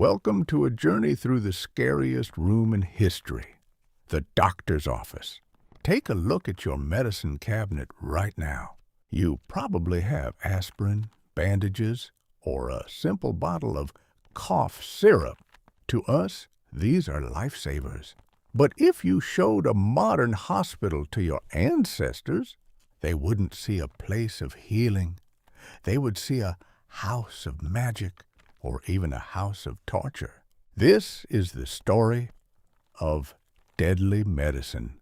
Welcome to a journey through the scariest room in history, the doctor's office. Take a look at your medicine cabinet right now. You probably have aspirin, bandages, or a simple bottle of cough syrup. To us, these are lifesavers. But if you showed a modern hospital to your ancestors, they wouldn't see a place of healing. They would see a house of magic or even a house of torture. This is the story of deadly medicine.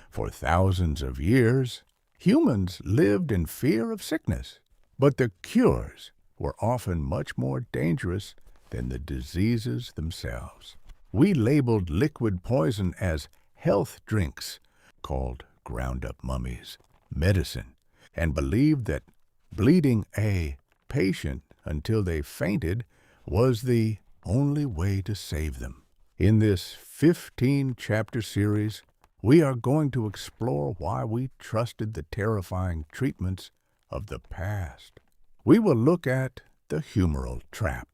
For thousands of years, humans lived in fear of sickness, but the cures were often much more dangerous than the diseases themselves. We labeled liquid poison as health drinks, called ground-up mummies, medicine, and believed that bleeding a patient until they fainted was the only way to save them. In this 15-chapter series, we are going to explore why we trusted the terrifying treatments of the past. We will look at the humoral trap,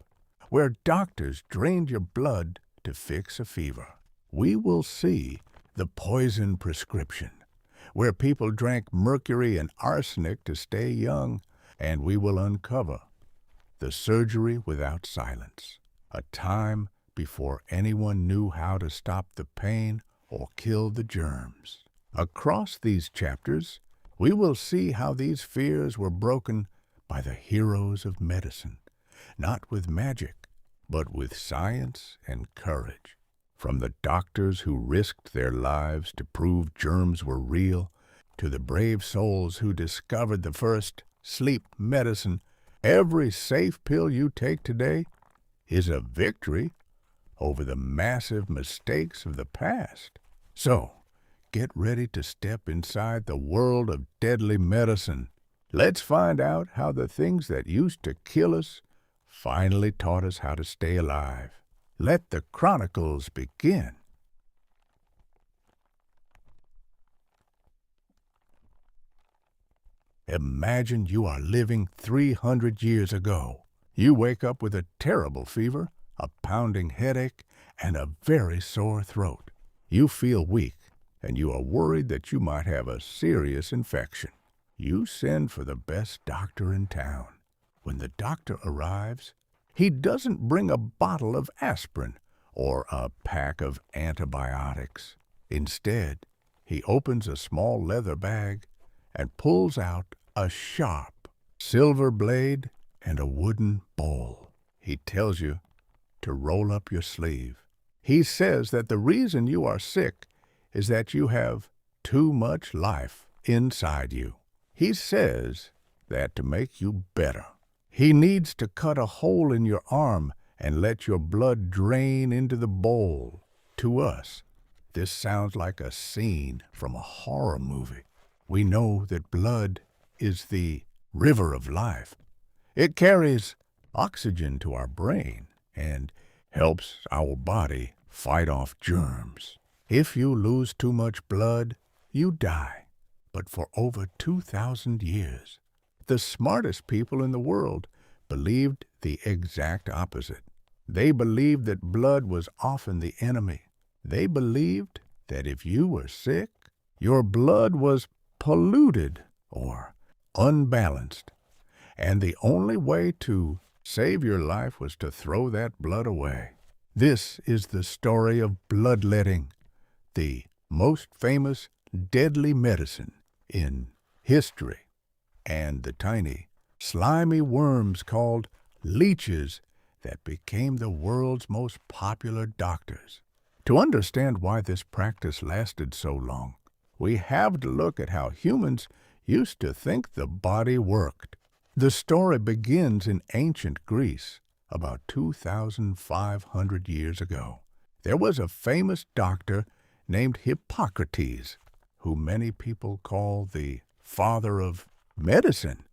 where doctors drained your blood to fix a fever. We will see the poison prescription, where people drank mercury and arsenic to stay young, and we will uncover the surgery without silence, a time before anyone knew how to stop the pain or kill the germs. Across these chapters, we will see how these fears were broken by the heroes of medicine, not with magic, but with science and courage. From the doctors who risked their lives to prove germs were real, to the brave souls who discovered the first sleep medicine, every safe pill you take today is a victory over the massive mistakes of the past. So, get ready to step inside the world of deadly medicine. Let's find out how the things that used to kill us finally taught us how to stay alive. Let the chronicles begin. Imagine you are living 300 years ago. You wake up with a terrible fever, a pounding headache, and a very sore throat. You feel weak, and you are worried that you might have a serious infection. You send for the best doctor in town. When the doctor arrives, he doesn't bring a bottle of aspirin or a pack of antibiotics. Instead, he opens a small leather bag and pulls out a sharp silver blade and a wooden bowl. He tells you to roll up your sleeve. He says that the reason you are sick is that you have too much life inside you. He says that to make you better, he needs to cut a hole in your arm and let your blood drain into the bowl. To us, this sounds like a scene from a horror movie. We know that blood is the river of life. It carries oxygen to our brain and helps our body fight off germs. If you lose too much blood, you die. But for over 2,000 years, the smartest people in the world believed the exact opposite. They believed that blood was often the enemy. They believed that if you were sick, your blood was polluted or unbalanced, and the only way to save your life was to throw that blood away. This is the story of bloodletting, the most famous deadly medicine in history, and the tiny, slimy worms called leeches that became the world's most popular doctors. To understand why this practice lasted so long, we have to look at how humans used to think the body worked. The story begins in ancient Greece, about 2,500 years ago. There was a famous doctor named Hippocrates, who many people call the father of medicine.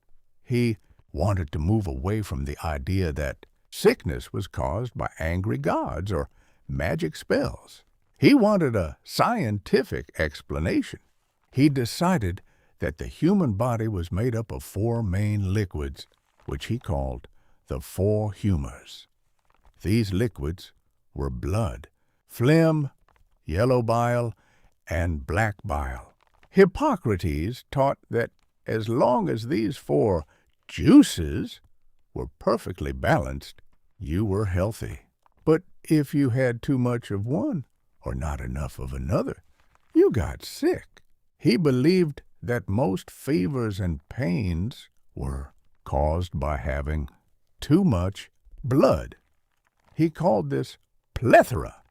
He wanted to move away from the idea that sickness was caused by angry gods or magic spells. He wanted a scientific explanation. He decided that the human body was made up of 4 main liquids, which he called the 4 humors. These liquids were blood, phlegm, yellow bile, and black bile. Hippocrates taught that as long as these four juices were perfectly balanced, you were healthy. But if you had too much of one or not enough of another, you got sick. He believed that most fevers and pains were caused by having too much blood. He called this plethora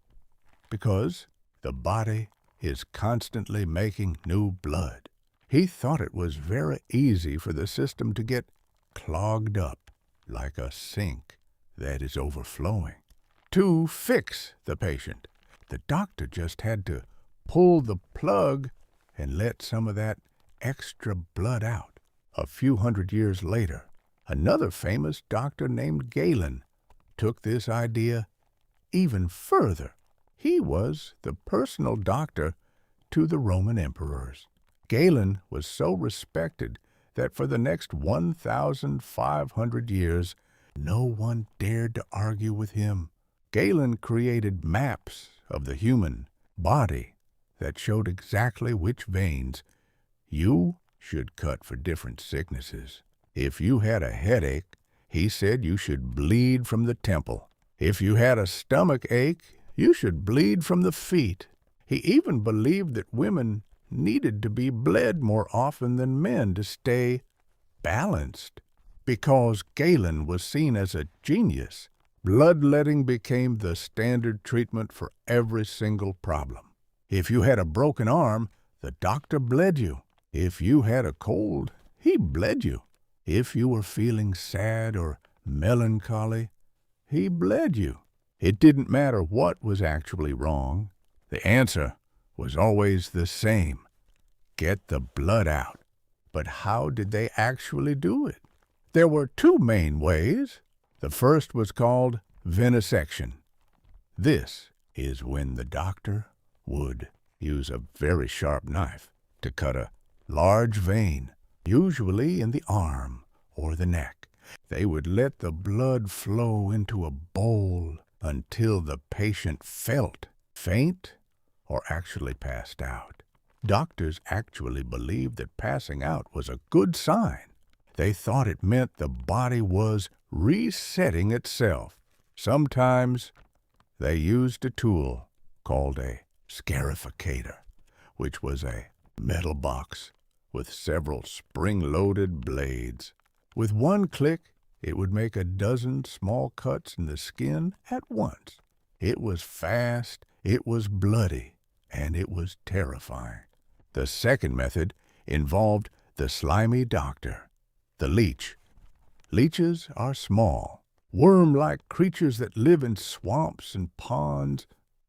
because the body is constantly making new blood. He thought it was very easy for the system to get clogged up like a sink that is overflowing. To fix the patient, the doctor just had to pull the plug and let some of that extra blood out. A few hundred years later, another famous doctor named Galen took this idea even further. He was the personal doctor to the Roman emperors. Galen was so respected that for the next 1,500 years, no one dared to argue with him. Galen created maps of the human body that showed exactly which veins you should cut for different sicknesses. If you had a headache, he said you should bleed from the temple. If you had a stomach ache, you should bleed from the feet. He even believed that women needed to be bled more often than men to stay balanced. Because Galen was seen as a genius, bloodletting became the standard treatment for every single problem. If you had a broken arm, the doctor bled you. If you had a cold, he bled you. If you were feeling sad or melancholy, he bled you. It didn't matter what was actually wrong. The answer was always the same: get the blood out. But how did they actually do it? There were two main ways. The first was called venesection. This is when the doctor would use a very sharp knife to cut a large vein, usually in the arm or the neck. They would let the blood flow into a bowl until the patient felt faint or actually passed out. Doctors actually believed that passing out was a good sign. They thought it meant the body was resetting itself. Sometimes they used a tool called a scarificator, which was a metal box with several spring-loaded blades. With one click, it would make a dozen small cuts in the skin at once. It was fast, it was bloody, and it was terrifying. The second method involved the slimy doctor, the leech. Leeches are small, worm-like creatures that live in swamps and ponds.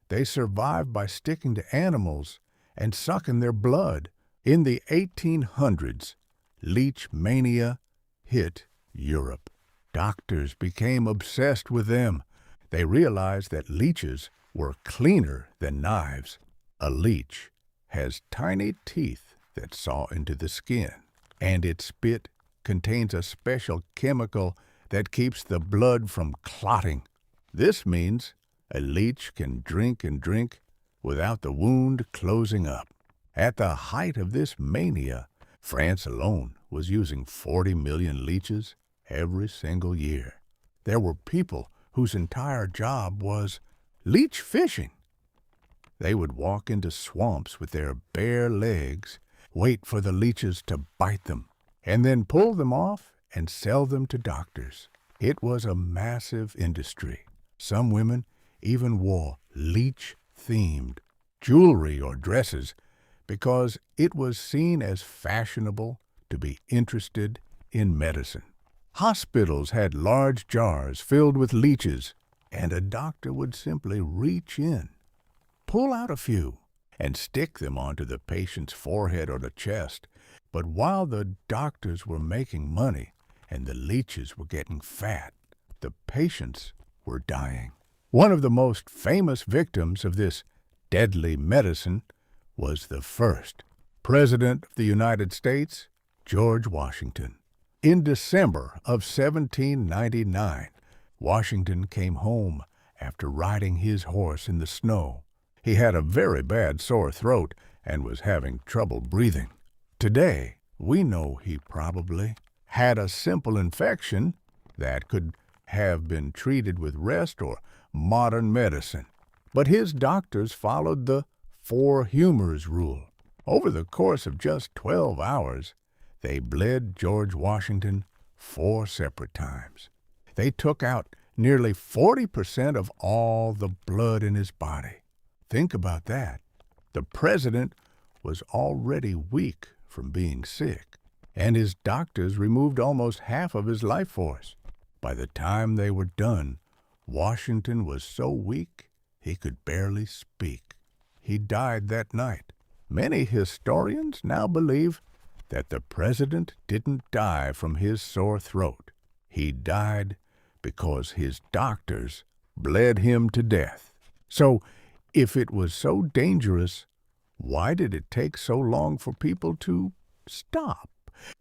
They survive by sticking to animals and sucking their blood. In the 1800s, leech mania hit Europe. Doctors became obsessed with them. They realized that leeches were cleaner than knives. A leech has tiny teeth that saw into the skin, and its spit contains a special chemical that keeps the blood from clotting. This means a leech can drink and drink without the wound closing up. At the height of this mania, France alone was using 40 million leeches every single year. There were people whose entire job was leech fishing. They would walk into swamps with their bare legs, wait for the leeches to bite them, and then pull them off and sell them to doctors. It was a massive industry. Some women even wore leech-themed jewelry or dresses because it was seen as fashionable to be interested in medicine. Hospitals had large jars filled with leeches, and a doctor would simply reach in, pull out a few, and stick them onto the patient's forehead or the chest. But while the doctors were making money and the leeches were getting fat, the patients were dying. One of the most famous victims of this deadly medicine was the first President of the United States, George Washington. In December of 1799, Washington came home after riding his horse in the snow. He had a very bad sore throat and was having trouble breathing. Today, we know he probably had a simple infection that could have been treated with rest or modern medicine. But his doctors followed the 4 humors rule. Over the course of just 12 hours, they bled George Washington 4 separate times. They took out nearly 40% of all the blood in his body. Think about that. The president was already weak from being sick, and his doctors removed almost half of his life force. By the time they were done, Washington was so weak he could barely speak. He died that night. Many historians now believe that the president didn't die from his sore throat. He died because his doctors bled him to death. So, if it was so dangerous, why did it take so long for people to stop?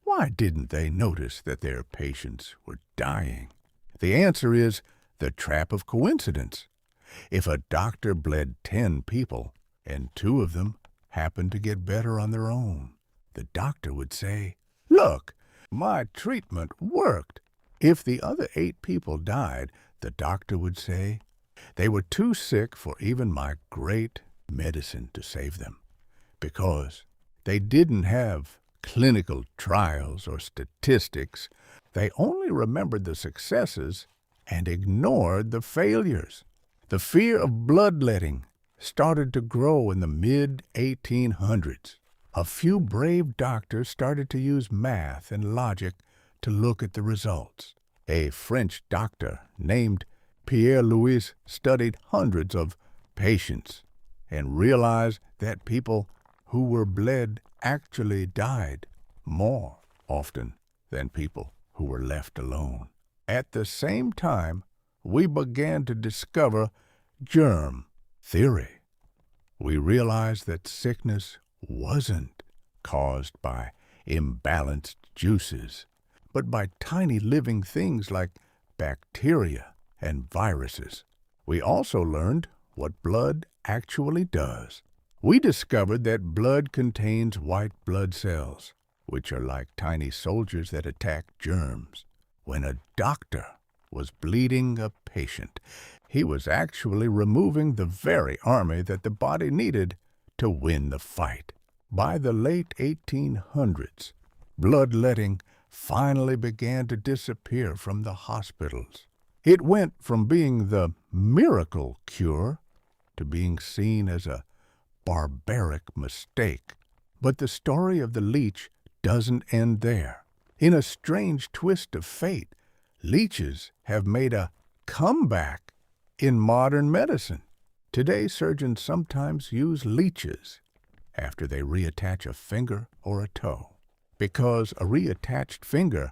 Why didn't they notice that their patients were dying? The answer is the trap of coincidence. If a doctor bled 10 people and 2 of them happened to get better on their own, the doctor would say, "Look, my treatment worked." If the other 8 people died, the doctor would say, "They were too sick for even my great medicine to save them," because they didn't have clinical trials or statistics. They only remembered the successes and ignored the failures. The fear of bloodletting started to grow in the mid-1800s. A few brave doctors started to use math and logic to look at the results. A French doctor named Pierre-Louis studied hundreds of patients and realized that people who were bled actually died more often than people who were left alone. At the same time, we began to discover germ theory. We realized that sickness wasn't caused by imbalanced juices, but by tiny living things like bacteria and viruses. We also learned what blood actually does. We discovered that blood contains white blood cells, which are like tiny soldiers that attack germs. When a doctor was bleeding a patient, he was actually removing the very army that the body needed to win the fight. By the late 1800s, bloodletting finally began to disappear from the hospitals. It went from being the miracle cure to being seen as a barbaric mistake. But the story of the leech doesn't end there. In a strange twist of fate, leeches have made a comeback in modern medicine. Today, surgeons sometimes use leeches after they reattach a finger or a toe, because a reattached finger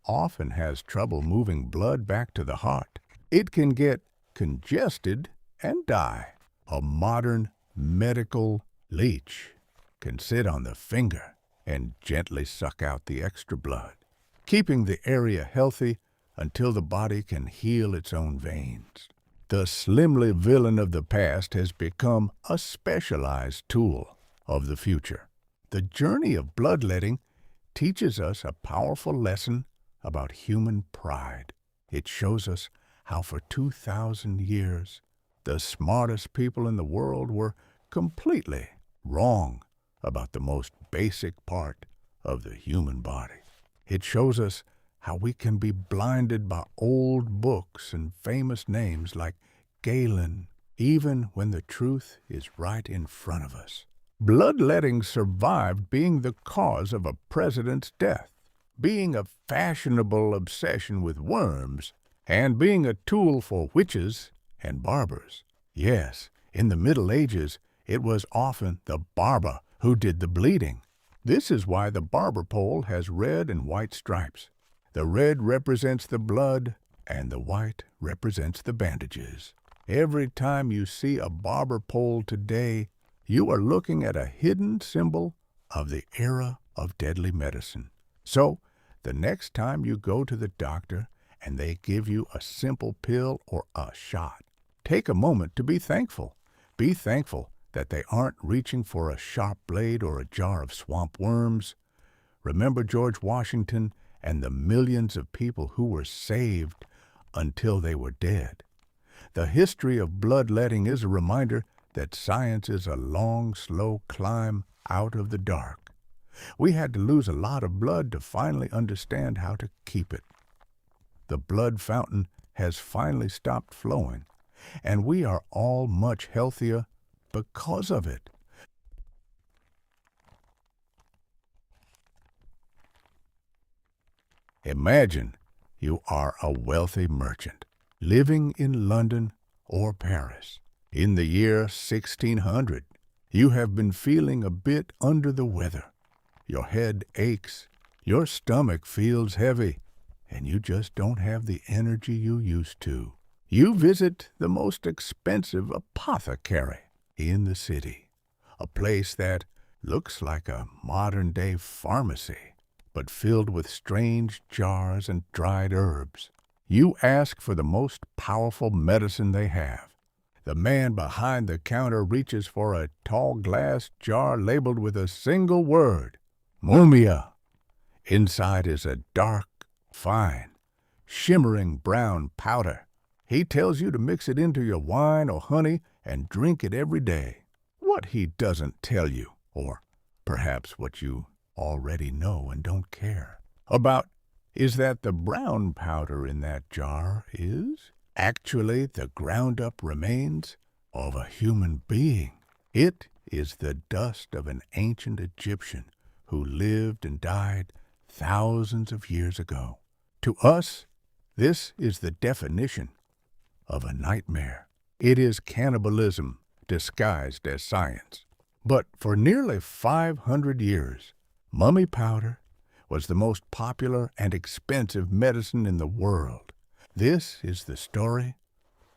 often has trouble moving blood back to the heart. It can get congested and die. A modern medical leech can sit on the finger and gently suck out the extra blood, keeping the area healthy until the body can heal its own veins. The slimly villain of the past has become a specialized tool of the future. The journey of bloodletting teaches us a powerful lesson about human pride. It shows us how for 2,000 years the smartest people in the world were completely wrong about the most basic part of the human body. It shows us how we can be blinded by old books and famous names like Galen, even when the truth is right in front of us. Bloodletting survived being the cause of a president's death, being a fashionable obsession with worms, and being a tool for witches and barbers. Yes, in the Middle Ages, it was often the barber who did the bleeding. This is why the barber pole has red and white stripes. The red represents the blood, and the white represents the bandages. Every time you see a barber pole today, you are looking at a hidden symbol of the era of deadly medicine. So, the next time you go to the doctor and they give you a simple pill or a shot, Take a moment to be thankful. Be thankful that they aren't reaching for a sharp blade or a jar of swamp worms. Remember George Washington and the millions of people who were saved until they were dead. The history of bloodletting is a reminder that science is a long, slow climb out of the dark. We had to lose a lot of blood to finally understand how to keep it. The blood fountain has finally stopped flowing, and we are all much healthier because of it. Imagine you are a wealthy merchant living in London or Paris. In the year 1600, you have been feeling a bit under the weather. Your head aches, your stomach feels heavy, and you just don't have the energy you used to. You visit the most expensive apothecary in the city, a place that looks like a modern-day pharmacy, but filled with strange jars and dried herbs. You ask for the most powerful medicine they have. The man behind the counter reaches for a tall glass jar labeled with a single word, mumia. Inside is a dark, fine, shimmering brown powder. He tells you to mix it into your wine or honey and drink it every day. What he doesn't tell you, or perhaps what you already know and don't care about, is that the brown powder in that jar is actually the ground-up remains of a human being. It is the dust of an ancient Egyptian who lived and died thousands of years ago. To us, this is the definition of a nightmare. It is cannibalism disguised as science. But for nearly 500 years, mummy powder was the most popular and expensive medicine in the world. This is the story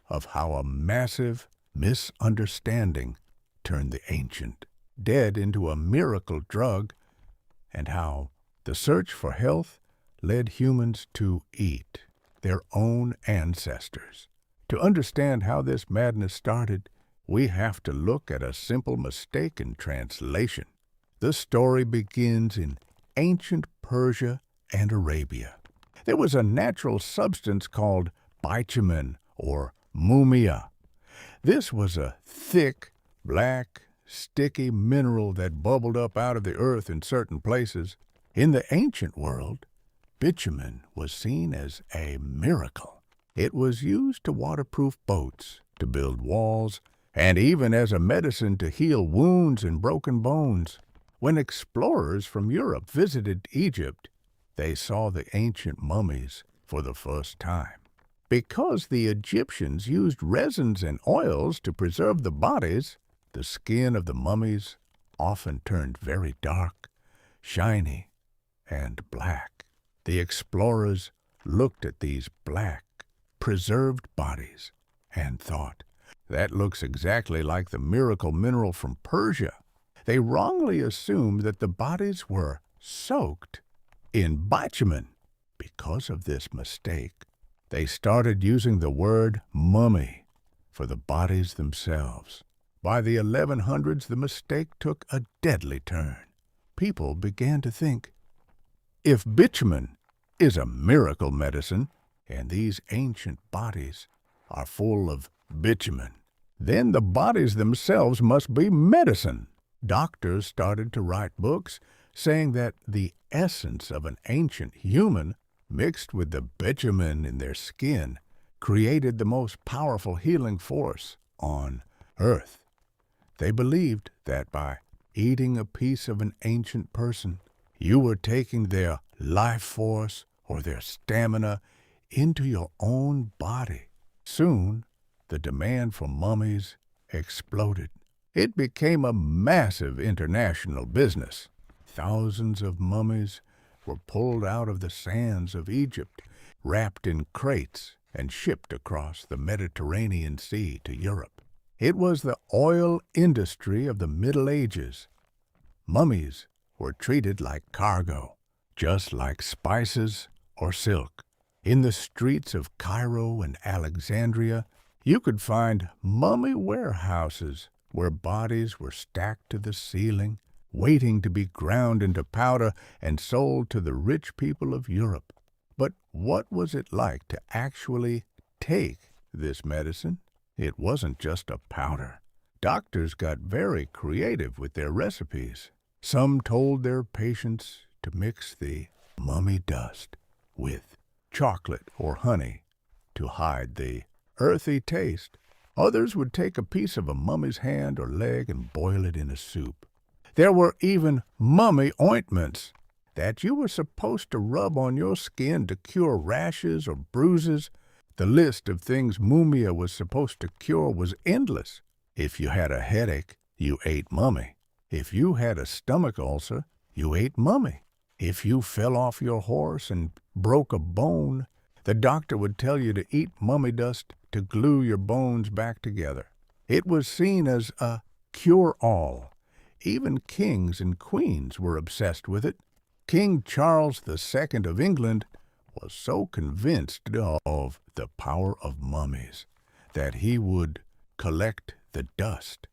of how a massive misunderstanding turned the ancient dead into a miracle drug, and how the search for health led humans to eat their own ancestors. To understand how this madness started, we have to look at a simple mistake in translation. The story begins in ancient Persia and Arabia. There was a natural substance called bitumen or mumia. This was a thick, black, sticky mineral that bubbled up out of the earth in certain places. In the ancient world, bitumen was seen as a miracle. It was used to waterproof boats, to build walls, and even as a medicine to heal wounds and broken bones. When explorers from Europe visited Egypt, they saw the ancient mummies for the first time. Because the Egyptians used resins and oils to preserve the bodies, the skin of the mummies often turned very dark, shiny, and black. The explorers looked at these black, preserved bodies and thought, that looks exactly like the miracle mineral from Persia. They wrongly assumed that the bodies were soaked in bitumen. Because of this mistake, they started using the word mummy for the bodies themselves. By the 1100s, the mistake took a deadly turn. People began to think, if bitumen is a miracle medicine, and these ancient bodies are full of bitumen, then the bodies themselves must be medicine. Doctors started to write books saying that the essence of an ancient human mixed with the bitumen in their skin created the most powerful healing force on earth. They believed that by eating a piece of an ancient person, you were taking their life force or their stamina into your own body. Soon, the demand for mummies exploded. It became a massive international business. Thousands of mummies were pulled out of the sands of Egypt, wrapped in crates, and shipped across the Mediterranean Sea to Europe. It was the oil industry of the Middle Ages. Mummies were treated like cargo, just like spices or silk. In the streets of Cairo and Alexandria, You could find mummy warehouses where bodies were stacked to the ceiling, waiting to be ground into powder and sold to the rich people of Europe. But what was it like to actually take this medicine? It wasn't just a powder. Doctors got very creative with their recipes. Some told their patients to mix the mummy dust with chocolate or honey to hide the earthy taste. Others would take a piece of a mummy's hand or leg and boil it in a soup. There were even mummy ointments that you were supposed to rub on your skin to cure rashes or bruises. The list of things mumia was supposed to cure was endless. If you had a headache, you ate mummy. If you had a stomach ulcer, you ate mummy. If you fell off your horse and broke a bone, the doctor would tell you to eat mummy dust to glue your bones back together. It was seen as a cure-all. Even kings and queens were obsessed with it. King Charles II of England was so convinced of the power of mummies that he would collect the dust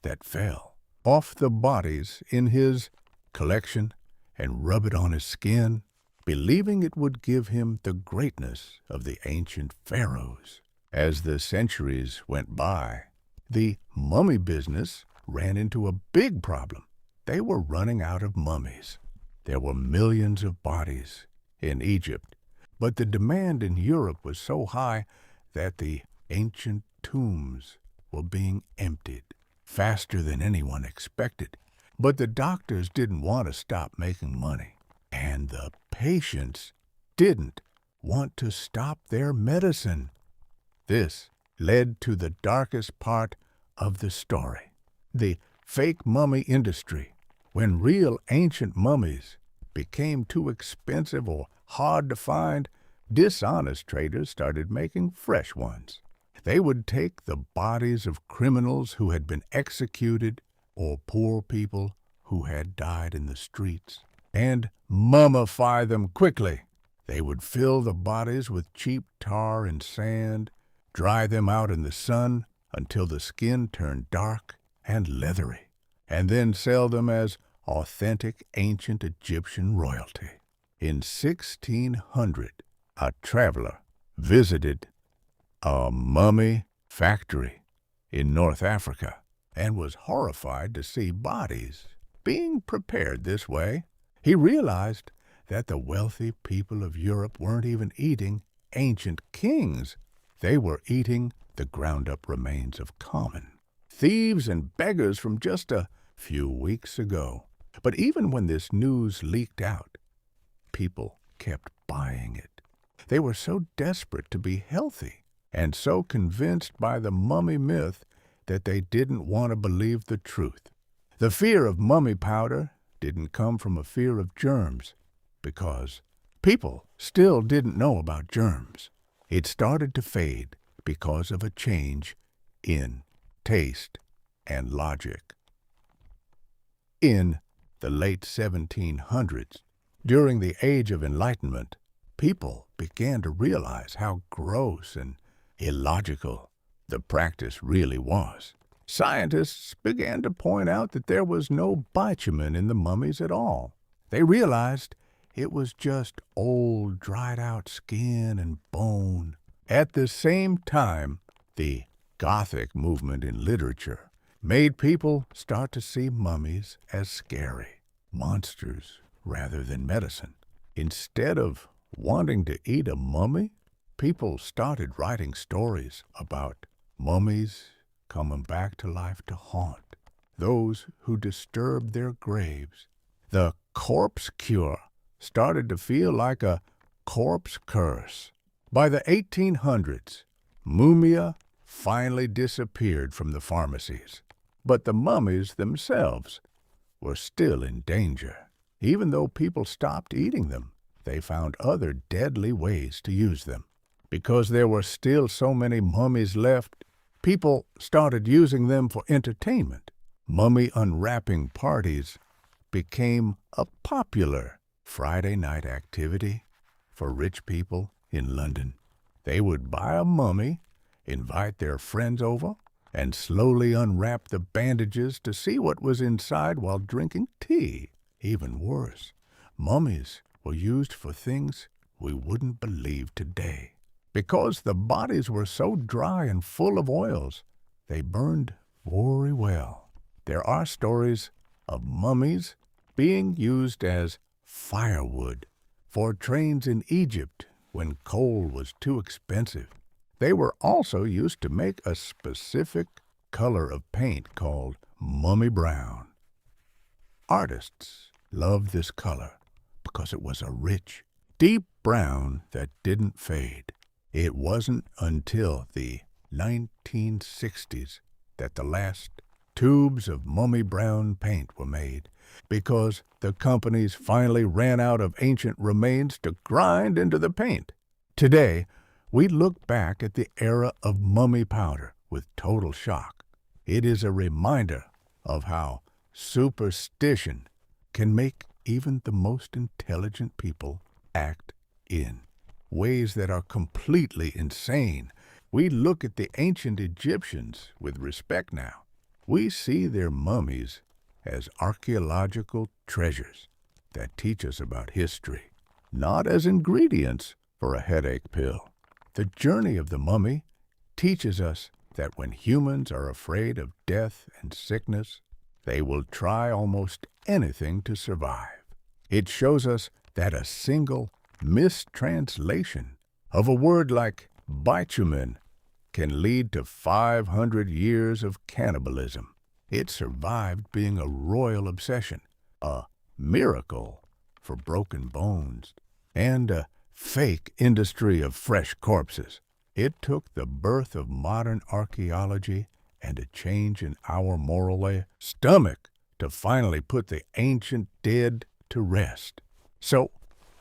that fell off the bodies in his collection and rub it on his skin, believing it would give him the greatness of the ancient pharaohs. As the centuries went by, the mummy business ran into a big problem. They were running out of mummies. There were millions of bodies in Egypt, but the demand in Europe was so high that the ancient tombs were being emptied faster than anyone expected. But the doctors didn't want to stop making money, and the patients didn't want to stop their medicine. This led to the darkest part of the story, the fake mummy industry. When real ancient mummies became too expensive or hard to find, dishonest traders started making fresh ones. They would take the bodies of criminals who had been executed or poor people who had died in the streets and mummify them quickly. They would fill the bodies with cheap tar and sand, dry them out in the sun until the skin turned dark and leathery, and then sell them as authentic ancient Egyptian royalty. In 1600, a traveler visited a mummy factory in North Africa and was horrified to see bodies being prepared this way. He realized that the wealthy people of Europe weren't even eating ancient kings. They were eating the ground-up remains of common thieves and beggars from just a few weeks ago. But even when this news leaked out, people kept buying it. They were so desperate to be healthy and so convinced by the mummy myth that they didn't want to believe the truth. The fear of mummy powder didn't come from a fear of germs, because people still didn't know about germs. It started to fade because of a change in taste and logic. In the late 1700s, during the Age of Enlightenment, people began to realize how gross and illogical the practice really was. Scientists began to point out that there was no bitumen in the mummies at all. They realized it was just old, dried-out skin and bone. At the same time, the Gothic movement in literature made people start to see mummies as scary monsters rather than medicine. Instead of wanting to eat a mummy, people started writing stories about mummies coming back to life to haunt those who disturbed their graves. The corpse cure started to feel like a corpse curse. By the 1800s, mumia finally disappeared from the pharmacies, but the mummies themselves were still in danger. Even though people stopped eating them, they found other deadly ways to use them. Because there were still so many mummies left, people started using them for entertainment. Mummy unwrapping parties became a popular Friday night activity for rich people in London. They would buy a mummy invite their friends over, and slowly unwrap the bandages to see what was inside while drinking tea. Even worse, mummies were used for things we wouldn't believe today. Because the bodies were so dry and full of oils, they burned very well. There are stories of mummies being used as firewood for trains in Egypt when coal was too expensive. They were also used to make a specific color of paint called mummy brown. Artists loved this color because it was a rich, deep brown that didn't fade. It wasn't until the 1960s that the last tubes of mummy brown paint were made, because the companies finally ran out of ancient remains to grind into the paint. Today, we look back at the era of mummy powder with total shock. It is a reminder of how superstition can make even the most intelligent people act in ways that are completely insane. We look at the ancient Egyptians with respect now. We see their mummies as archaeological treasures that teach us about history, not as ingredients for a headache pill. The journey of the mummy teaches us that when humans are afraid of death and sickness, they will try almost anything to survive. It shows us that a single mistranslation of a word like bitumen can lead to 500 years of cannibalism. It survived being a royal obsession, a miracle for broken bones, and a fake industry of fresh corpses. It took the birth of modern archaeology and a change in our moral stomach to finally put the ancient dead to rest. So,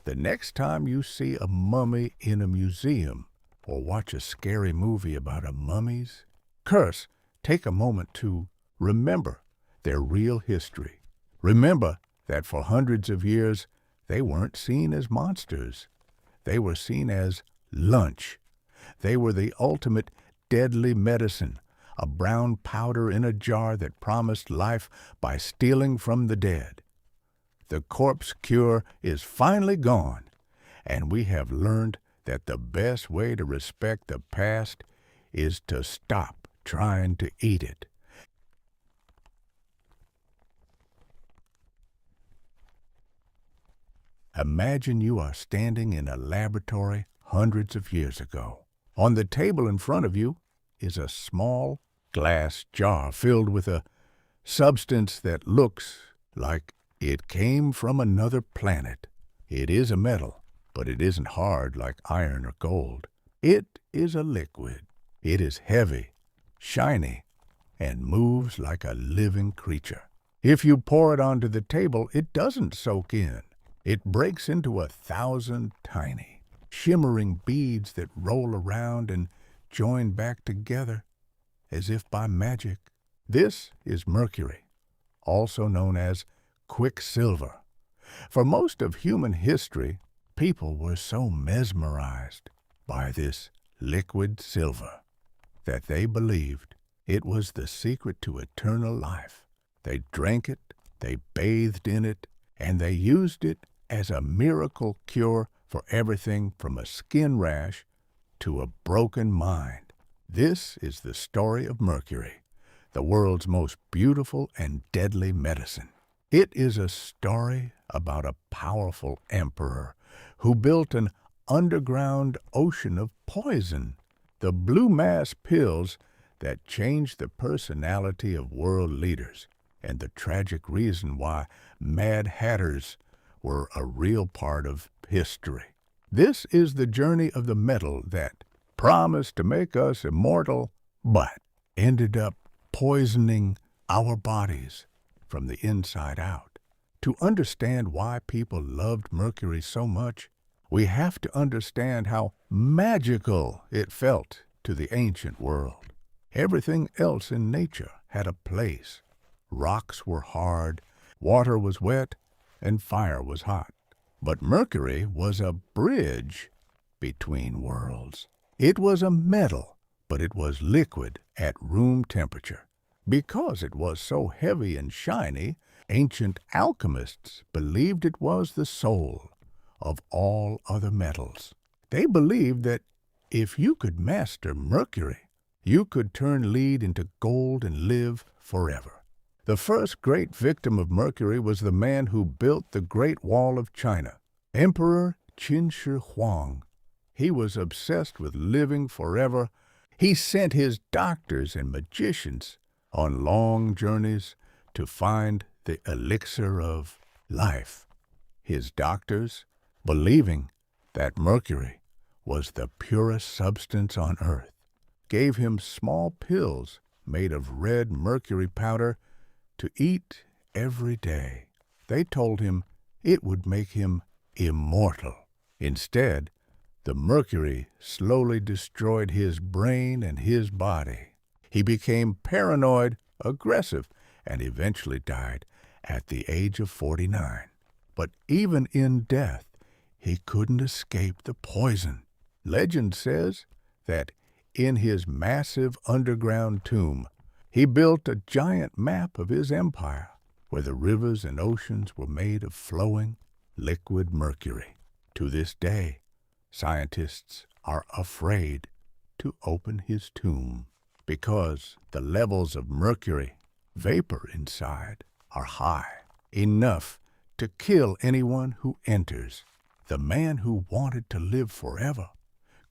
the next time you see a mummy in a museum or watch a scary movie about a mummy's curse, take a moment to remember their real history. Remember that for hundreds of years, they weren't seen as monsters. They were seen as lunch. They were the ultimate deadly medicine, a brown powder in a jar that promised life by stealing from the dead. The corpse cure is finally gone, and we have learned that the best way to respect the past is to stop trying to eat it. Imagine you are standing in a laboratory hundreds of years ago. On the table in front of you is a small glass jar filled with a substance that looks like it came from another planet. It is a metal, but it isn't hard like iron or gold. It is a liquid. It is heavy, shiny, and moves like a living creature. If you pour it onto the table, it doesn't soak in. It breaks into 1,000 tiny, shimmering beads that roll around and join back together as if by magic. This is mercury, also known as quicksilver. For most of human history, people were so mesmerized by this liquid silver that they believed it was the secret to eternal life. They drank it, they bathed in it, and they used it as a miracle cure for everything from a skin rash to a broken mind. This is the story of mercury, the world's most beautiful and deadly medicine. It is a story about a powerful emperor who built an underground ocean of poison, the blue mass pills that changed the personality of world leaders, and the tragic reason why Mad Hatters were a real part of history. This is the journey of the metal that promised to make us immortal, but ended up poisoning our bodies from the inside out. To understand why people loved mercury so much, we have to understand how magical it felt to the ancient world. Everything else in nature had a place. Rocks were hard, water was wet, and fire was hot. But mercury was a bridge between worlds. It was a metal but it was liquid at room temperature. Because it was so heavy and shiny, ancient alchemists believed it was the soul of all other metals. They believed that if you could master mercury, you could turn lead into gold and live forever. The first great victim of mercury was the man who built the Great Wall of China, Emperor Qin Shi Huang. He was obsessed with living forever. He sent his doctors and magicians on long journeys to find the elixir of life. His doctors, believing that mercury was the purest substance on earth, gave him small pills made of red mercury powder to eat every day. They told him it would make him immortal. Instead, the mercury slowly destroyed his brain and his body. He became paranoid, aggressive, and eventually died at the age of 49. But even in death, he couldn't escape the poison. Legend says that in his massive underground tomb, he built a giant map of his empire, where the rivers and oceans were made of flowing, liquid mercury. To this day, scientists are afraid to open his tomb because the levels of mercury vapor inside are high, enough to kill anyone who enters. The man who wanted to live forever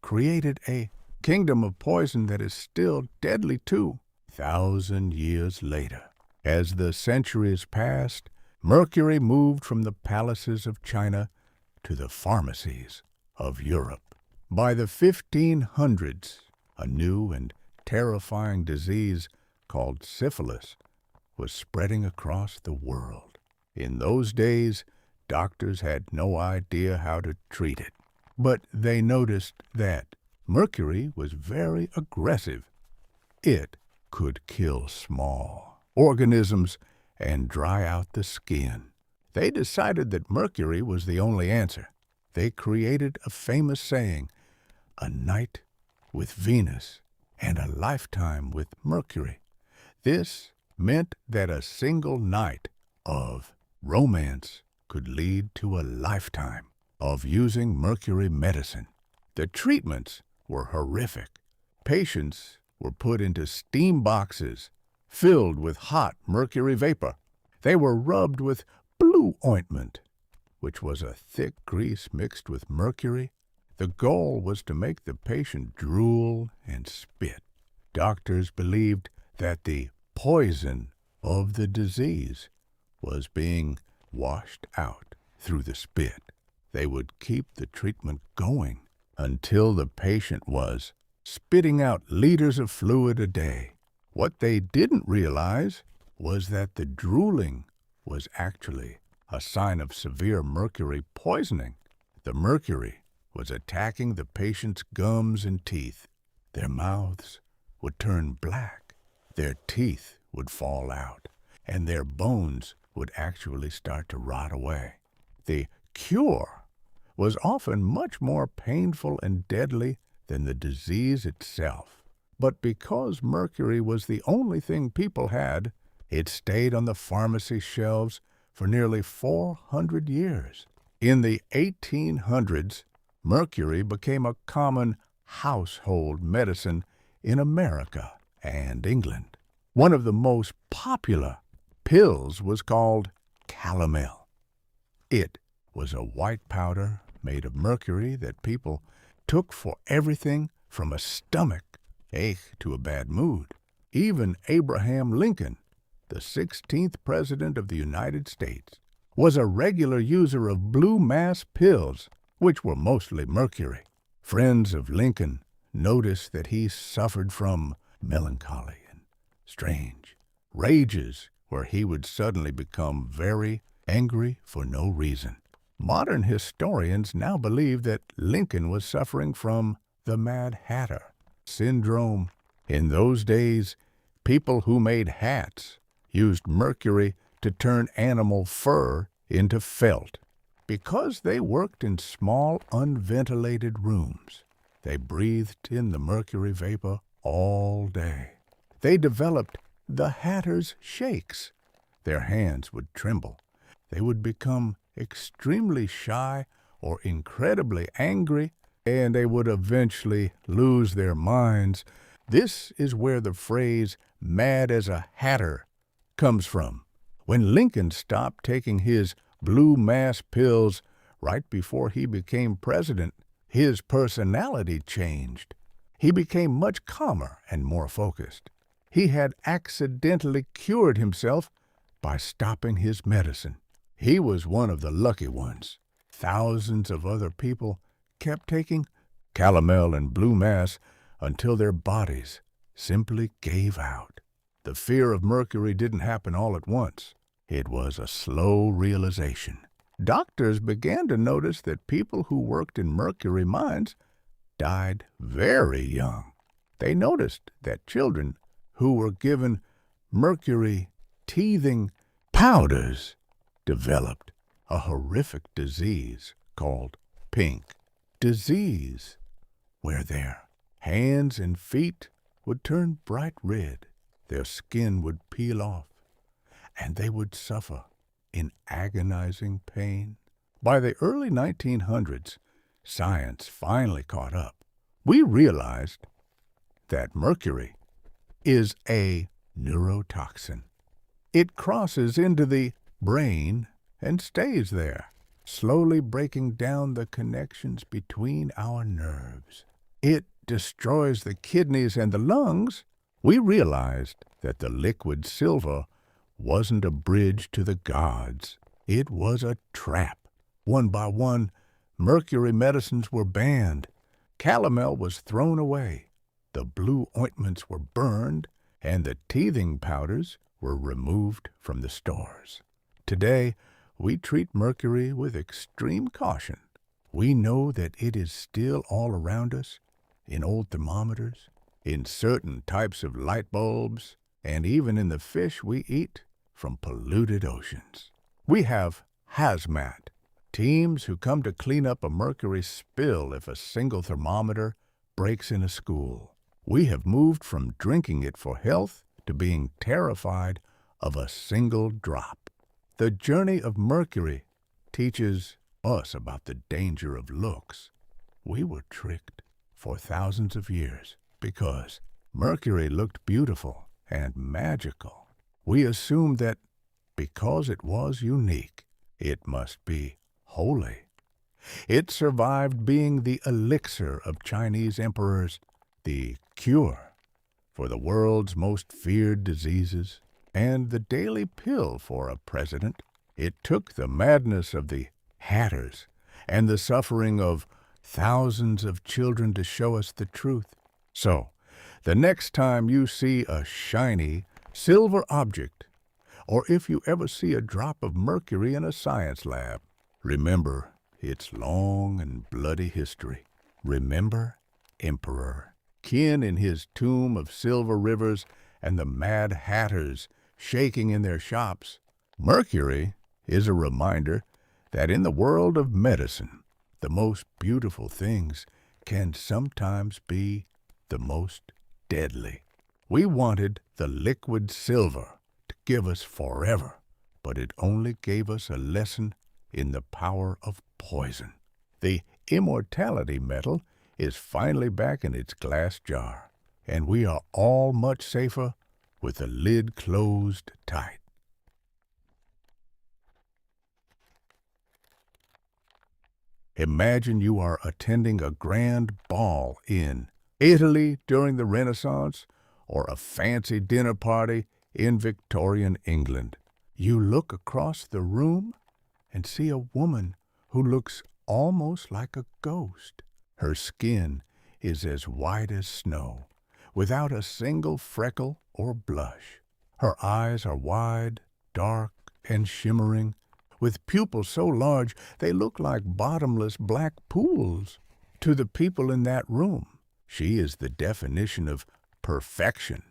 created a kingdom of poison that is still deadly 2,000 years later. As the centuries passed, mercury moved from the palaces of China to the pharmacies of Europe. By the 1500s, a new and terrifying disease called syphilis was spreading across the world. In those days, doctors had no idea how to treat it, but they noticed that mercury was very aggressive. It could kill small organisms and dry out the skin. They decided that mercury was the only answer. They created a famous saying, "A night with Venus and a lifetime with Mercury." This meant that a single night of romance could lead to a lifetime of using mercury medicine. The treatments were horrific. Patients were put into steam boxes filled with hot mercury vapor. They were rubbed with blue ointment, which was a thick grease mixed with mercury. The goal was to make the patient drool and spit. Doctors believed that the poison of the disease was being washed out through the spit. They would keep the treatment going until the patient was spitting out liters of fluid a day. What they didn't realize was that the drooling was actually a sign of severe mercury poisoning. The mercury was attacking the patient's gums and teeth. Their mouths would turn black, their teeth would fall out, and their bones would actually start to rot away. The cure was often much more painful and deadly than the disease itself. But because mercury was the only thing people had, it stayed on the pharmacy shelves for nearly 400 years. In the 1800s, mercury became a common household medicine in America and England. One of the most popular pills was called calomel. It was a white powder made of mercury that people took for everything from a stomach ache to a bad mood. Even Abraham Lincoln, the 16th President of the United States, was a regular user of blue mass pills, which were mostly mercury. Friends of Lincoln noticed that he suffered from melancholy and strange rages where he would suddenly become very angry for no reason. Modern historians now believe that Lincoln was suffering from the Mad Hatter syndrome. In those days, people who made hats used mercury to turn animal fur into felt. Because they worked in small, unventilated rooms, they breathed in the mercury vapor all day. They developed the Hatter's shakes. Their hands would tremble. They would become extremely shy or incredibly angry, and they would eventually lose their minds. This is where the phrase mad as a hatter comes from. When Lincoln stopped taking his blue mass pills right before he became president, his personality changed. He became much calmer and more focused. He had accidentally cured himself by stopping his medicine. He was one of the lucky ones. Thousands of other people kept taking calomel and blue mass until their bodies simply gave out. The fear of mercury didn't happen all at once. It was a slow realization. Doctors began to notice that people who worked in mercury mines died very young. They noticed that children who were given mercury teething powders developed a horrific disease called pink disease, where their hands and feet would turn bright red, their skin would peel off, and they would suffer in agonizing pain. By the early 1900s, science finally caught up. We realized that mercury is a neurotoxin. It crosses into the brain and stays there, slowly breaking down the connections between our nerves. It destroys the kidneys and the lungs. We realized that the liquid silver wasn't a bridge to the gods. It was a trap. One by one, mercury medicines were banned. Calomel was thrown away. The blue ointments were burned, and the teething powders were removed from the stores. Today, we treat mercury with extreme caution. We know that it is still all around us, in old thermometers, in certain types of light bulbs, and even in the fish we eat from polluted oceans. We have hazmat, teams who come to clean up a mercury spill if a single thermometer breaks in a school. We have moved from drinking it for health to being terrified of a single drop. The journey of mercury teaches us about the danger of looks. We were tricked for thousands of years because mercury looked beautiful and magical. We assumed that because it was unique, it must be holy. It survived being the elixir of Chinese emperors, the cure for the world's most feared diseases, and the daily pill for a president. It took the madness of the hatters and the suffering of thousands of children to show us the truth. So, the next time you see a shiny silver object, or if you ever see a drop of mercury in a science lab, remember its long and bloody history. Remember Emperor Qin in his tomb of silver rivers and the mad hatters shaking in their shops. Mercury is a reminder that in the world of medicine, the most beautiful things can sometimes be the most deadly. We wanted the liquid silver to give us forever, but it only gave us a lesson in the power of poison. The immortality metal is finally back in its glass jar, and we are all much safer with the lid closed tight. Imagine you are attending a grand ball in Italy during the Renaissance or a fancy dinner party in Victorian England. You look across the room and see a woman who looks almost like a ghost. Her skin is as white as snow, without a single freckle or blush. Her eyes are wide, dark, and shimmering, with pupils so large they look like bottomless black pools. To the people in that room, she is the definition of perfection.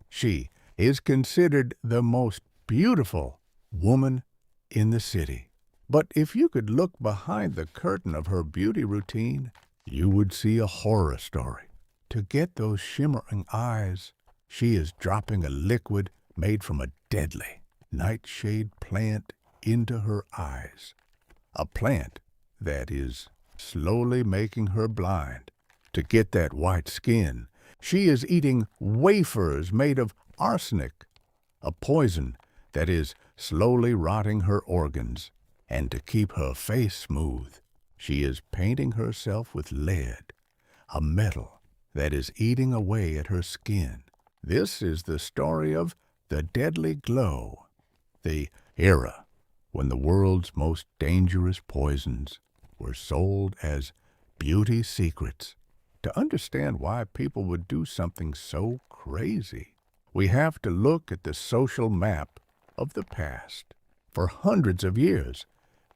She is considered the most beautiful woman in the city. But if you could look behind the curtain of her beauty routine, you would see a horror story. To get those shimmering eyes, she is dropping a liquid made from a deadly nightshade plant into her eyes. A plant that is slowly making her blind. To get that white skin, she is eating wafers made of arsenic, a poison that is slowly rotting her organs. And to keep her face smooth, she is painting herself with lead, a metal that is eating away at her skin. This is the story of the deadly glow, the era when the world's most dangerous poisons were sold as beauty secrets. To understand why people would do something so crazy, we have to look at the social map of the past. For hundreds of years,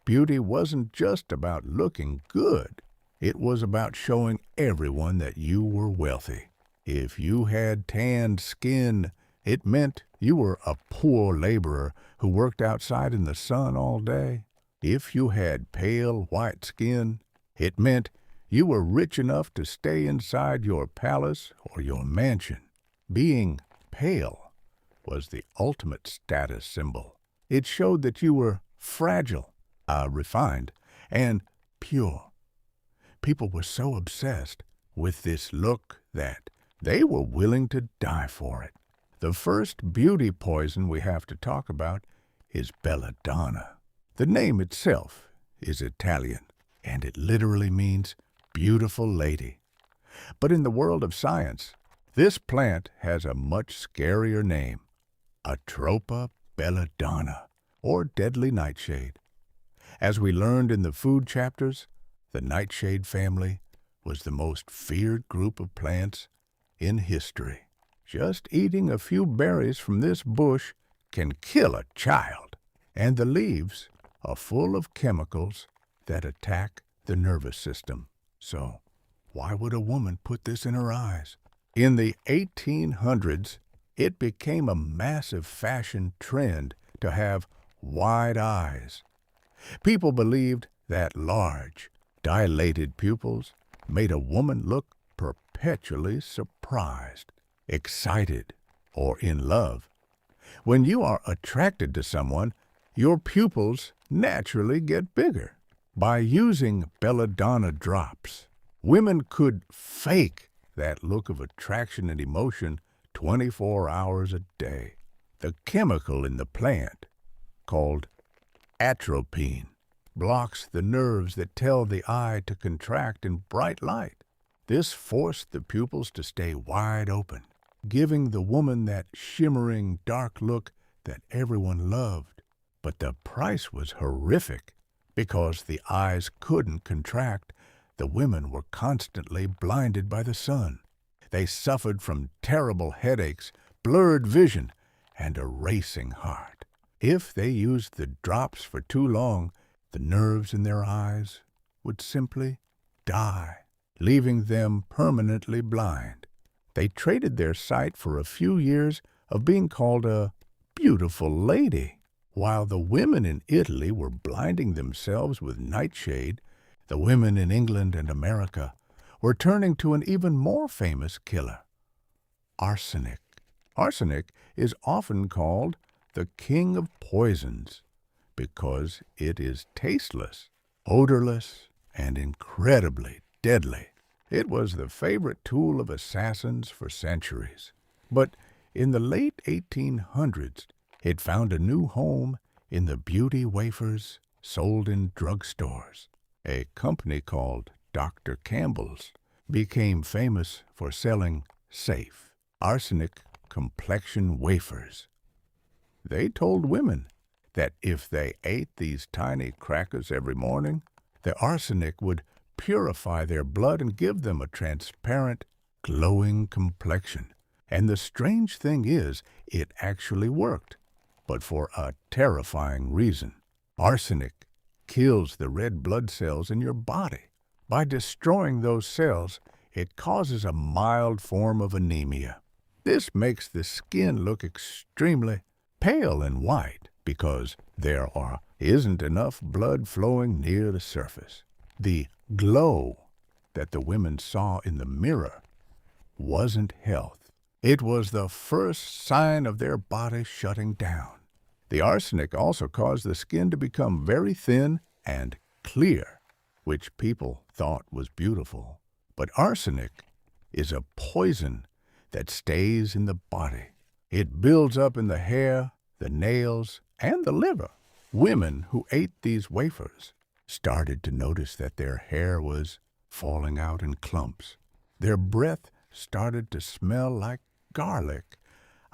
beauty wasn't just about looking good. It was about showing everyone that you were wealthy. If you had tanned skin, it meant you were a poor laborer who worked outside in the sun all day. If you had pale white skin, it meant you were rich enough to stay inside your palace or your mansion. Being pale was the ultimate status symbol. It showed that you were fragile, refined, and pure. People were so obsessed with this look that they were willing to die for it. The first beauty poison we have to talk about is belladonna. The name itself is Italian, and it literally means beautiful lady. But in the world of science, this plant has a much scarier name, Atropa belladonna, or deadly nightshade. As we learned in the food chapters, the nightshade family was the most feared group of plants in history. Just eating a few berries from this bush can kill a child, and the leaves are full of chemicals that attack the nervous system. So, why would a woman put this in her eyes? In the 1800s, it became a massive fashion trend to have wide eyes. People believed that large, dilated pupils made a woman look perpetually surprised, excited, or in love. When you are attracted to someone, your pupils naturally get bigger. By using belladonna drops, women could fake that look of attraction and emotion 24 hours a day. The chemical in the plant, called atropine, blocks the nerves that tell the eye to contract in bright light. This forced the pupils to stay wide open, giving the woman that shimmering, dark look that everyone loved. But the price was horrific. Because the eyes couldn't contract, the women were constantly blinded by the sun. They suffered from terrible headaches, blurred vision, and a racing heart. If they used the drops for too long, the nerves in their eyes would simply die, leaving them permanently blind. They traded their sight for a few years of being called a beautiful lady. While the women in Italy were blinding themselves with nightshade, the women in England and America were turning to an even more famous killer, arsenic. Arsenic is often called the king of poisons because it is tasteless, odorless, and incredibly deadly. It was the favorite tool of assassins for centuries. But in the late 1800s, it found a new home in the beauty wafers sold in drugstores. A company called Dr. Campbell's became famous for selling safe, arsenic complexion wafers. They told women that if they ate these tiny crackers every morning, the arsenic would purify their blood and give them a transparent, glowing complexion. And the strange thing is, it actually worked. But for a terrifying reason. Arsenic kills the red blood cells in your body. By destroying those cells, it causes a mild form of anemia. This makes the skin look extremely pale and white because there isn't enough blood flowing near the surface. The glow that the women saw in the mirror wasn't health. It was the first sign of their body shutting down. The arsenic also caused the skin to become very thin and clear, which people thought was beautiful. But arsenic is a poison that stays in the body. It builds up in the hair, the nails, and the liver. Women who ate these wafers started to notice that their hair was falling out in clumps. Their breath started to smell like garlic,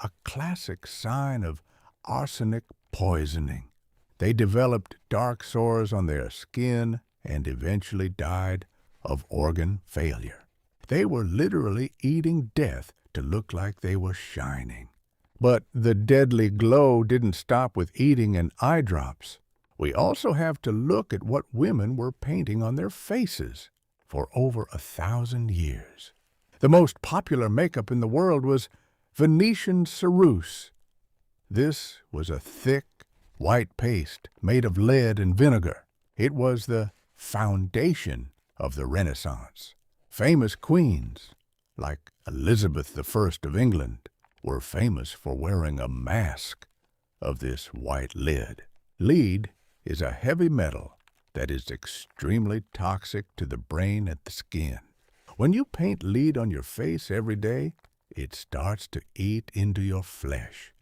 a classic sign of arsenic poisoning. They developed dark sores on their skin and eventually died of organ failure. They were literally eating death to look like they were shining. But the deadly glow didn't stop with eating and eye drops. We also have to look at what women were painting on their faces for over 1,000 years. The most popular makeup in the world was Venetian ceruse. This was a thick, white paste made of lead and vinegar. It was the foundation of the Renaissance. Famous queens, like Elizabeth I of England, were famous for wearing a mask of this white lead. Lead is a heavy metal that is extremely toxic to the brain and the skin. When you paint lead on your face every day, it starts to eat into your flesh.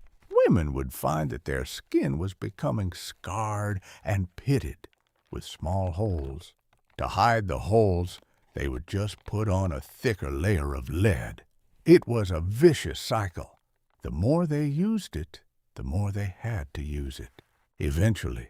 Women would find that their skin was becoming scarred and pitted with small holes. To hide the holes, they would just put on a thicker layer of lead. It was a vicious cycle. The more they used it, the more they had to use it. Eventually,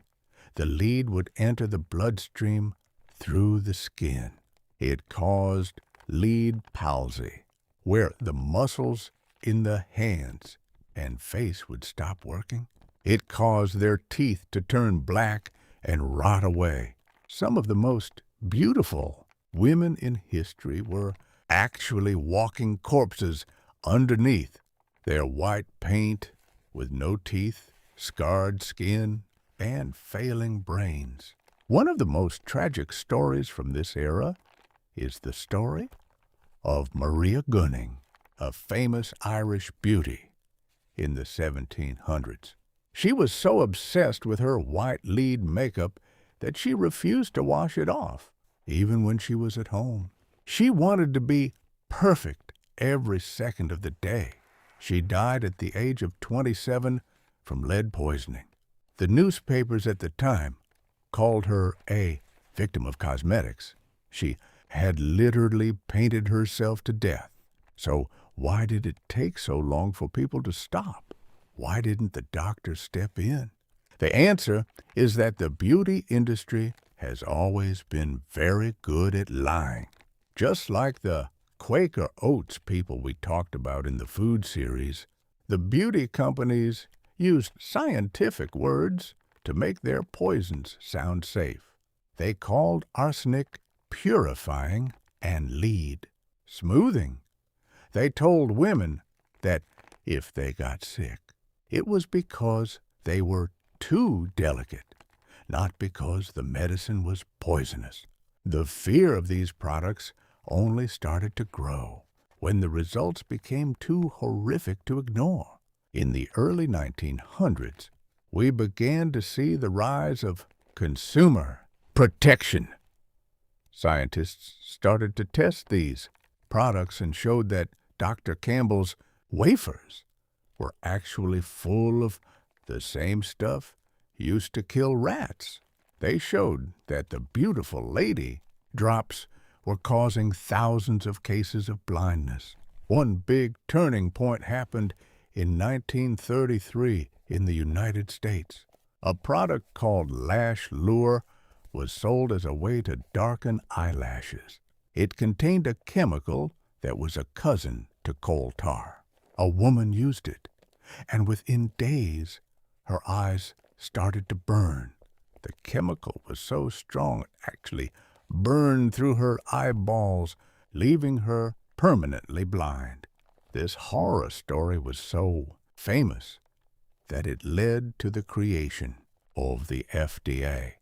the lead would enter the bloodstream through the skin. It caused lead palsy, where the muscles in the hands and face would stop working. It caused their teeth to turn black and rot away. Some of the most beautiful women in history were actually walking corpses underneath their white paint with no teeth, scarred skin, and failing brains. One of the most tragic stories from this era is the story of Maria Gunning, a famous Irish beauty in the 1700s. She was so obsessed with her white lead makeup that she refused to wash it off, even when she was at home. She wanted to be perfect every second of the day. She died at the age of 27 from lead poisoning. The newspapers at the time called her a victim of cosmetics. She had literally painted herself to death. So why did it take so long for people to stop? Why didn't the doctor step in? The answer is that the beauty industry has always been very good at lying. Just like the Quaker Oats people we talked about in the food series, the beauty companies used scientific words to make their poisons sound safe. They called arsenic purifying and lead smoothing. They told women that if they got sick, it was because they were too delicate, not because the medicine was poisonous. The fear of these products only started to grow when the results became too horrific to ignore. In the early 1900s, we began to see the rise of consumer protection. Scientists started to test these products and showed that Dr. Campbell's wafers were actually full of the same stuff used to kill rats. They showed that the beautiful lady drops were causing thousands of cases of blindness. One big turning point happened in 1933 in the United States. A product called Lash Lure was sold as a way to darken eyelashes. It contained a chemical that was a cousin to coal tar. A woman used it, and within days, her eyes started to burn. The chemical was so strong it actually burned through her eyeballs, leaving her permanently blind. This horror story was so famous that it led to the creation of the FDA,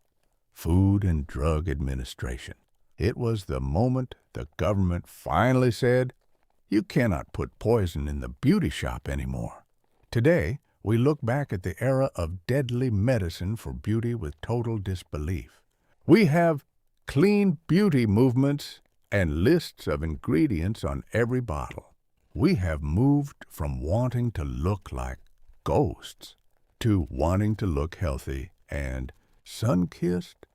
Food and Drug Administration. It was the moment the government finally said, You cannot put poison in the beauty shop anymore. Today, we look back at the era of deadly medicine for beauty with total disbelief. We have clean beauty movements and lists of ingredients on every bottle. We have moved from wanting to look like ghosts to wanting to look healthy and sun-kissed.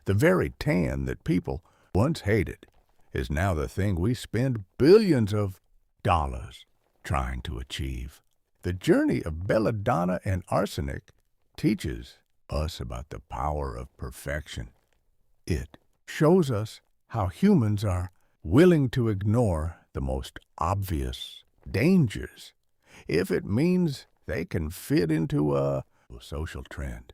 The very tan that people once hated is now the thing we spend billions of dollars trying to achieve. The journey of belladonna and arsenic teaches us about the power of perfection. It shows us how humans are willing to ignore the most obvious dangers if it means they can fit into a social trend.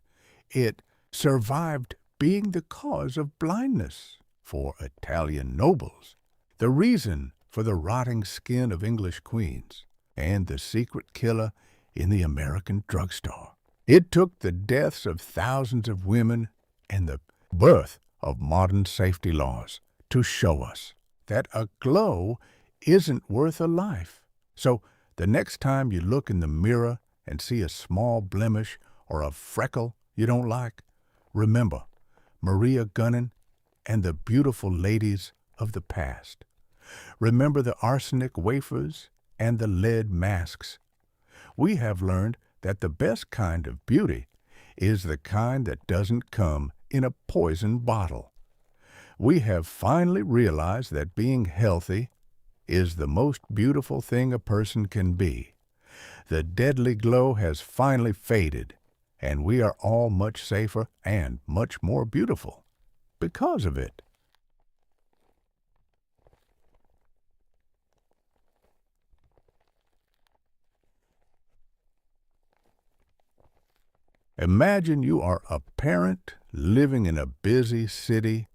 It survived being the cause of blindness for Italian nobles, the reason for the rotting skin of English queens, and the secret killer in the American drugstore. It took the deaths of thousands of women and the birth of modern safety laws to show us that a glow isn't worth a life. So the next time you look in the mirror and see a small blemish or a freckle you don't like, remember Maria Gunnan and the beautiful ladies of the past. Remember the arsenic wafers and the lead masks. We have learned that the best kind of beauty is the kind that doesn't come in a poison bottle. We have finally realized that being healthy is the most beautiful thing a person can be. The deadly glow has finally faded, and we are all much safer and much more beautiful because of it. Imagine you are a parent living in a busy city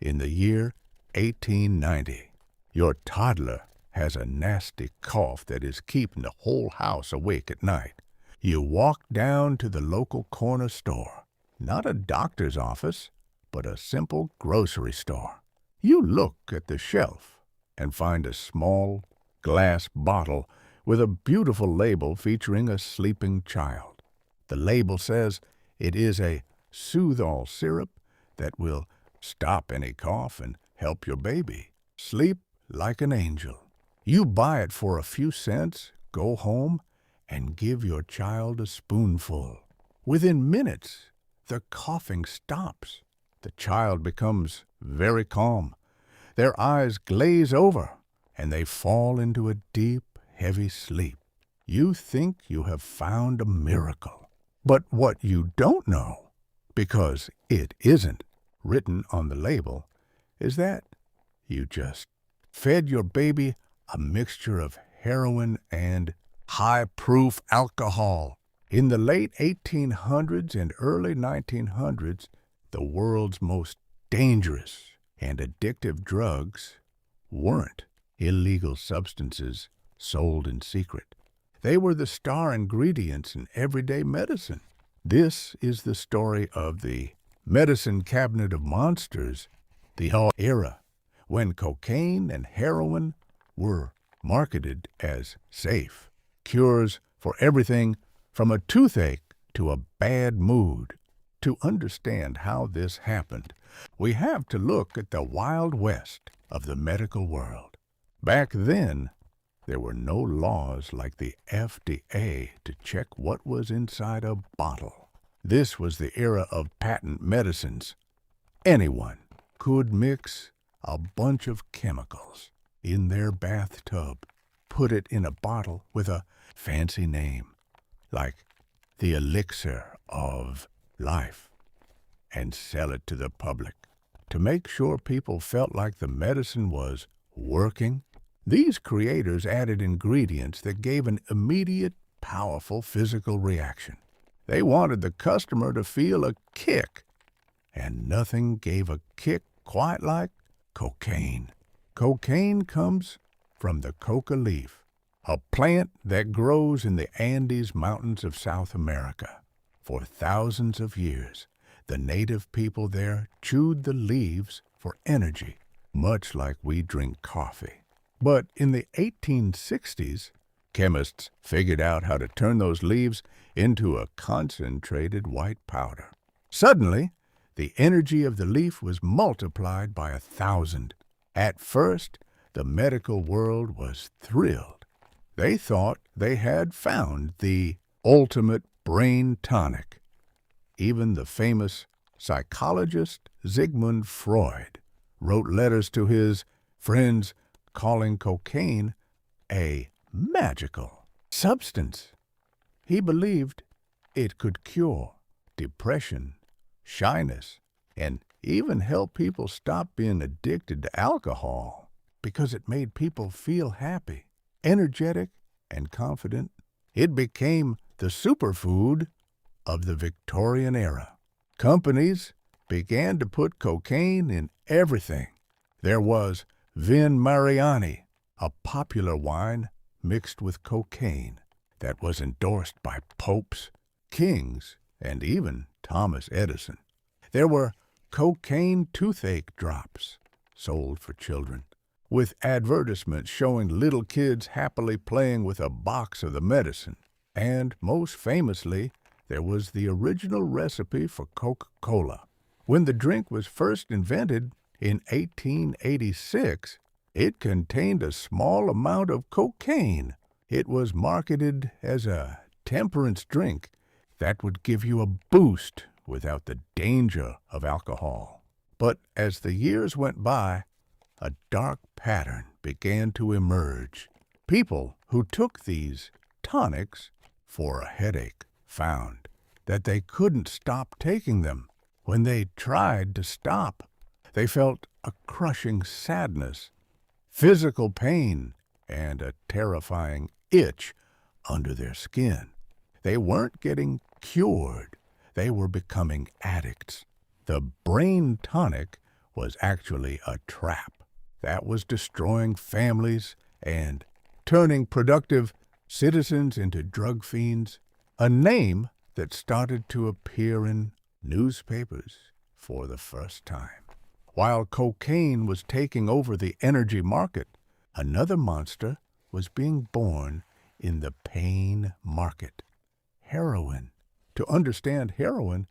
in the year 1890. Your toddler has a nasty cough that is keeping the whole house awake at night. You walk down to the local corner store, not a doctor's office, but a simple grocery store. You look at the shelf and find a small glass bottle with a beautiful label featuring a sleeping child. The label says it is a Soothe-All syrup that will stop any cough and help your baby sleep like an angel. You buy it for a few cents, go home, and give your child a spoonful. Within minutes, the coughing stops. The child becomes very calm. Their eyes glaze over, and they fall into a deep, heavy sleep. You think you have found a miracle. But what you don't know, because it isn't written on the label, is that you just fed your baby a mixture of heroin and high-proof alcohol. In the late 1800s and early 1900s, the world's most dangerous and addictive drugs weren't illegal substances sold in secret. They were the star ingredients in everyday medicine. This is the story of the medicine cabinet of monsters, the whole era, when cocaine and heroin were marketed as safe cures for everything from a toothache to a bad mood. To understand how this happened, we have to look at the Wild West of the medical world. Back then, there were no laws like the FDA to check what was inside a bottle. This was the era of patent medicines. Anyone could mix a bunch of chemicals in their bathtub, put it in a bottle with a fancy name, like the elixir of life, and sell it to the public. To make sure people felt like the medicine was working, these creators added ingredients that gave an immediate, powerful physical reaction. They wanted the customer to feel a kick, and nothing gave a kick quite like cocaine. Cocaine comes from the coca leaf, a plant that grows in the Andes Mountains of South America. For thousands of years, the native people there chewed the leaves for energy, much like we drink coffee. But in the 1860s, chemists figured out how to turn those leaves into a concentrated white powder. Suddenly, the energy of the leaf was multiplied by 1,000. At first, the medical world was thrilled. They thought they had found the ultimate brain tonic. Even the famous psychologist Sigmund Freud wrote letters to his friends calling cocaine a magical substance. He believed it could cure depression, shyness, and even help people stop being addicted to alcohol because it made people feel happy, energetic, and confident. It became the superfood of the Victorian era. Companies began to put cocaine in everything. There was Vin Mariani, a popular wine mixed with cocaine that was endorsed by popes, kings, and even Thomas Edison. There were cocaine toothache drops sold for children, with advertisements showing little kids happily playing with a box of the medicine. And most famously, there was the original recipe for Coca-Cola. When the drink was first invented in 1886, it contained a small amount of cocaine. It was marketed as a temperance drink that would give you a boost without the danger of alcohol. But as the years went by, a dark pattern began to emerge. People who took these tonics for a headache found that they couldn't stop taking them. When they tried to stop, they felt a crushing sadness, physical pain, and a terrifying itch under their skin. They weren't getting cured. They were becoming addicts. The brain tonic was actually a trap that was destroying families and turning productive citizens into drug fiends, a name that started to appear in newspapers for the first time. While cocaine was taking over the energy market, another monster was being born in the pain market: heroin. To understand heroin,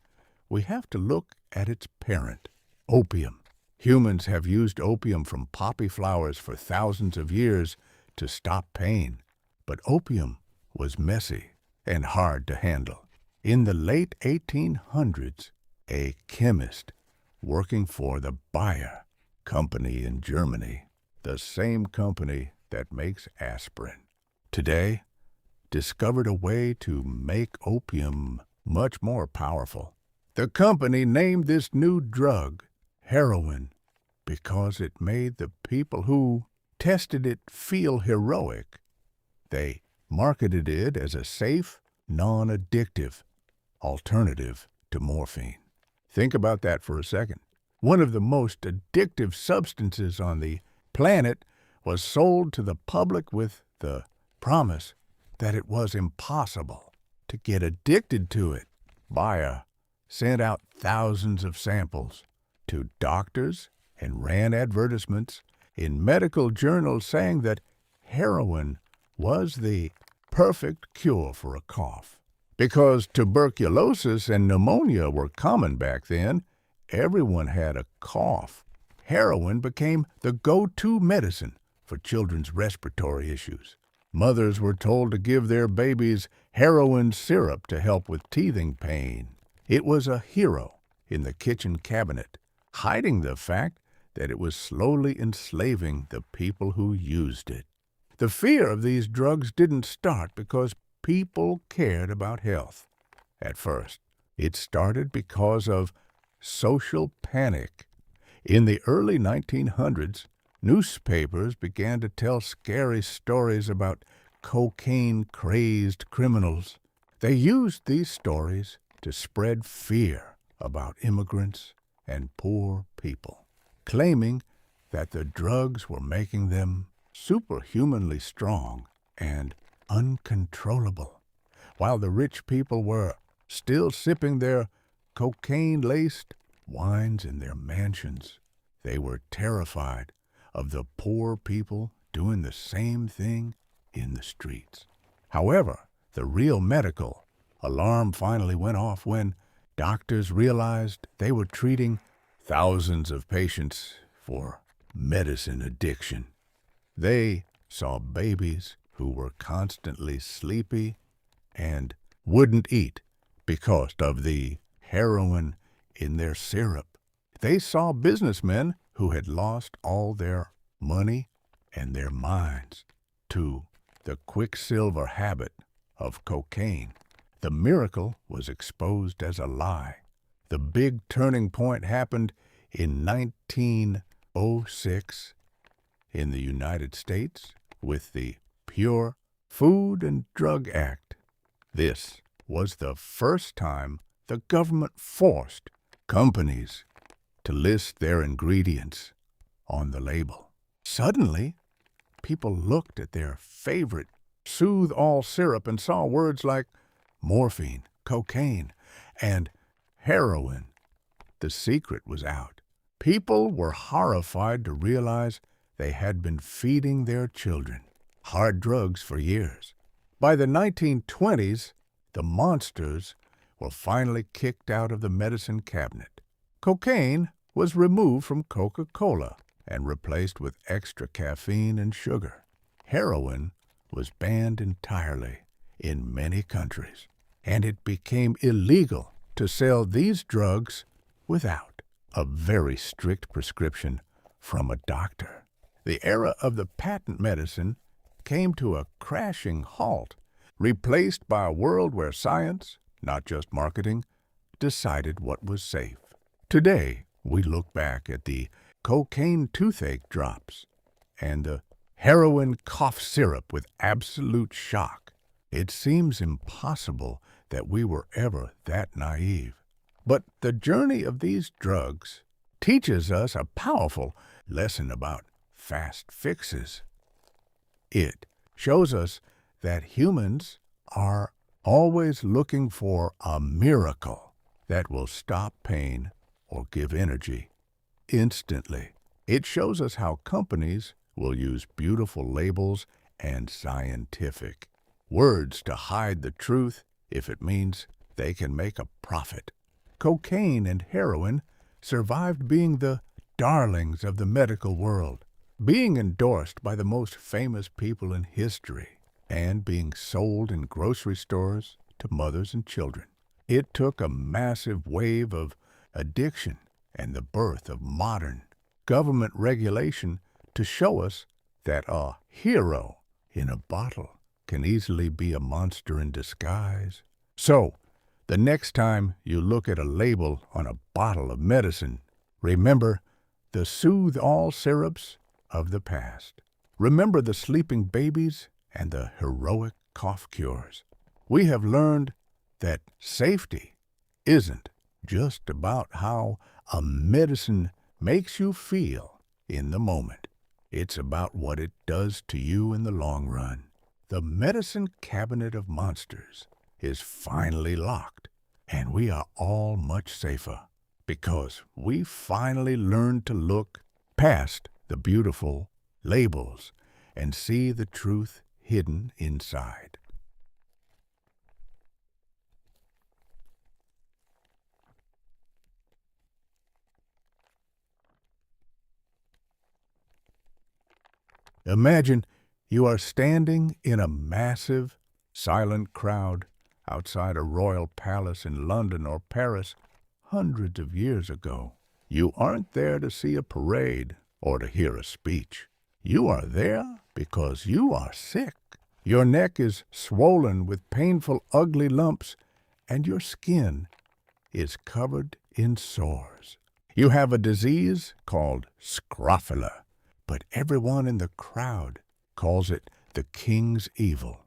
we have to look at its parent, opium. Humans have used opium from poppy flowers for thousands of years to stop pain, but opium was messy and hard to handle. In the late 1800s, a chemist working for the Bayer company in Germany, the same company that makes aspirin, today discovered a way to make opium much more powerful. The company named this new drug heroin because it made the people who tested it feel heroic. They marketed it as a safe, non-addictive alternative to morphine. Think about that for a second. One of the most addictive substances on the planet was sold to the public with the promise that it was impossible to get addicted to it. Bayer sent out thousands of samples to doctors and ran advertisements in medical journals saying that heroin was the perfect cure for a cough. Because tuberculosis and pneumonia were common back then, everyone had a cough. Heroin became the go-to medicine for children's respiratory issues. Mothers were told to give their babies heroin syrup to help with teething pain. It was a hero in the kitchen cabinet, hiding the fact that it was slowly enslaving the people who used it. The fear of these drugs didn't start because people cared about health. At first, it started because of social panic. In the early 1900s, newspapers began to tell scary stories about cocaine-crazed criminals. They used these stories to spread fear about immigrants and poor people, claiming that the drugs were making them superhumanly strong and uncontrollable, while the rich people were still sipping their cocaine-laced wines in their mansions. They were terrified of the poor people doing the same thing in the streets. However, the real medical alarm finally went off when doctors realized they were treating thousands of patients for medicine addiction. They saw babies who were constantly sleepy and wouldn't eat because of the heroin in their syrup. They saw businessmen who had lost all their money and their minds to the quicksilver habit of cocaine. The miracle was exposed as a lie. The big turning point happened in 1906 in the United States with the Pure Food and Drug Act. This was the first time the government forced companies to list their ingredients on the label. Suddenly, people looked at their favorite soothe-all syrup and saw words like morphine, cocaine, and heroin. The secret was out. People were horrified to realize they had been feeding their children hard drugs for years. By the 1920s, the monsters were finally kicked out of the medicine cabinet. Cocaine was removed from Coca-Cola and replaced with extra caffeine and sugar. Heroin was banned entirely in many countries, and it became illegal to sell these drugs without a very strict prescription from a doctor. The era of the patent medicine came to a crashing halt, replaced by a world where science, not just marketing, decided what was safe. Today, we look back at the cocaine toothache drops and the heroin cough syrup with absolute shock. It seems impossible that we were ever that naive. But the journey of these drugs teaches us a powerful lesson about fast fixes. It shows us that humans are always looking for a miracle that will stop pain or give energy instantly. It shows us how companies will use beautiful labels and scientific words to hide the truth if it means they can make a profit. Cocaine and heroin survived being the darlings of the medical world, being endorsed by the most famous people in history, and being sold in grocery stores to mothers and children. It took a massive wave of addiction and the birth of modern government regulation to show us that a hero in a bottle can easily be a monster in disguise. So, the next time you look at a label on a bottle of medicine, remember the soothe-all syrups of the past. Remember the sleeping babies and the heroic cough cures. We have learned that safety isn't just about how a medicine makes you feel in the moment. It's about what it does to you in the long run. The medicine cabinet of monsters is finally locked, and we are all much safer because we finally learned to look past the beautiful labels and see the truth hidden inside. Imagine you are standing in a massive, silent crowd outside a royal palace in London or Paris hundreds of years ago. You aren't there to see a parade or to hear a speech. You are there because you are sick. Your neck is swollen with painful, ugly lumps, and your skin is covered in sores. You have a disease called scrofula, but everyone in the crowd calls it the king's evil.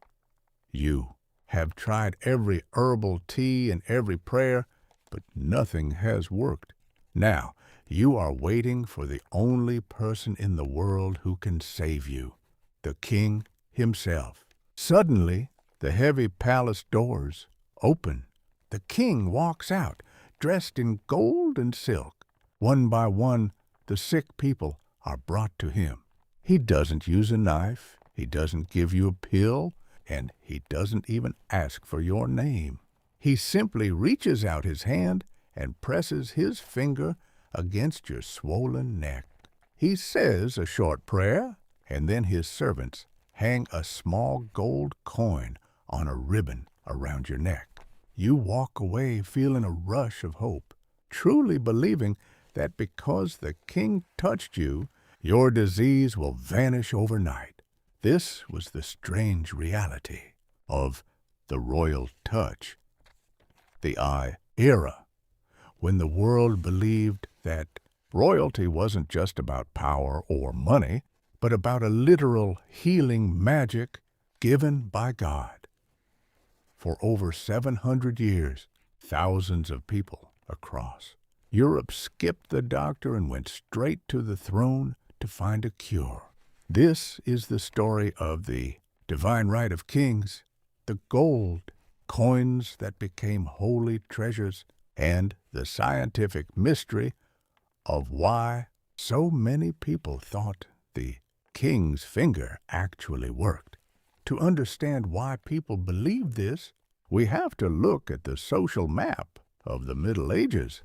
You have tried every herbal tea and every prayer, but nothing has worked. Now, you are waiting for the only person in the world who can save you, the king himself. Suddenly, the heavy palace doors open. The king walks out, dressed in gold and silk. One by one, the sick people are brought to him. He doesn't use a knife, he doesn't give you a pill, and he doesn't even ask for your name. He simply reaches out his hand and presses his finger against your swollen neck. He says a short prayer, and then his servants hang a small gold coin on a ribbon around your neck. You walk away feeling a rush of hope, truly believing that because the king touched you, your disease will vanish overnight. This was the strange reality of the royal touch, the eye era, when the world believed that royalty wasn't just about power or money, but about a literal healing magic given by God. For over 700 years, thousands of people across Europe skipped the doctor and went straight to the throne to find a cure. This is the story of the divine right of kings, the gold, coins that became holy treasures, and the scientific mystery of why so many people thought the king's finger actually worked. To understand why people believed this, we have to look at the social map of the Middle Ages.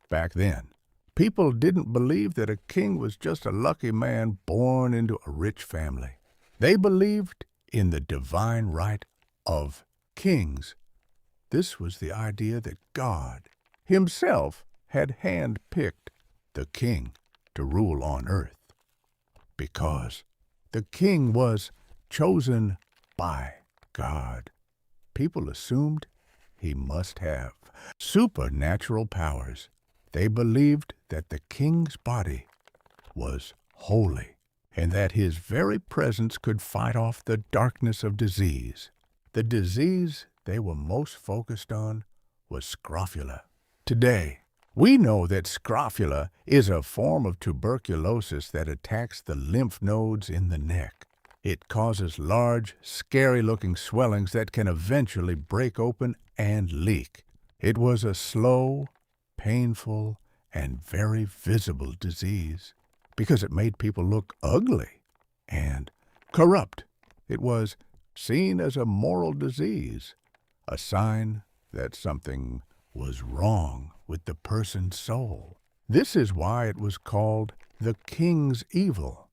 Back then, people didn't believe that a king was just a lucky man born into a rich family. They believed in the divine right of kings. This was the idea that God himself had hand-picked the king to rule on earth. Because the king was chosen by God, people assumed he must have supernatural powers. They believed that the king's body was holy and that his very presence could fight off the darkness of disease. The disease they were most focused on was scrofula. Today, we know that scrofula is a form of tuberculosis that attacks the lymph nodes in the neck. It causes large, scary-looking swellings that can eventually break open and leak. It was a slow, painful, and very visible disease because it made people look ugly and corrupt. It was seen as a moral disease, a sign that something was wrong with the person's soul. This is why it was called the king's evil.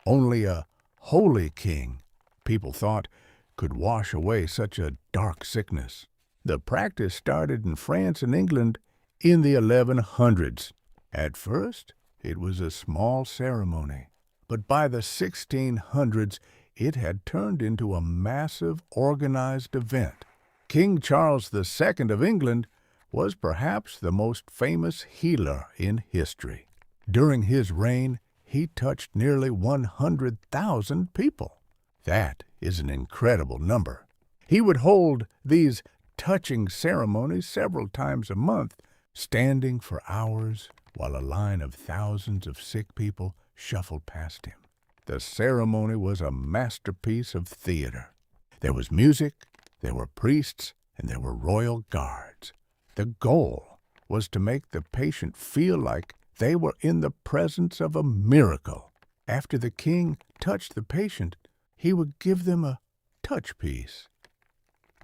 Only a holy king, people thought, could wash away such a dark sickness. The practice started in France and England in the 1100s. At first, it was a small ceremony, but by the 1600s, it had turned into a massive organized event. King Charles II of England was perhaps the most famous healer in history. During his reign, he touched nearly 100,000 people. That is an incredible number. He would hold these touching ceremonies several times a month, standing for hours while a line of thousands of sick people shuffled past him. The ceremony was a masterpiece of theater. There was music, there were priests, and there were royal guards. The goal was to make the patient feel like they were in the presence of a miracle. After the king touched the patient, he would give them a touch piece.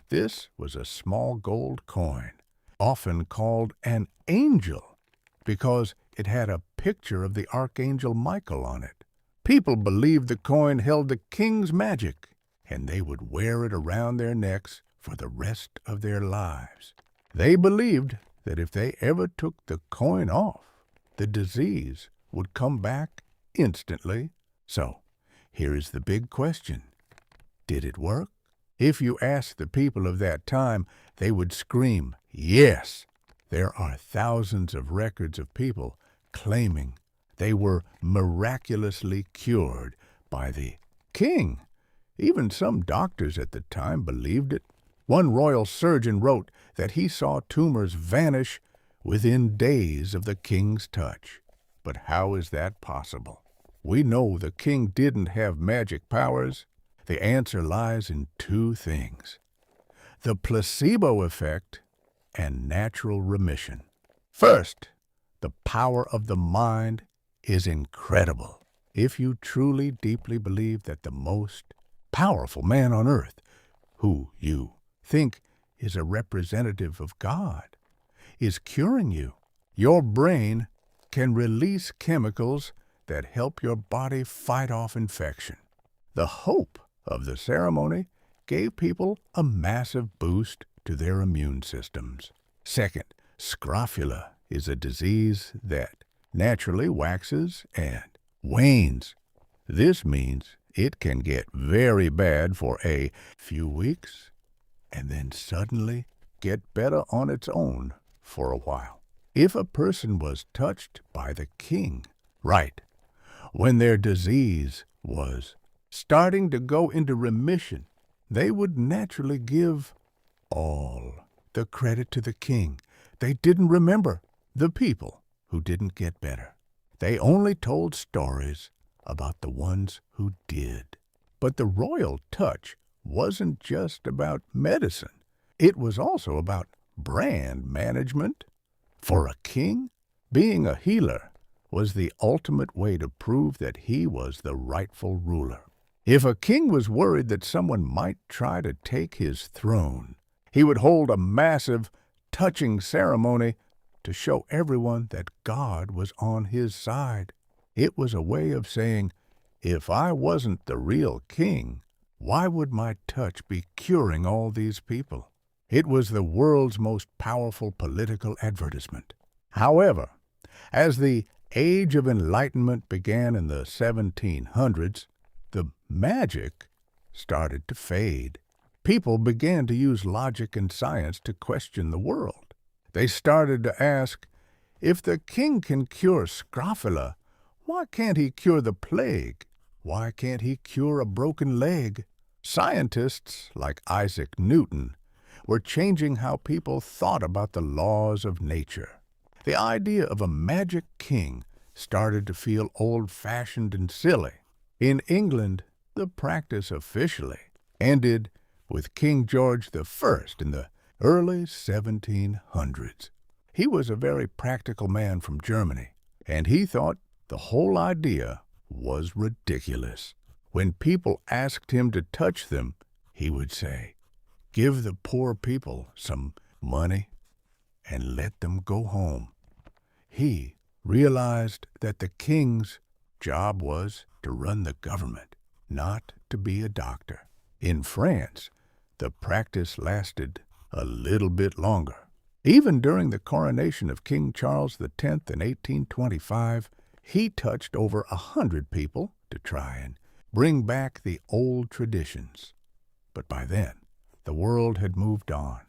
This was a small gold coin, often called an angel, because it had a picture of the archangel Michael on it. People believed the coin held the king's magic, and they would wear it around their necks for the rest of their lives. They believed that if they ever took the coin off, the disease would come back instantly. So, here is the big question. Did it work? If you asked the people of that time, they would scream, yes. There are thousands of records of people claiming they were miraculously cured by the king. Even some doctors at the time believed it. One royal surgeon wrote that he saw tumors vanish within days of the king's touch. But how is that possible? We know the king didn't have magic powers. The answer lies in two things: the placebo effect and natural remission. First, the power of the mind is incredible. If you truly deeply believe that the most powerful man on earth, who you think is a representative of God, is curing you, your brain can release chemicals that help your body fight off infection. The hope of the ceremony gave people a massive boost to their immune systems. Second, scrofula is a disease that naturally waxes and wanes. This means it can get very bad for a few weeks and then suddenly get better on its own for a while. If a person was touched by the king, right, when their disease was starting to go into remission, they would naturally give all the credit to the king. They didn't remember the people who didn't get better. They only told stories about the ones who did. But the royal touch wasn't just about medicine. It was also about brand management. For a king, being a healer was the ultimate way to prove that he was the rightful ruler. If a king was worried that someone might try to take his throne, he would hold a massive, touching ceremony to show everyone that God was on his side. It was a way of saying, if I wasn't the real king, why would my touch be curing all these people? It was the world's most powerful political advertisement. However, as the Age of Enlightenment began in the 1700s, the magic started to fade. People began to use logic and science to question the world. They started to ask, if the king can cure scrofula, why can't he cure the plague? Why can't he cure a broken leg? Scientists like Isaac Newton were changing how people thought about the laws of nature. The idea of a magic king started to feel old-fashioned and silly. In England, the practice officially ended with King George I in the early 1700s. He was a very practical man from Germany, and he thought the whole idea was ridiculous. When people asked him to touch them, he would say, "Give the poor people some money and let them go home." He realized that the king's job was to run the government, not to be a doctor. In France, the practice lasted a little bit longer. Even during the coronation of King Charles X in 1825, he touched over 100 people to try and bring back the old traditions. But by then, the world had moved on.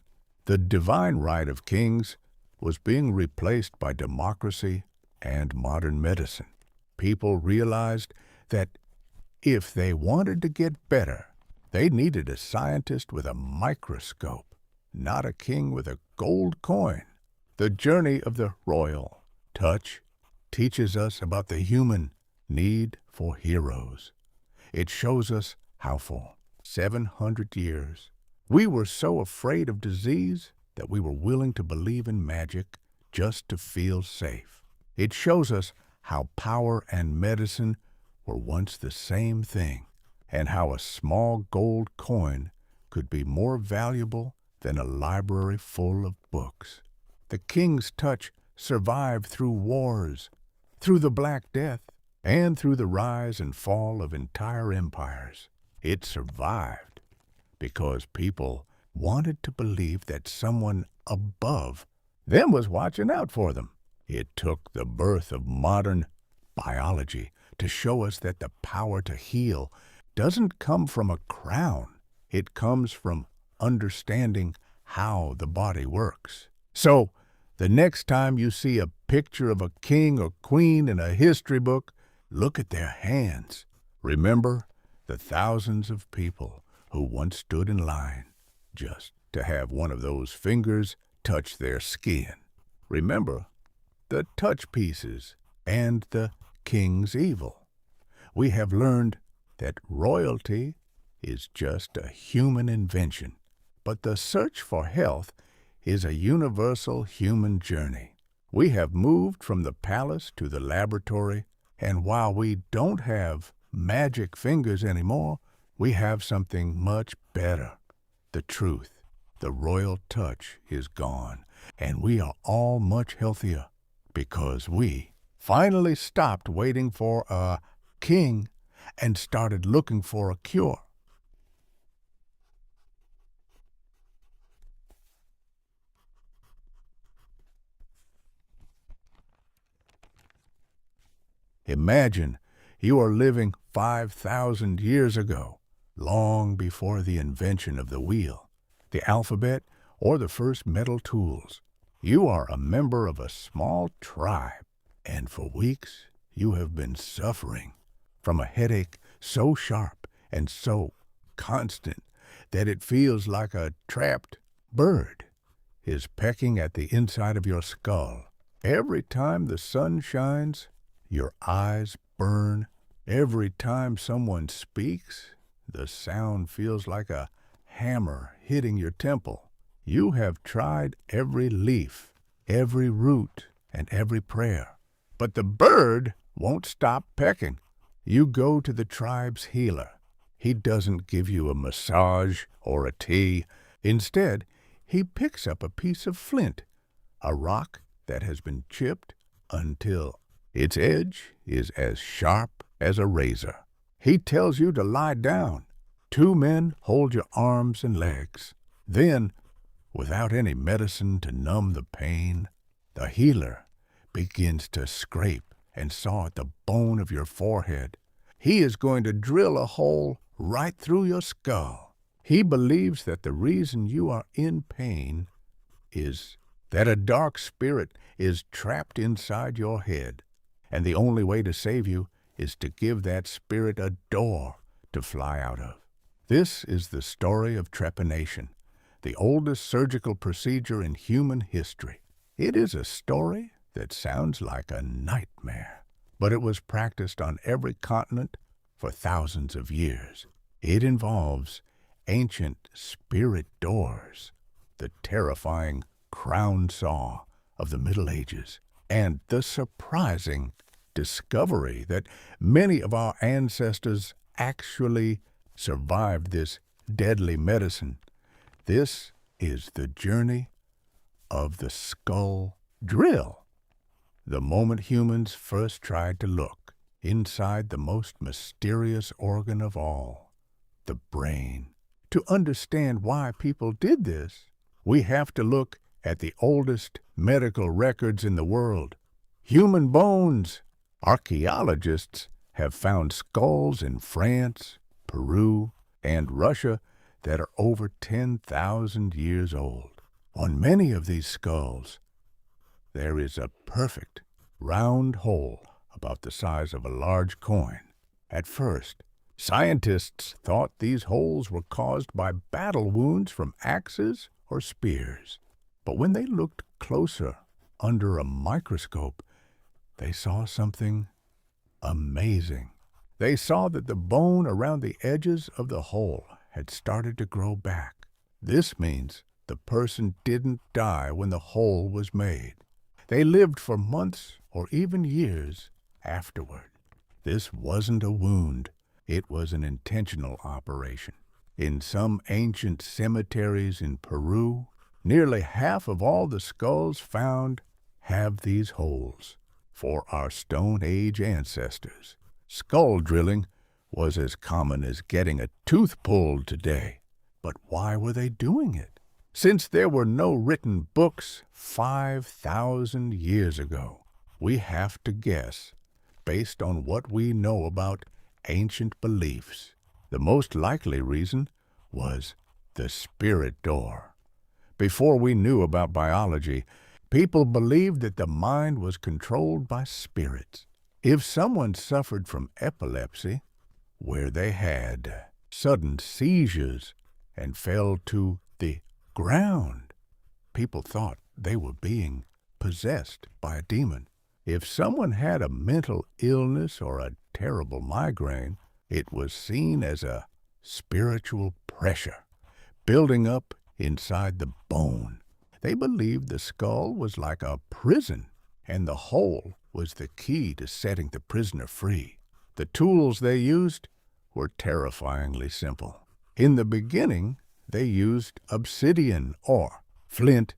The divine right of kings was being replaced by democracy and modern medicine. People realized that if they wanted to get better, they needed a scientist with a microscope, not a king with a gold coin. The journey of the royal touch teaches us about the human need for heroes. It shows us how for 700 years we were so afraid of disease that we were willing to believe in magic just to feel safe. It shows us how power and medicine were once the same thing, and how a small gold coin could be more valuable than a library full of books. The king's touch survived through wars, through the Black Death, and through the rise and fall of entire empires. It survived because people wanted to believe that someone above them was watching out for them. It took the birth of modern biology to show us that the power to heal doesn't come from a crown. It comes from understanding how the body works. So, the next time you see a picture of a king or queen in a history book, look at their hands. Remember the thousands of people who once stood in line just to have one of those fingers touch their skin. Remember the touch pieces and the king's evil. We have learned that royalty is just a human invention, but the search for health is a universal human journey. We have moved from the palace to the laboratory, And while we don't have magic fingers anymore, we have something much better. The truth, the royal touch is gone, and we are all much healthier because we finally stopped waiting for a king and started looking for a cure. Imagine you are living 5,000 years ago, long before the invention of the wheel, the alphabet, or the first metal tools. You are a member of a small tribe, and for weeks you have been suffering from a headache so sharp and so constant that it feels like a trapped bird is pecking at the inside of your skull. Every time the sun shines, your eyes burn. Every time someone speaks, the sound feels like a hammer hitting your temple. You have tried every leaf, every root, and every prayer, but the bird won't stop pecking. You go to the tribe's healer. He doesn't give you a massage or a tea. Instead, he picks up a piece of flint, a rock that has been chipped until its edge is as sharp as a razor. He tells you to lie down. Two men hold your arms and legs. Then, without any medicine to numb the pain, the healer begins to scrape and saw at the bone of your forehead. He is going to drill a hole right through your skull. He believes that the reason you are in pain is that a dark spirit is trapped inside your head, and the only way to save you is to give that spirit a door to fly out of. This is the story of trepanation, the oldest surgical procedure in human history. It is a story that sounds like a nightmare, but it was practiced on every continent for thousands of years. It involves ancient spirit doors, the terrifying crown saw of the Middle Ages, and the surprising discovery that many of our ancestors actually survived this deadly medicine. This is the journey of the skull drill. The moment humans first tried to look inside the most mysterious organ of all, the brain. To understand why people did this, we have to look at the oldest medical records in the world. Human bones. Archaeologists have found skulls in France, Peru, and Russia that are over 10,000 years old. On many of these skulls, there is a perfect round hole about the size of a large coin. At first, scientists thought these holes were caused by battle wounds from axes or spears. But when they looked closer under a microscope, they saw something amazing. They saw that the bone around the edges of the hole had started to grow back. This means the person didn't die when the hole was made. They lived for months or even years afterward. This wasn't a wound. It was an intentional operation. In some ancient cemeteries in Peru, nearly half of all the skulls found have these holes. For our Stone Age ancestors, skull drilling was as common as getting a tooth pulled today. But why were they doing it? Since there were no written books 5,000 years ago, we have to guess, based on what we know about ancient beliefs. The most likely reason was the spirit door. Before we knew about biology, people believed that the mind was controlled by spirits. If someone suffered from epilepsy, where they had sudden seizures and fell to the ground, people thought they were being possessed by a demon. If someone had a mental illness or a terrible migraine, it was seen as a spiritual pressure building up inside the bone. They believed the skull was like a prison, and the hole was the key to setting the prisoner free. The tools they used were terrifyingly simple. In the beginning, they used obsidian or flint,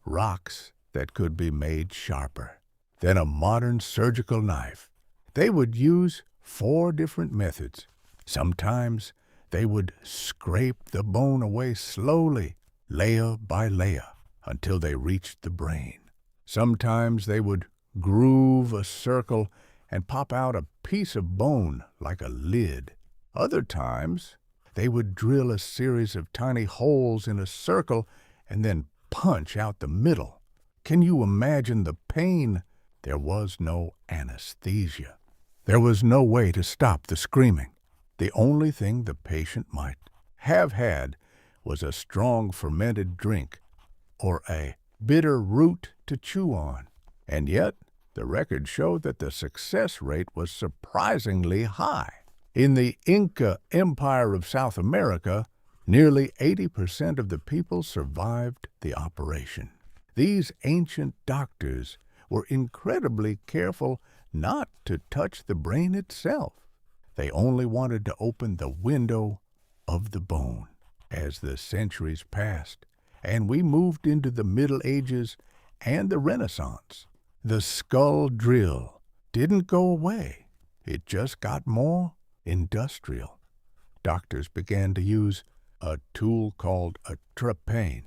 rocks that could be made sharper. Then a modern surgical knife. They would use 4 different methods. Sometimes they would scrape the bone away slowly, layer by layer, until they reached the brain. Sometimes they would groove a circle and pop out a piece of bone like a lid. Other times, they would drill a series of tiny holes in a circle and then punch out the middle. Can you imagine the pain? There was no anesthesia. There was no way to stop the screaming. The only thing the patient might have had was a strong fermented drink or a bitter root to chew on. And yet, the record showed that the success rate was surprisingly high. In the Inca Empire of South America, nearly 80% of the people survived the operation. These ancient doctors were incredibly careful not to touch the brain itself. They only wanted to open the window of the bone. As the centuries passed, and we moved into the Middle Ages and the Renaissance, the skull drill didn't go away. It just got more industrial. Doctors began to use a tool called a trepane.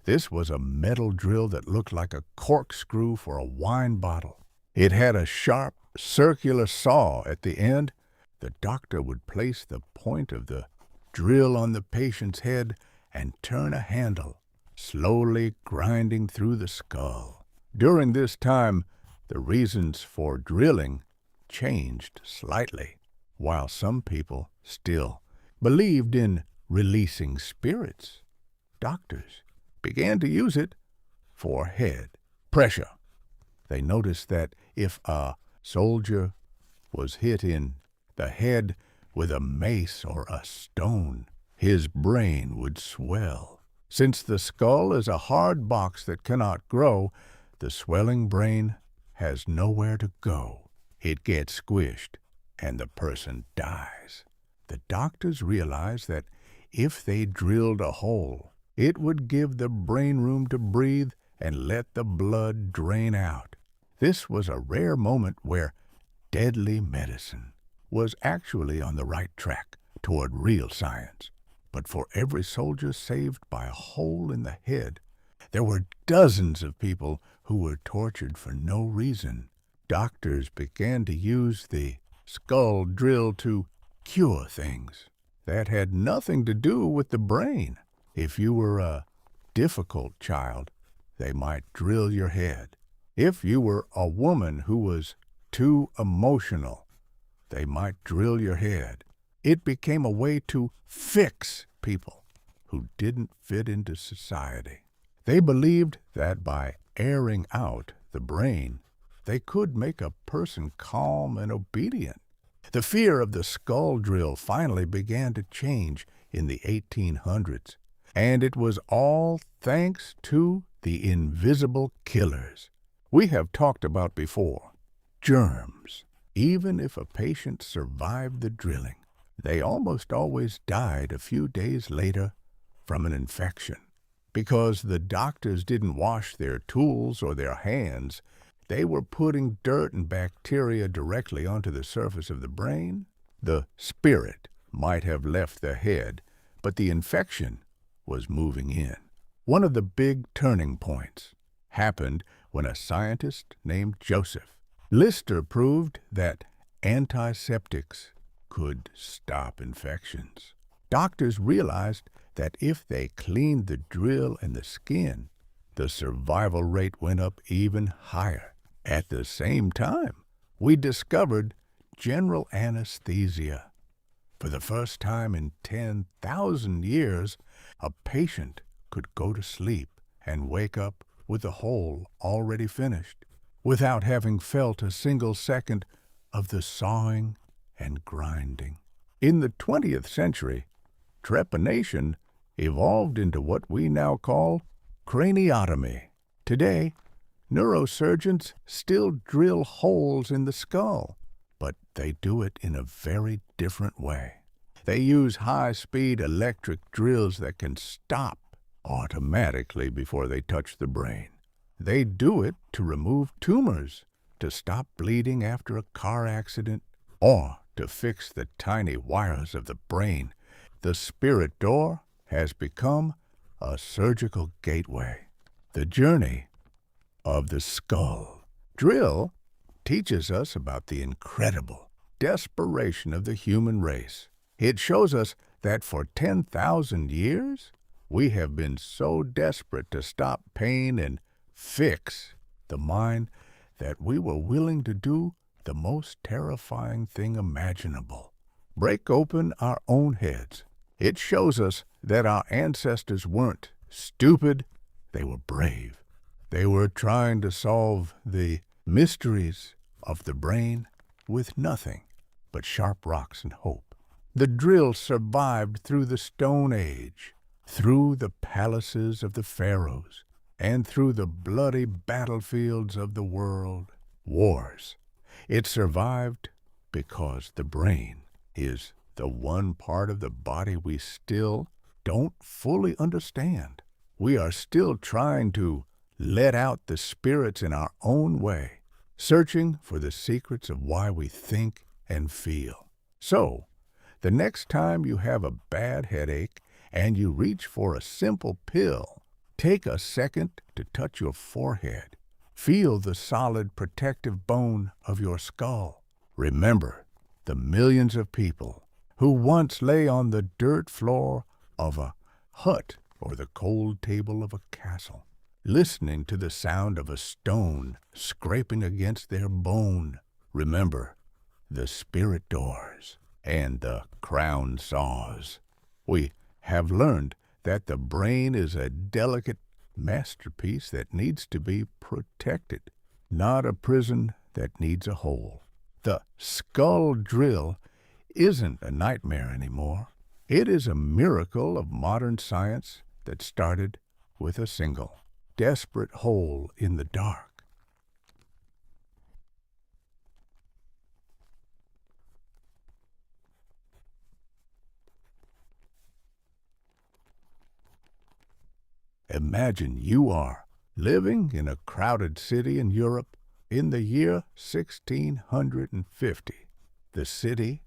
This was a metal drill that looked like a corkscrew for a wine bottle. It had a sharp, circular saw at the end. The doctor would place the point of the drill on the patient's head and turn a handle, slowly grinding through the skull. During this time, the reasons for drilling changed slightly. While some people still believed in releasing spirits, doctors began to use it for head pressure. They noticed that if a soldier was hit in the head with a mace or a stone, his brain would swell. Since the skull is a hard box that cannot grow, the swelling brain has nowhere to go. It gets squished, and the person dies. The doctors realized that if they drilled a hole, it would give the brain room to breathe and let the blood drain out. This was a rare moment where deadly medicine was actually on the right track toward real science. But for every soldier saved by a hole in the head, there were dozens of people who were tortured for no reason. Doctors began to use the skull drill to cure things that had nothing to do with the brain. If you were a difficult child, they might drill your head. If you were a woman who was too emotional, they might drill your head. It became a way to fix people who didn't fit into society. They believed that by airing out the brain, they could make a person calm and obedient. The fear of the skull drill finally began to change in the 1800s, and it was all thanks to the invisible killers we have talked about before, germs. Even if a patient survived the drilling, they almost always died a few days later from an infection. Because the doctors didn't wash their tools or their hands, they were putting dirt and bacteria directly onto the surface of the brain. The spirit might have left the head, but the infection was moving in. One of the big turning points happened when a scientist named Joseph Lister proved that antiseptics could stop infections. Doctors realized that if they cleaned the drill and the skin, the survival rate went up even higher. At the same time, we discovered general anesthesia. For the first time in 10,000 years, a patient could go to sleep and wake up with the hole already finished, without having felt a single second of the sawing and grinding. In the 20th century, trepanation evolved into what we now call craniotomy. Today, Neurosurgeons still drill holes in the skull, but they do it in a very different way. They use high-speed electric drills that can stop automatically before they touch the brain. They do it to remove tumors, to stop bleeding after a car accident, or to fix the tiny wires of the brain. The spirit door has become a surgical gateway. The journey of the skull. Drill teaches us about the incredible desperation of the human race. It shows us that for 10,000 years, we have been so desperate to stop pain and fix the mind that we were willing to do the most terrifying thing imaginable. Break open our own heads. It shows us that our ancestors weren't stupid, they were brave. They were trying to solve the mysteries of the brain with nothing but sharp rocks and hope. The drill survived through the Stone Age, through the palaces of the pharaohs, and through the bloody battlefields of the world wars. It survived because the brain is the one part of the body we still don't fully understand. We are still trying to let out the spirits in our own way, searching for the secrets of why we think and feel. So, the next time you have a bad headache and you reach for a simple pill, take a second to touch your forehead. Feel the solid protective bone of your skull. Remember the millions of people who once lay on the dirt floor of a hut or the cold table of a castle, listening to the sound of a stone scraping against their bone. Remember the spirit doors and the crown saws. We have learned that the brain is a delicate masterpiece that needs to be protected, not a prison that needs a hole. The skull drill isn't a nightmare anymore. It is a miracle of modern science that started with a single, desperate hole in the dark. Imagine you are living in a crowded city in Europe in the year 1650. The city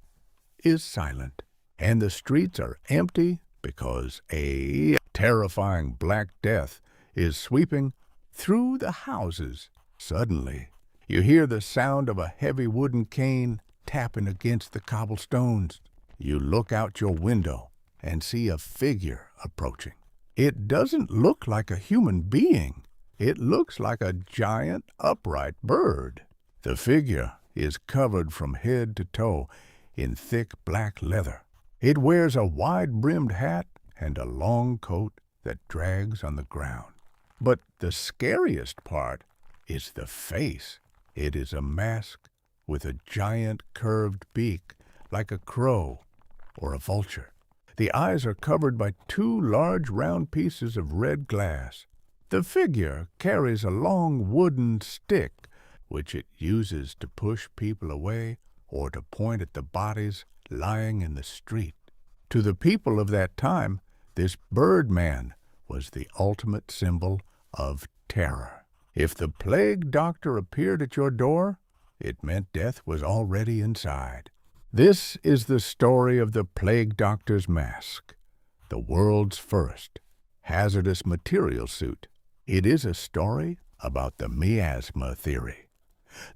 is silent, and the streets are empty because a terrifying Black Death is sweeping through the houses. Suddenly, you hear the sound of a heavy wooden cane tapping against the cobblestones. You look out your window and see a figure approaching. It doesn't look like a human being. It looks like a giant, upright bird. The figure is covered from head to toe in thick black leather. It wears a wide-brimmed hat and a long coat that drags on the ground. But the scariest part is the face. It is a mask with a giant curved beak like a crow or a vulture. The eyes are covered by two large round pieces of red glass. The figure carries a long wooden stick, which it uses to push people away or to point at the bodies lying in the street. To the people of that time, this Birdman was the ultimate symbol of terror. If the plague doctor appeared at your door, it meant death was already inside. This is the story of the plague doctor's mask, the world's first hazardous material suit. It is a story about the miasma theory,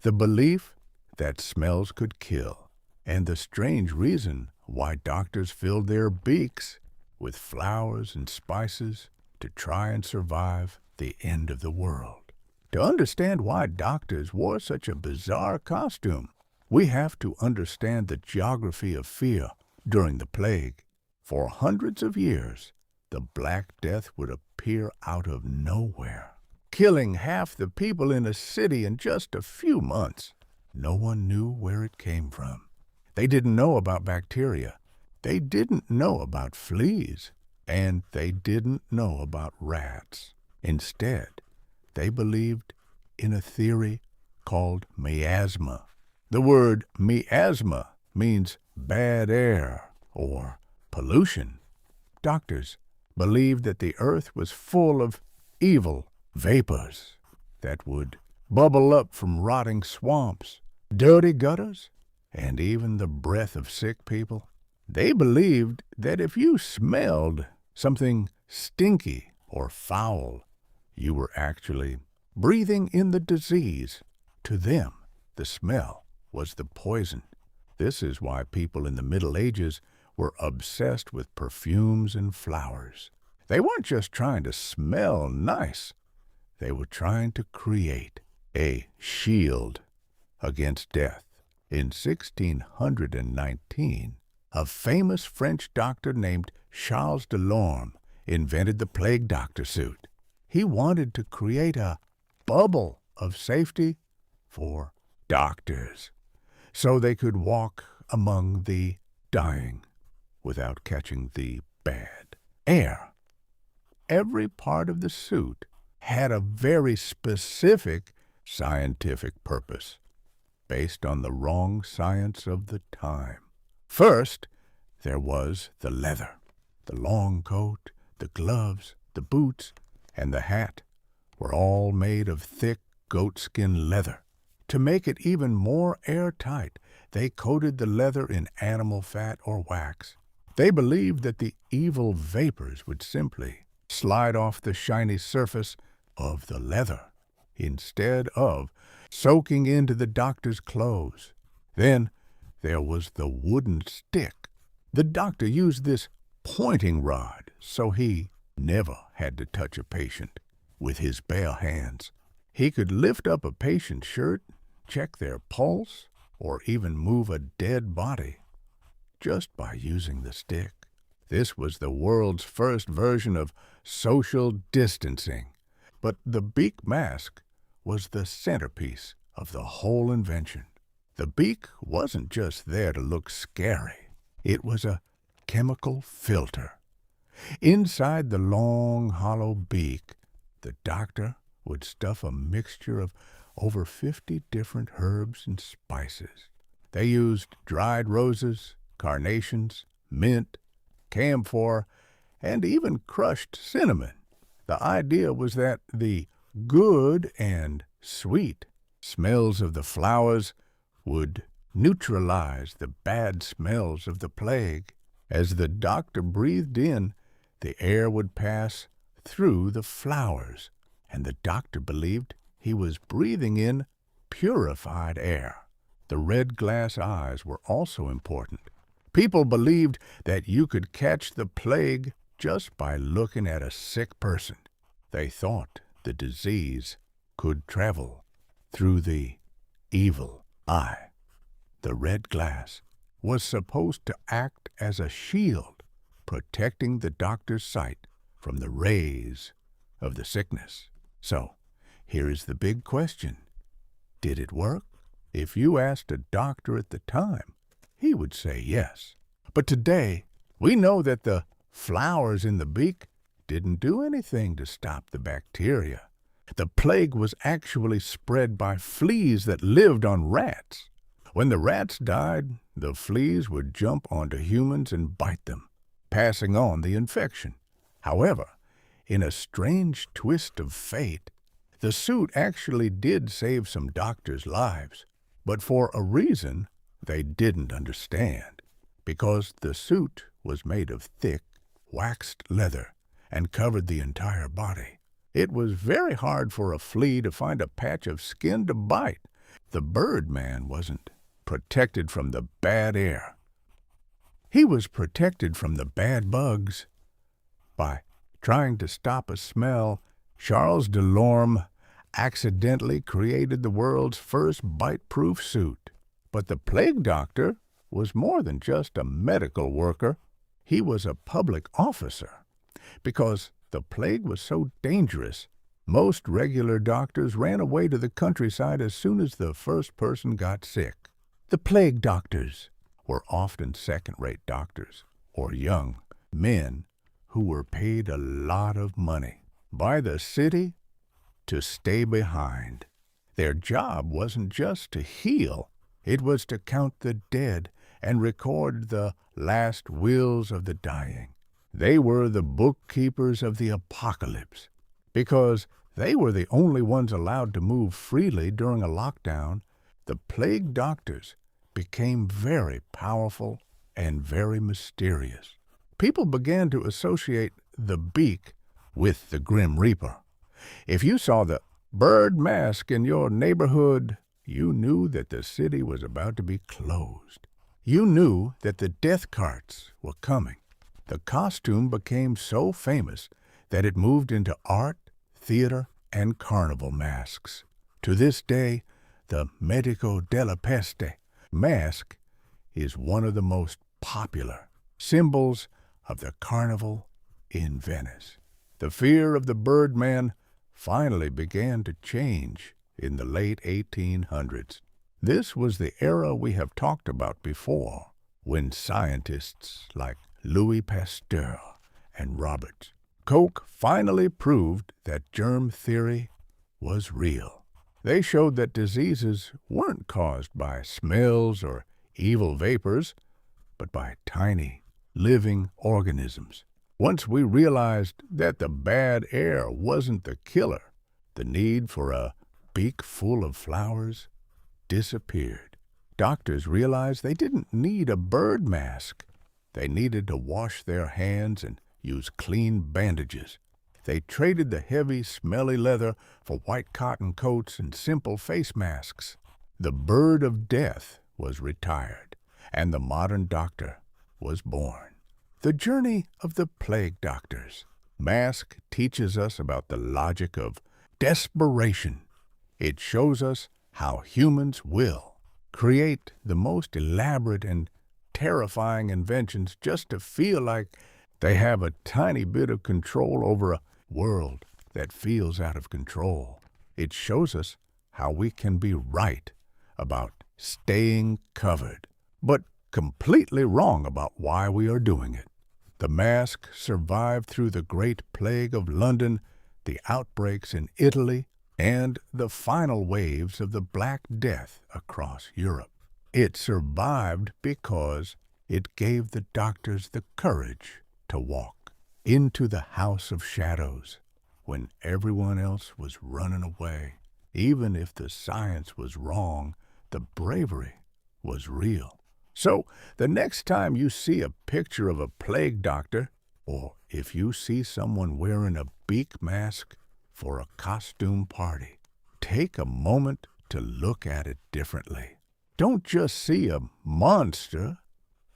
the belief that smells could kill, and the strange reason why doctors filled their beaks with flowers and spices to try and survive the end of the world. To understand why doctors wore such a bizarre costume, we have to understand the geography of fear during the plague. For hundreds of years, the Black Death would appear out of nowhere, killing half the people in a city in just a few months. No one knew where it came from. They didn't know about bacteria. They didn't know about fleas. And they didn't know about rats. Instead, they believed in a theory called miasma. The word miasma means bad air or pollution. Doctors believed that the earth was full of evil vapors that would bubble up from rotting swamps, dirty gutters, and even the breath of sick people. They believed that if you smelled something stinky or foul, you were actually breathing in the disease. To them, the smell was the poison. This is why people in the Middle Ages were obsessed with perfumes and flowers. They weren't just trying to smell nice. They were trying to create a shield against death. In 1619, a famous French doctor named Charles Delorme invented the plague doctor suit. He wanted to create a bubble of safety for doctors so they could walk among the dying without catching the bad air. Every part of the suit had a very specific scientific purpose based on the wrong science of the time. First, there was the leather. The long coat, the gloves, the boots, and the hat were all made of thick goatskin leather. To make it even more airtight, they coated the leather in animal fat or wax. They believed that the evil vapors would simply slide off the shiny surface of the leather instead of soaking into the doctor's clothes. Then there was the wooden stick. The doctor used this pointing rod so he never had to touch a patient with his bare hands. He could lift up a patient's shirt, check their pulse, or even move a dead body just by using the stick. This was the world's first version of social distancing, but the beak mask was the centerpiece of the whole invention. The beak wasn't just there to look scary. It was a chemical filter. Inside the long, hollow beak, the doctor would stuff a mixture of over 50 different herbs and spices. They used dried roses, carnations, mint, camphor, and even crushed cinnamon. The idea was that the good and sweet smells of the flowers would neutralize the bad smells of the plague. As the doctor breathed in, the air would pass through the flowers, and the doctor believed he was breathing in purified air. The red glass eyes were also important. People believed that you could catch the plague just by looking at a sick person. They thought the disease could travel through the evil eye. The red glass was supposed to act as a shield, protecting the doctor's sight from the rays of the sickness. So, here is the big question. Did it work? If you asked a doctor at the time, he would say yes. But today, we know that the flowers in the beak didn't do anything to stop the bacteria. The plague was actually spread by fleas that lived on rats. When the rats died, the fleas would jump onto humans and bite them, passing on the infection. However, in a strange twist of fate, the suit actually did save some doctors' lives, but for a reason they didn't understand. Because the suit was made of thick, waxed leather and covered the entire body. It was very hard for a flea to find a patch of skin to bite. The Birdman wasn't protected from the bad air. He was protected from the bad bugs. By trying to stop a smell, Charles Delorme accidentally created the world's first bite-proof suit. But the plague doctor was more than just a medical worker. He was a public officer. Because the plague was so dangerous, most regular doctors ran away to the countryside as soon as the first person got sick. The plague doctors were often second-rate doctors or young men who were paid a lot of money by the city to stay behind. Their job wasn't just to heal, it was to count the dead and record the last wills of the dying. They were the bookkeepers of the apocalypse. Because they were the only ones allowed to move freely during a lockdown, the plague doctors became very powerful and very mysterious. People began to associate the beak with the Grim Reaper. If you saw the bird mask in your neighborhood, you knew that the city was about to be closed. You knew that the death carts were coming. The costume became so famous that it moved into art, theater, and carnival masks. To this day, the Medico della Peste mask is one of the most popular symbols of the carnival in Venice. The fear of the Birdman finally began to change in the late 1800s. This was the era we have talked about before, when scientists like Louis Pasteur and Robert Koch finally proved that germ theory was real. They showed that diseases weren't caused by smells or evil vapors, but by tiny, living organisms. Once we realized that the bad air wasn't the killer, the need for a beak full of flowers disappeared. Doctors realized they didn't need a bird mask. They needed to wash their hands and use clean bandages. They traded the heavy, smelly leather for white cotton coats and simple face masks. The bird of death was retired, and the modern doctor was born. The journey of the plague doctors. Mask teaches us about the logic of desperation. It shows us how humans will create the most elaborate and terrifying inventions just to feel like they have a tiny bit of control over a world that feels out of control. It shows us how we can be right about staying covered, but completely wrong about why we are doing it. The mask survived through the Great Plague of London, the outbreaks in Italy, and the final waves of the Black Death across Europe. It survived because it gave the doctors the courage to walk into the house of shadows when everyone else was running away. Even if the science was wrong, the bravery was real. So, the next time you see a picture of a plague doctor, or if you see someone wearing a beak mask for a costume party, take a moment to look at it differently. Don't just see a monster,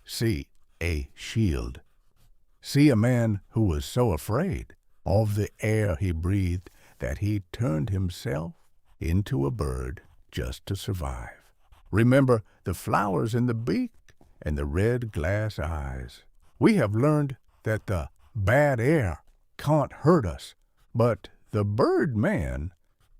see a shield. See a man who was so afraid of the air he breathed that he turned himself into a bird just to survive. Remember the flowers in the beak and the red glass eyes. We have learned that the bad air can't hurt us, but the bird man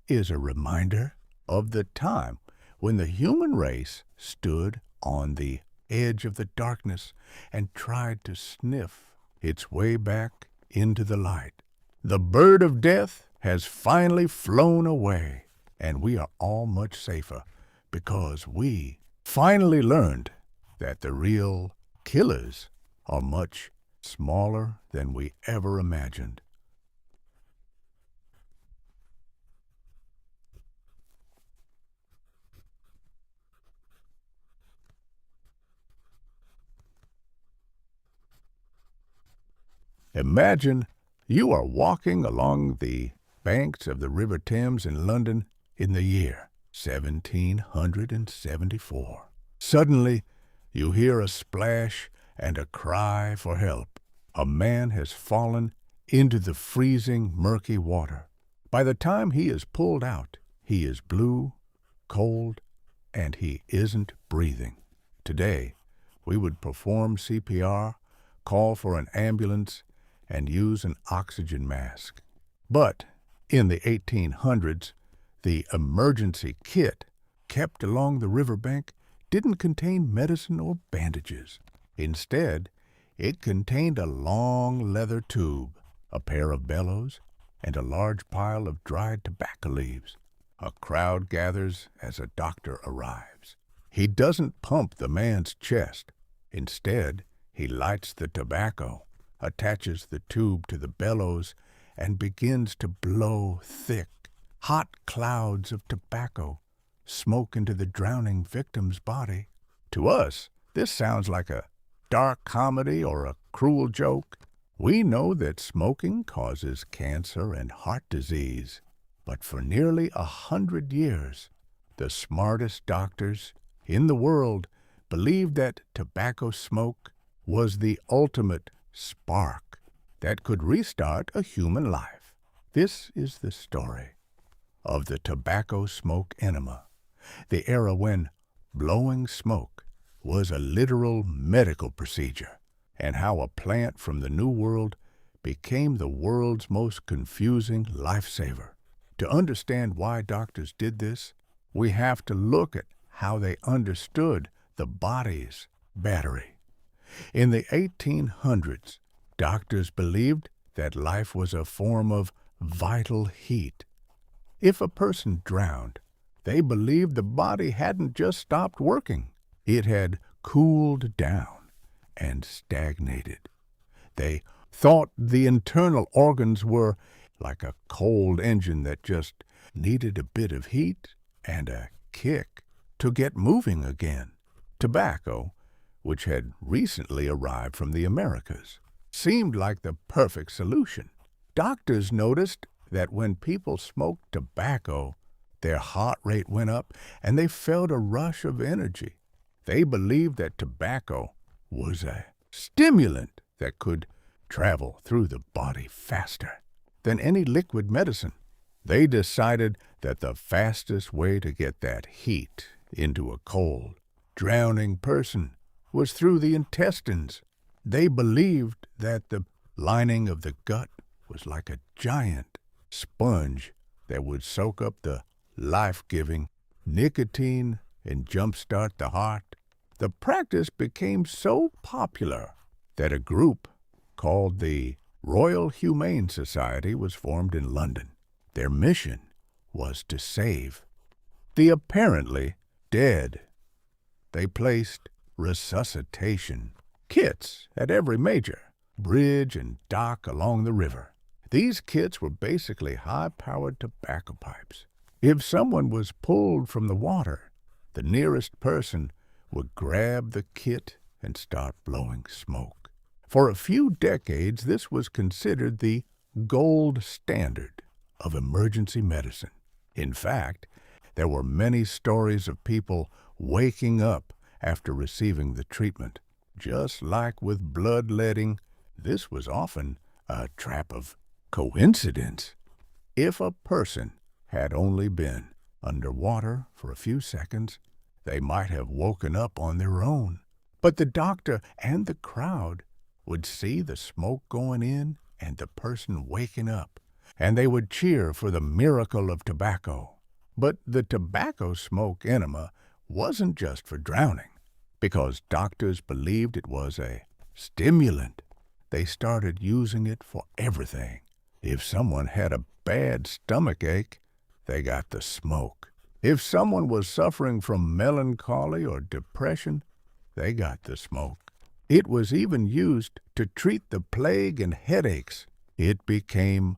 is a reminder of the time when the human race stood on the edge of the darkness and tried to sniff its way back into the light. The bird of death has finally flown away, and we are all much safer because we finally learned that the real killers are much smaller than we ever imagined. Imagine you are walking along the banks of the River Thames in London in the year 1774. Suddenly, you hear a splash and a cry for help. A man has fallen into the freezing, murky water. By the time he is pulled out, he is blue, cold, and he isn't breathing. Today, we would perform CPR, call for an ambulance, and use an oxygen mask. But in the 1800s, the emergency kit kept along the riverbank didn't contain medicine or bandages. Instead, it contained a long leather tube, a pair of bellows, and a large pile of dried tobacco leaves. A crowd gathers as a doctor arrives. He doesn't pump the man's chest. Instead, he lights the tobacco, attaches the tube to the bellows, and begins to blow thick, hot clouds of tobacco smoke into the drowning victim's body. To us, this sounds like a dark comedy or a cruel joke. We know that smoking causes cancer and heart disease, but for nearly 100 years, the smartest doctors in the world believed that tobacco smoke was the ultimate spark that could restart a human life. This is the story of the tobacco smoke enema, the era when blowing smoke was a literal medical procedure, and how a plant from the New World became the world's most confusing lifesaver. To understand why doctors did this, we have to look at how they understood the body's battery. In the 1800s, doctors believed that life was a form of vital heat. If a person drowned, they believed the body hadn't just stopped working. It had cooled down and stagnated. They thought the internal organs were like a cold engine that just needed a bit of heat and a kick to get moving again. Tobacco, which had recently arrived from the Americas, seemed like the perfect solution. Doctors noticed that when people smoked tobacco, their heart rate went up and they felt a rush of energy. They believed that tobacco was a stimulant that could travel through the body faster than any liquid medicine. They decided that the fastest way to get that heat into a cold, drowning person was through the intestines. They believed that the lining of the gut was like a giant sponge that would soak up the life-giving nicotine and jumpstart the heart. The practice became so popular that a group called the Royal Humane Society was formed in London. Their mission was to save the apparently dead. They placed resuscitation kits at every major bridge and dock along the river. These kits were basically high-powered tobacco pipes. If someone was pulled from the water, the nearest person would grab the kit and start blowing smoke. For a few decades, this was considered the gold standard of emergency medicine. In fact, there were many stories of people waking up after receiving the treatment. Just like with bloodletting, this was often a trap of coincidence. If a person had only been underwater for a few seconds, they might have woken up on their own. But the doctor and the crowd would see the smoke going in and the person waking up, and they would cheer for the miracle of tobacco. But the tobacco smoke enema wasn't just for drowning. Because doctors believed it was a stimulant, they started using it for everything. If someone had a bad stomach ache, they got the smoke. If someone was suffering from melancholy or depression, they got the smoke. It was even used to treat the plague and headaches. It became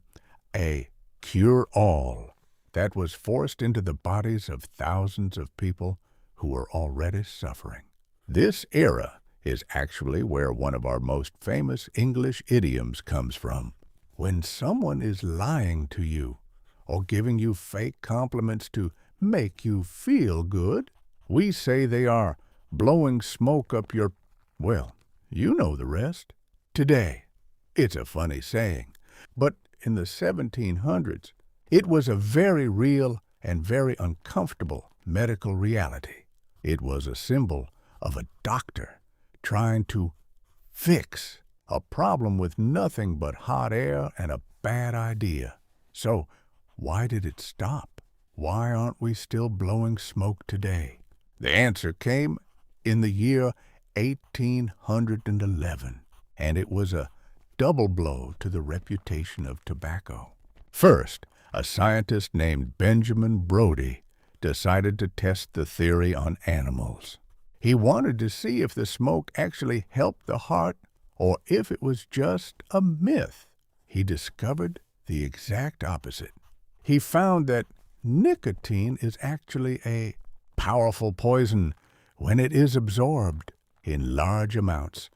a cure-all that was forced into the bodies of thousands of people who were already suffering. This era is actually where one of our most famous English idioms comes from. When someone is lying to you or giving you fake compliments to make you feel good, we say they are blowing smoke up your... Well, you know the rest. Today, it's a funny saying, but in the 1700s, it was a very real and very uncomfortable medical reality. It was a symbol of a doctor trying to fix a problem with nothing but hot air and a bad idea. So, why did it stop? Why aren't we still blowing smoke today? The answer came in the year 1811, and it was a double blow to the reputation of tobacco. First, A scientist named Benjamin Brodie decided to test the theory on animals. He wanted to see if the smoke actually helped the heart or if it was just a myth. He discovered the exact opposite. He found that nicotine is actually a powerful poison when it is absorbed in large amounts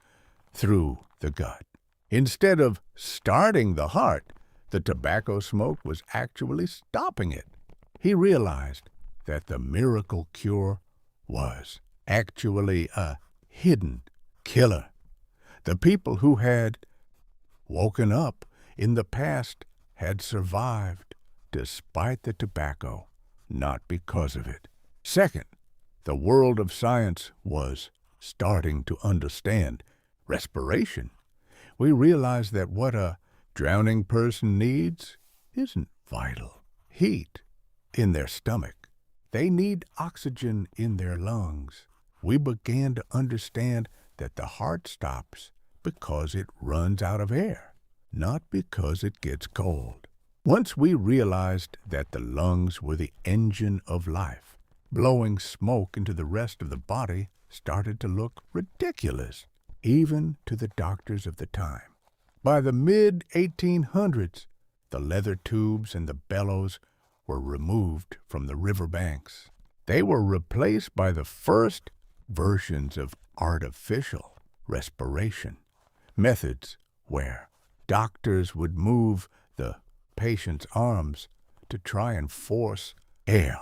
through the gut. Instead of starting the heart, the tobacco smoke was actually stopping it. He realized that the miracle cure was actually a hidden killer. The people who had woken up in the past had survived despite the tobacco, not because of it. Second, the world of science was starting to understand respiration. We realized that what a drowning person needs isn't vital heat in their stomach. They need oxygen in their lungs. We began to understand that the heart stops because it runs out of air, not because it gets cold. Once we realized that the lungs were the engine of life, blowing smoke into the rest of the body started to look ridiculous, even to the doctors of the time. By the mid-1800s, the leather tubes and the bellows were removed from the river banks. They were replaced by the first versions of artificial respiration, methods where doctors would move the patient's arms to try and force air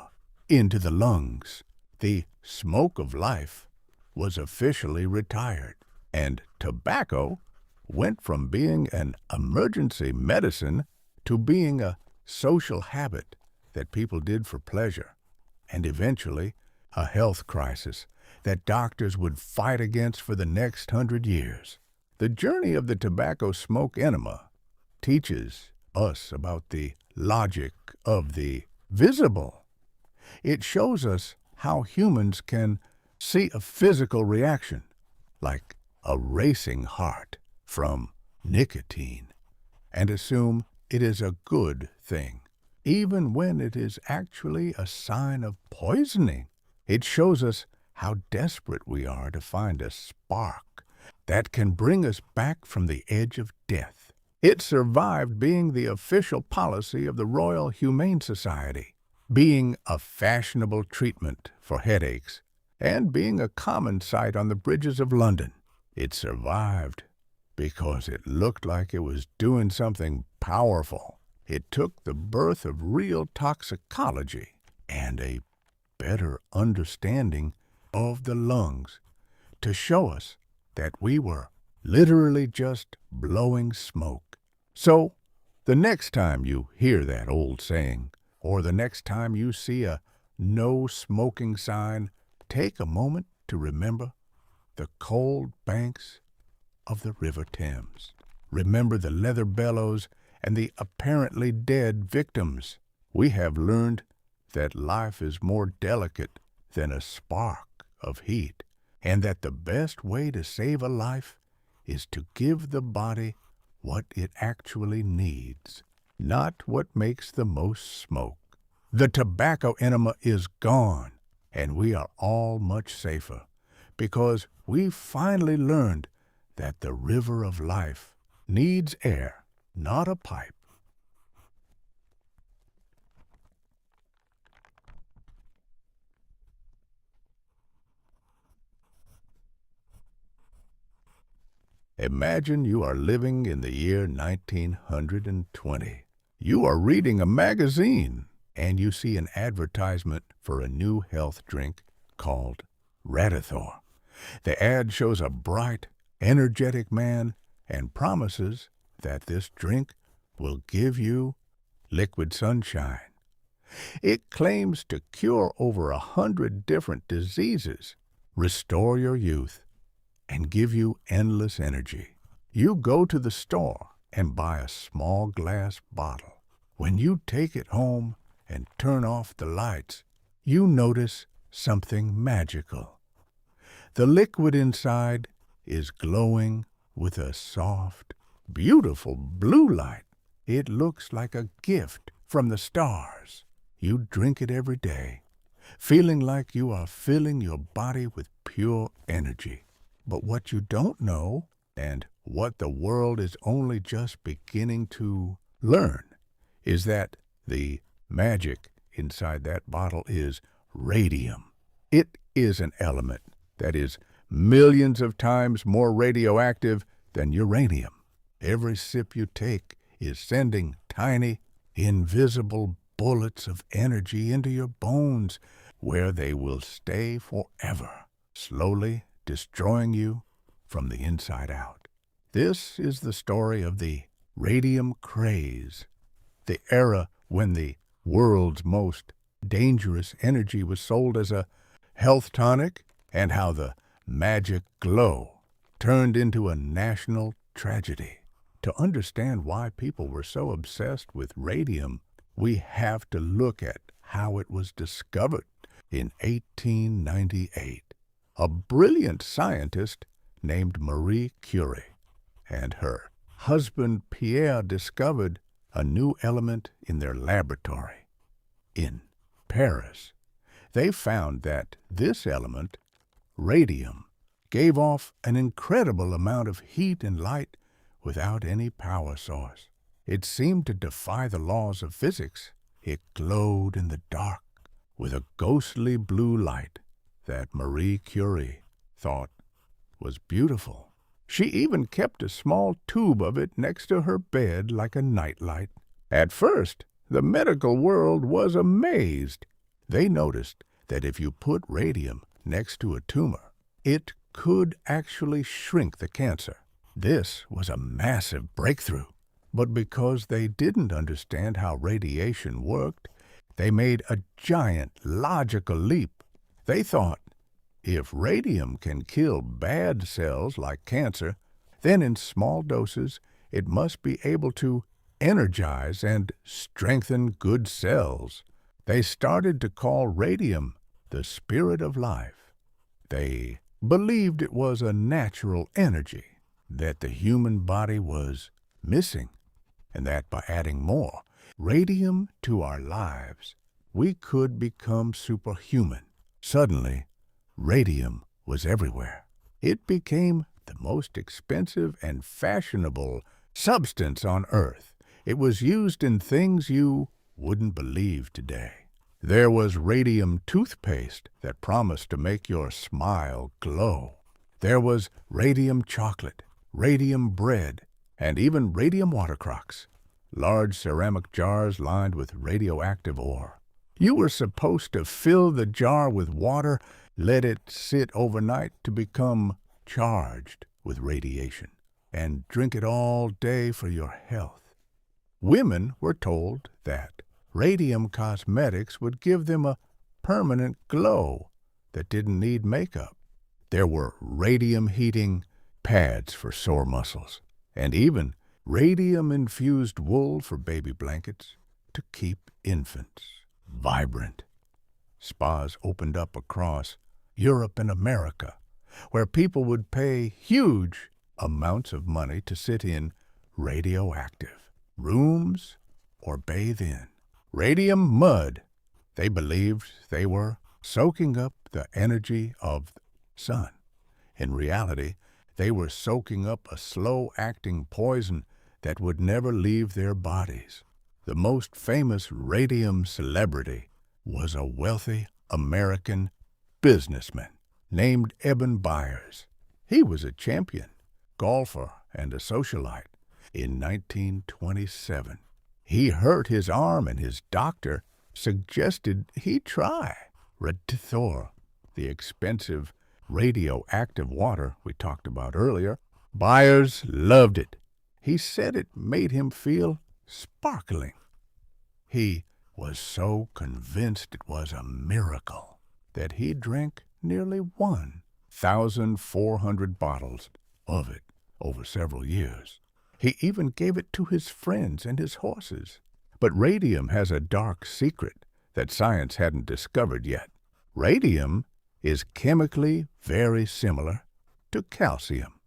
into the lungs. The smoke of life was officially retired, and tobacco went from being an emergency medicine to being a social habit that people did for pleasure, and eventually a health crisis that doctors would fight against for the next 100 years. The journey of the tobacco smoke enema teaches us about the logic of the visible. It shows us how humans can see a physical reaction, like a racing heart, from nicotine, and assume it is a good thing, even when it is actually a sign of poisoning. It shows us how desperate we are to find a spark that can bring us back from the edge of death. It survived being the official policy of the Royal Humane Society, being a fashionable treatment for headaches, and being a common sight on the bridges of London. It survived because it looked like it was doing something powerful. It took the birth of real toxicology and a better understanding of the lungs to show us that we were literally just blowing smoke. So, the next time you hear that old saying, or the next time you see a no smoking sign, take a moment to remember the cold banks of the River Thames. Remember the leather bellows and the apparently dead victims. We have learned that life is more delicate than a spark of heat, and that the best way to save a life is to give the body what it actually needs, not what makes the most smoke. The tobacco enema is gone, and we are all much safer, because we finally learned that the river of life needs air, not a pipe. Imagine you are living in the year 1920. You are reading a magazine, and you see an advertisement for a new health drink called Radithor. The ad shows a bright, energetic man and promises that this drink will give you liquid sunshine. It claims to cure over 100 different diseases, restore your youth, and give you endless energy. You go to the store and buy a small glass bottle. When you take it home and turn off the lights, you notice something magical. The liquid inside is glowing with a soft, beautiful blue light. It looks like a gift from the stars. You drink it every day, feeling like you are filling your body with pure energy. But what you don't know, and what the world is only just beginning to learn, is that the magic inside that bottle is radium. It is an element that is millions of times more radioactive than uranium. Every sip you take is sending tiny, invisible bullets of energy into your bones, where they will stay forever, slowly destroying you from the inside out. This is the story of the radium craze, the era when the world's most dangerous energy was sold as a health tonic, and how the magic glow turned into a national tragedy. To understand why people were so obsessed with radium, we have to look at how it was discovered in 1898. A brilliant scientist named Marie Curie and her husband Pierre discovered a new element in their laboratory in Paris. They found that this element, radium, gave off an incredible amount of heat and light without any power source. It seemed to defy the laws of physics. It glowed in the dark with a ghostly blue light that Marie Curie thought was beautiful. She even kept a small tube of it next to her bed like a nightlight. At first, the medical world was amazed. They noticed that if you put radium next to a tumor, it could actually shrink the cancer. This was a massive breakthrough. But because they didn't understand how radiation worked, they made a giant logical leap. They thought, if radium can kill bad cells like cancer, then in small doses it must be able to energize and strengthen good cells. They started to call radium the spirit of life. They believed it was a natural energy that the human body was missing, and that by adding more radium to our lives, we could become superhuman. Suddenly, radium was everywhere. It became the most expensive and fashionable substance on Earth. It was used in things you wouldn't believe today. There was radium toothpaste that promised to make your smile glow. There was radium chocolate, radium bread, and even radium water crocks, large ceramic jars lined with radioactive ore. You were supposed to fill the jar with water, let it sit overnight to become charged with radiation, and drink it all day for your health. Women were told that radium cosmetics would give them a permanent glow that didn't need makeup. There were radium heating pads for sore muscles, and even radium-infused wool for baby blankets to keep infants vibrant. Spas opened up across Europe and America, where people would pay huge amounts of money to sit in radioactive rooms or bathe in radium mud. They believed they were soaking up the energy of the sun. In reality, they were soaking up a slow-acting poison that would never leave their bodies. The most famous radium celebrity was a wealthy American businessman named Eben Byers. He was a champion, golfer, and a socialite. In 1927, he hurt his arm, and his doctor suggested he try Radithor, the expensive radioactive water we talked about earlier. Byers loved it. He said it made him feel sparkling. He was so convinced it was a miracle that he drank nearly 1,400 bottles of it over several years. He even gave it to his friends and his horses. But radium has a dark secret that science hadn't discovered yet. Radium is chemically very similar to calcium.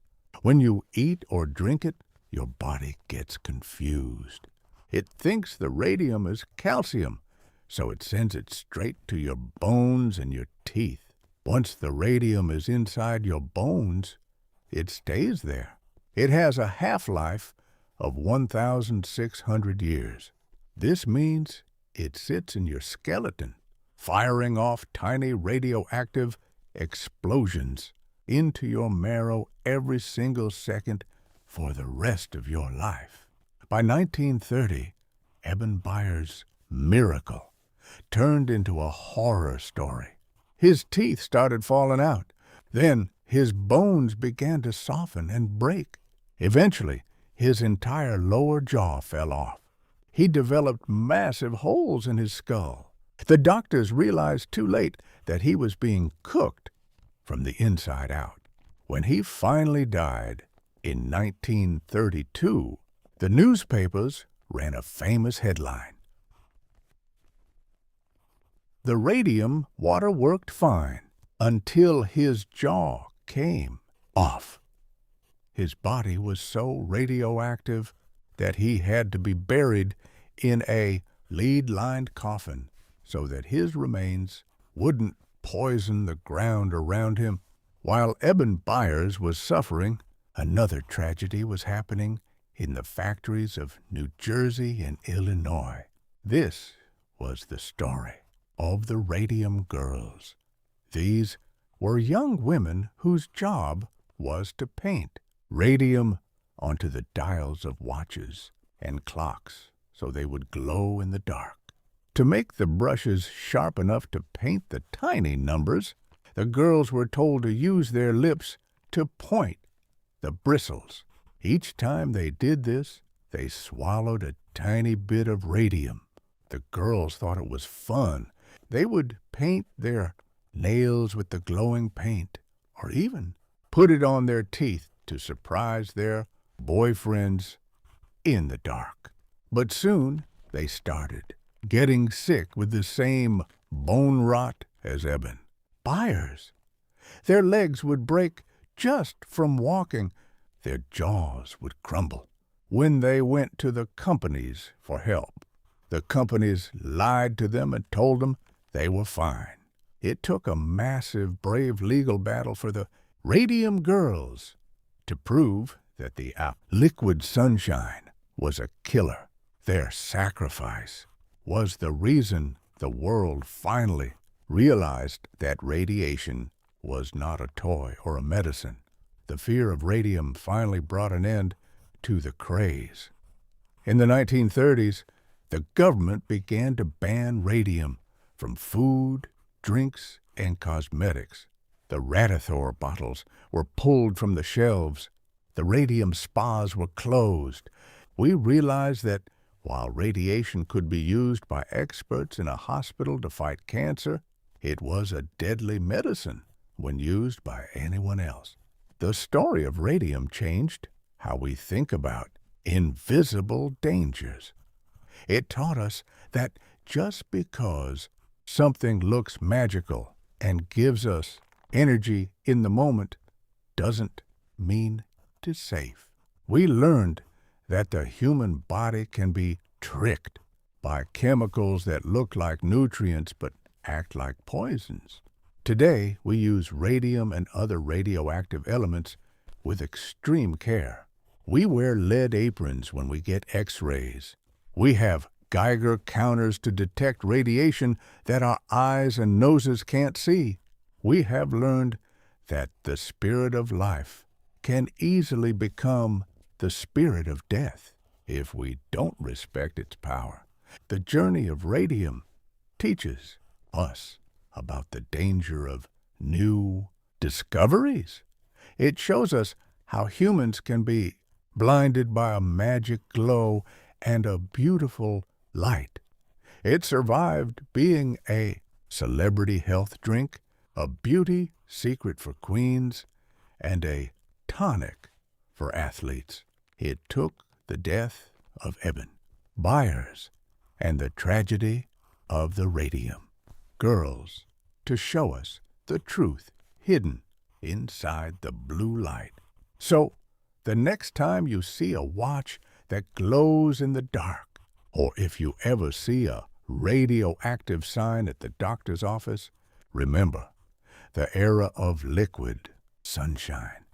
When you eat or drink it, your body gets confused. It thinks the radium is calcium, so it sends it straight to your bones and your teeth. Once the radium is inside your bones, it stays there. It has a half-life of 1,600 years. This means it sits in your skeleton, firing off tiny radioactive explosions into your marrow every single second for the rest of your life. By 1930, Eben Byers' miracle turned into a horror story. His teeth started falling out. Then his bones began to soften and break. Eventually, his entire lower jaw fell off. He developed massive holes in his skull. The doctors realized too late that he was being cooked from the inside out. When he finally died in 1932, the newspapers ran a famous headline. The radium water worked fine until his jaw came off. His body was so radioactive that he had to be buried in a lead-lined coffin so that his remains wouldn't poison the ground around him. While Eben Byers was suffering, another tragedy was happening in the factories of New Jersey and Illinois. This was the story of the Radium Girls. These were young women whose job was to paint radium onto the dials of watches and clocks so they would glow in the dark. To make the brushes sharp enough to paint the tiny numbers, the girls were told to use their lips to point the bristles. Each time they did this, they swallowed a tiny bit of radium. The girls thought it was fun. They would paint their nails with the glowing paint, or even put it on their teeth to surprise their boyfriends in the dark. But soon they started getting sick with the same bone rot as Eben Byers. Their legs would break just from walking. Their jaws would crumble. When they went to the companies for help, the companies lied to them and told them they were fine. It took a massive, brave legal battle for the Radium Girls to prove that the liquid sunshine was a killer. Their sacrifice was the reason the world finally realized that radiation was not a toy or a medicine. The fear of radium finally brought an end to the craze. In the 1930s, the government began to ban radium from food, drinks, and cosmetics. The Radithor bottles were pulled from the shelves. The radium spas were closed. We realized that while radiation could be used by experts in a hospital to fight cancer, it was a deadly medicine when used by anyone else. The story of radium changed how we think about invisible dangers. It taught us that just because something looks magical and gives us energy in the moment doesn't mean it's safe. We learned that the human body can be tricked by chemicals that look like nutrients but act like poisons. Today, we use radium and other radioactive elements with extreme care. We wear lead aprons when we get X-rays. We have Geiger counters to detect radiation that our eyes and noses can't see. We have learned that the spirit of life can easily become the spirit of death if we don't respect its power. The journey of radium teaches us about the danger of new discoveries. It shows us how humans can be blinded by a magic glow and a beautiful light. It survived being a celebrity health drink, a beauty secret for queens, and a tonic for athletes. It took the death of Eben Byers and the tragedy of the Radium Girls to show us the truth hidden inside the blue light. So, the next time you see a watch that glows in the dark, or if you ever see a radioactive sign at the doctor's office, remember the era of liquid sunshine.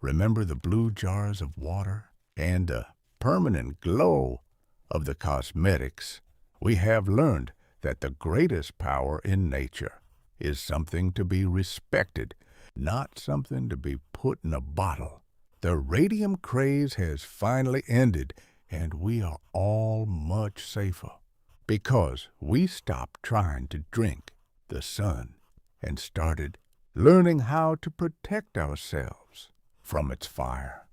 Remember the blue jars of water and the permanent glow of the cosmetics. We have learned that the greatest power in nature is something to be respected, not something to be put in a bottle. The radium craze has finally ended, and we are all much safer because we stopped trying to drink the sun and started learning how to protect ourselves from its fire.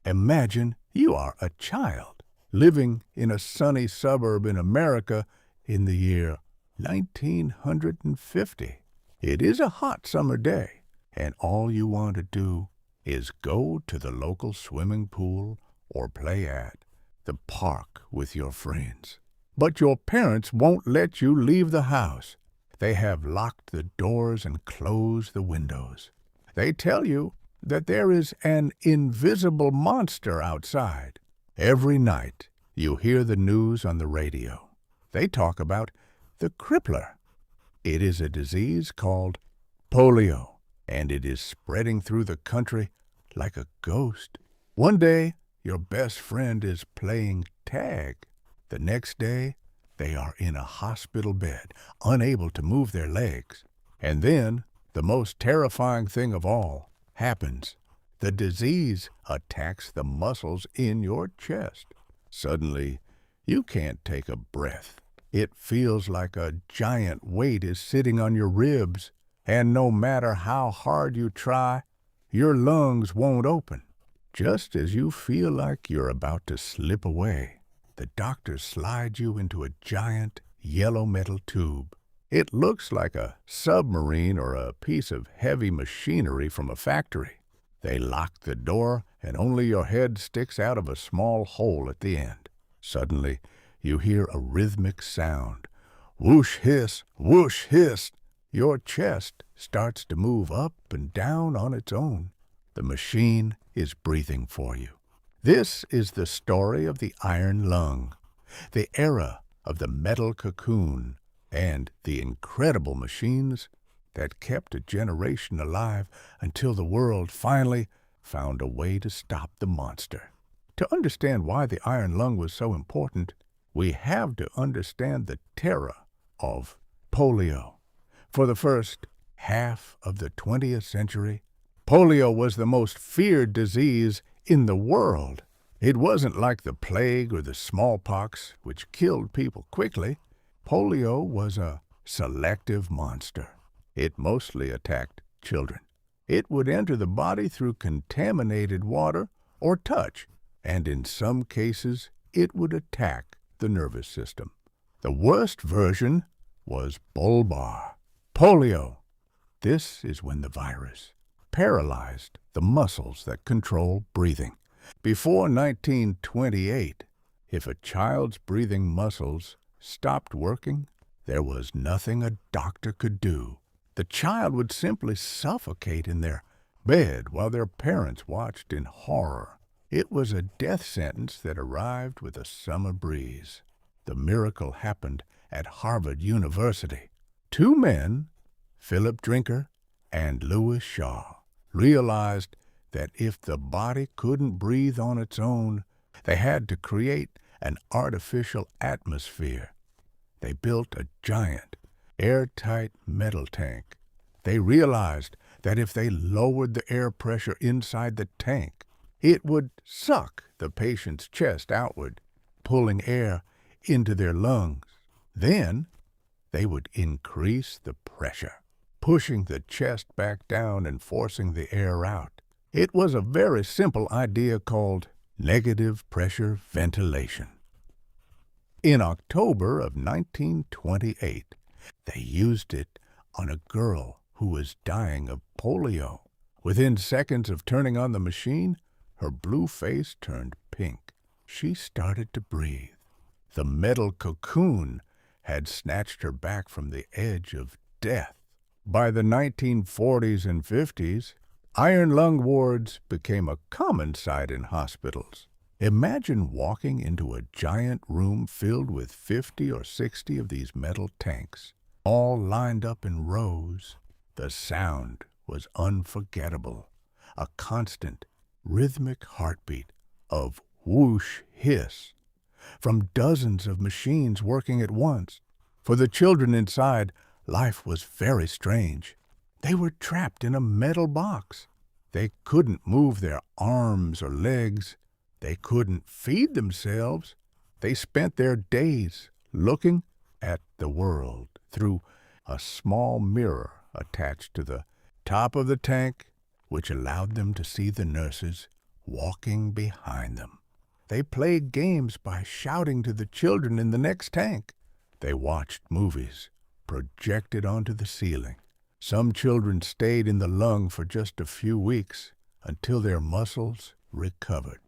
Imagine you are a child living in a sunny suburb in America in the year 1950. It is a hot summer day, and all you want to do is go to the local swimming pool or play at the park with your friends. But your parents won't let you leave the house. They have locked the doors and closed the windows. They tell you that there is an invisible monster outside. Every night you hear the news on the radio. They talk about the crippler. It is a disease called polio, and it is spreading through the country like a ghost. One day, your best friend is playing tag. The next day, they are in a hospital bed, unable to move their legs. And then, the most terrifying thing of all happens. The disease attacks the muscles in your chest. Suddenly, you can't take a breath. It feels like a giant weight is sitting on your ribs, and no matter how hard you try, your lungs won't open. Just as you feel like you're about to slip away, the doctor slides you into a giant yellow metal tube. It looks like a submarine or a piece of heavy machinery from a factory. They lock the door, and only your head sticks out of a small hole at the end. Suddenly, you hear a rhythmic sound. Whoosh hiss, whoosh hiss. Your chest starts to move up and down on its own. The machine is breathing for you. This is the story of the iron lung, the era of the metal cocoon, and the incredible machines that kept a generation alive until the world finally found a way to stop the monster. To understand why the iron lung was so important, we have to understand the terror of polio. For the first half of the 20th century, polio was the most feared disease in the world. It wasn't like the plague or the smallpox, which killed people quickly. Polio was a selective monster. It mostly attacked children. It would enter the body through contaminated water or touch, and in some cases it would attack the nervous system. The worst version was bulbar polio. This is when the virus paralyzed the muscles that control breathing. Before 1928, if a child's breathing muscles stopped working, there was nothing a doctor could do. The child would simply suffocate in their bed while their parents watched in horror. It was a death sentence that arrived with a summer breeze. The miracle happened at Harvard University. Two men, Philip Drinker and Lewis Shaw, realized that if the body couldn't breathe on its own, they had to create an artificial atmosphere. They built a giant, airtight metal tank. They realized that if they lowered the air pressure inside the tank, it would suck the patient's chest outward, pulling air into their lungs. Then they would increase the pressure, pushing the chest back down and forcing the air out. It was a very simple idea called negative pressure ventilation. In October of 1928, they used it on a girl who was dying of polio. Within seconds of turning on the machine, her blue face turned pink. She started to breathe. The metal cocoon had snatched her back from the edge of death. By the 1940s and 50s, iron lung wards became a common sight in hospitals. Imagine walking into a giant room filled with 50 or 60 of these metal tanks, all lined up in rows. The sound was unforgettable, a constant, rhythmic heartbeat of whoosh hiss from dozens of machines working at once. For the children inside, life was very strange. They were trapped in a metal box. They couldn't move their arms or legs. They couldn't feed themselves. They spent their days looking at the world through a small mirror attached to the top of the tank, which allowed them to see the nurses walking behind them. They played games by shouting to the children in the next tank. They watched movies projected onto the ceiling. Some children stayed in the lung for just a few weeks until their muscles recovered.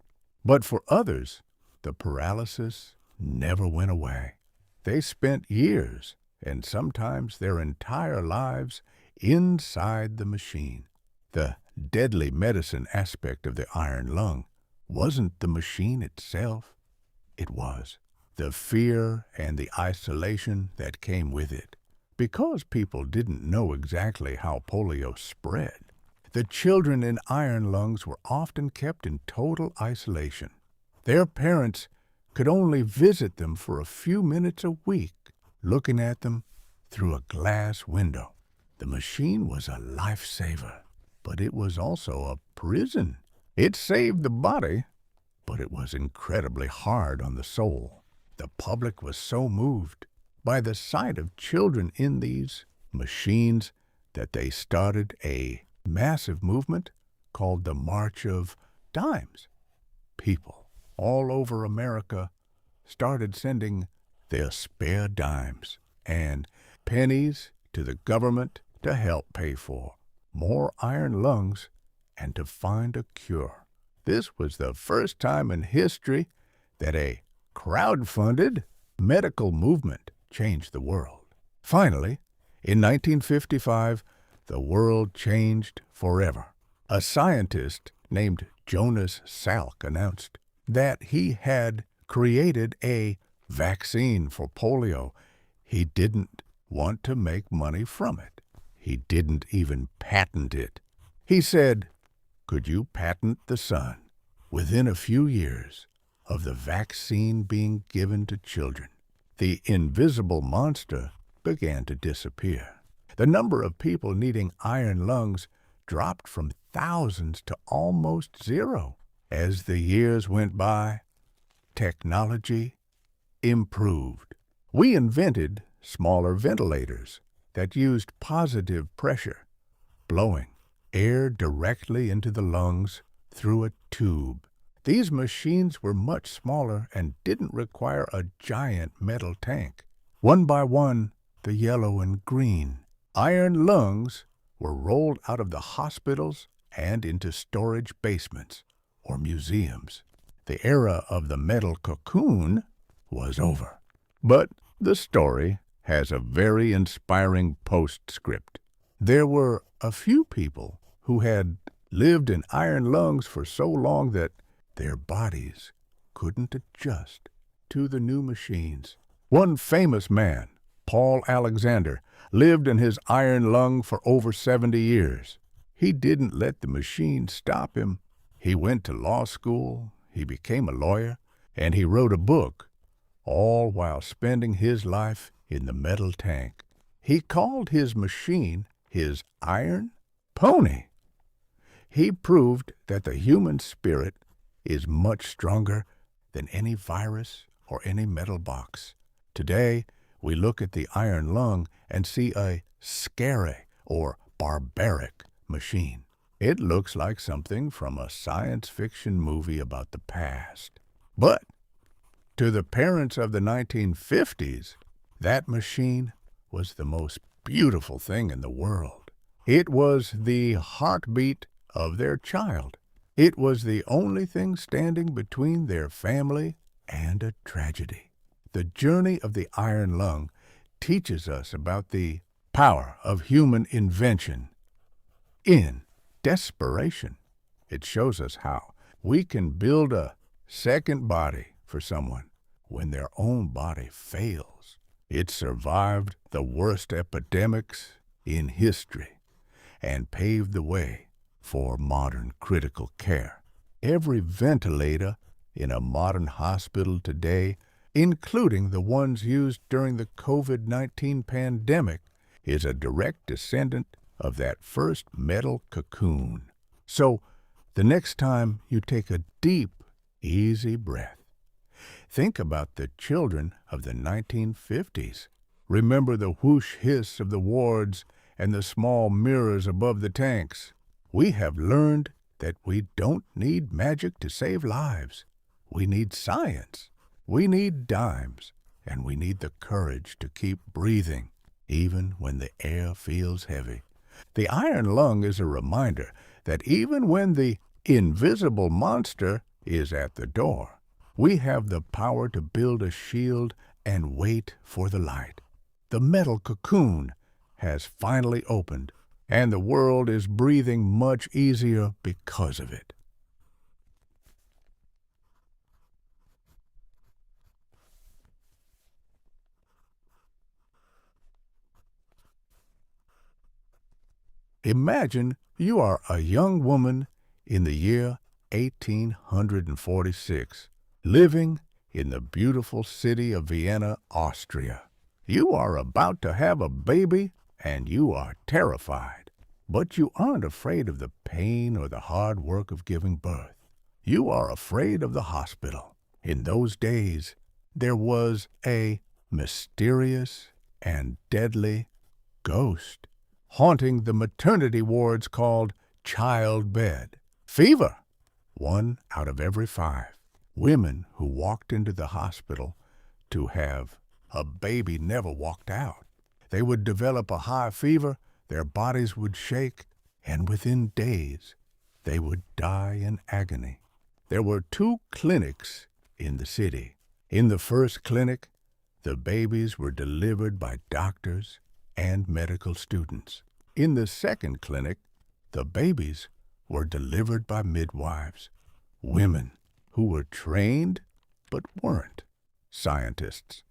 But for others, the paralysis never went away. They spent years, and sometimes their entire lives, inside the machine. The deadly medicine aspect of the iron lung wasn't the machine itself. It was the fear and the isolation that came with it. Because people didn't know exactly how polio spread, the children in iron lungs were often kept in total isolation. Their parents could only visit them for a few minutes a week, looking at them through a glass window. The machine was a lifesaver, but it was also a prison. It saved the body, but it was incredibly hard on the soul. The public was so moved by the sight of children in these machines that they started a massive movement called the March of Dimes. People all over America started sending their spare dimes and pennies to the government to help pay for more iron lungs and to find a cure. This was the first time in history that a crowd-funded medical movement changed the world. Finally, in 1955, the world changed forever. A scientist named Jonas Salk announced that he had created a vaccine for polio. He didn't want to make money from it. He didn't even patent it. He said, "Could you patent the sun?" Within a few years of the vaccine being given to children, the invisible monster began to disappear. The number of people needing iron lungs dropped from thousands to almost zero. As the years went by, technology improved. We invented smaller ventilators that used positive pressure, blowing air directly into the lungs through a tube. These machines were much smaller and didn't require a giant metal tank. One by one, the yellow and green iron lungs were rolled out of the hospitals and into storage basements or museums. The era of the metal cocoon was over. But the story has a very inspiring postscript. There were a few people who had lived in iron lungs for so long that their bodies couldn't adjust to the new machines. One famous man, Paul Alexander, lived in his iron lung for over 70 years. He didn't let the machine stop him. He went to law school, he became a lawyer, and he wrote a book, all while spending his life in the metal tank. He called his machine his iron pony. He proved that the human spirit is much stronger than any virus or any metal box. Today, we look at the iron lung and see a scary or barbaric machine. It looks like something from a science fiction movie about the past. But to the parents of the 1950s, that machine was the most beautiful thing in the world. It was the heartbeat of their child. It was the only thing standing between their family and a tragedy. The journey of the iron lung teaches us about the power of human invention in desperation. It shows us how we can build a second body for someone when their own body fails. It survived the worst epidemics in history and paved the way for modern critical care. Every ventilator in a modern hospital today, including the ones used during the COVID-19 pandemic, is a direct descendant of that first metal cocoon. So, the next time you take a deep, easy breath, think about the children of the 1950s. Remember the whoosh hiss of the wards and the small mirrors above the tanks. We have learned that we don't need magic to save lives. We need science. We need dimes. And we need the courage to keep breathing, even when the air feels heavy. The iron lung is a reminder that even when the invisible monster is at the door, we have the power to build a shield and wait for the light. The metal cocoon has finally opened, and the world is breathing much easier because of it. Imagine you are a young woman in the year 1846, living in the beautiful city of Vienna, Austria. You are about to have a baby, and you are terrified. But you aren't afraid of the pain or the hard work of giving birth. You are afraid of the hospital. In those days, there was a mysterious and deadly ghost haunting the maternity wards called childbed. Fever. 1 out of every 5 women who walked into the hospital to have a baby never walked out. They would develop a high fever, their bodies would shake, and within days they would die in agony. There were 2 clinics in the city. In the first clinic, the babies were delivered by doctors and medical students. In the second clinic, the babies were delivered by midwives, women who were trained but weren't scientists.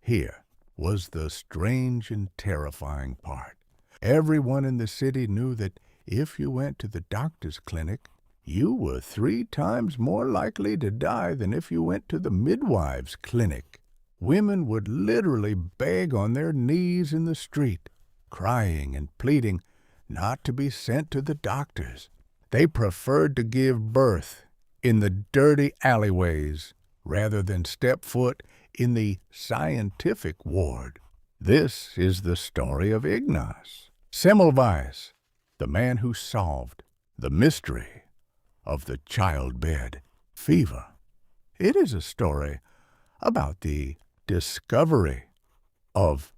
Here was the strange and terrifying part. Everyone in the city knew that if you went to the doctor's clinic, you were 3 times more likely to die than if you went to the midwife's clinic. Women would literally beg on their knees in the street, crying and pleading not to be sent to the doctors. They preferred to give birth in the dirty alleyways rather than step foot in the scientific ward. This is the story of Ignaz Semmelweis, the man who solved the mystery of the childbed fever. It is a story about the discovery of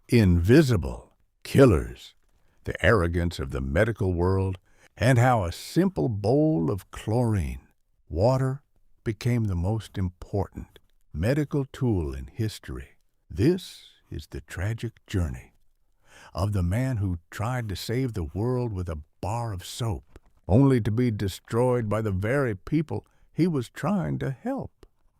invisible killers, the arrogance of the medical world, and how a simple bowl of chlorine, water, became the most important medical tool in history. This is the tragic journey of the man who tried to save the world with a bar of soap, only to be destroyed by the very people he was trying to help.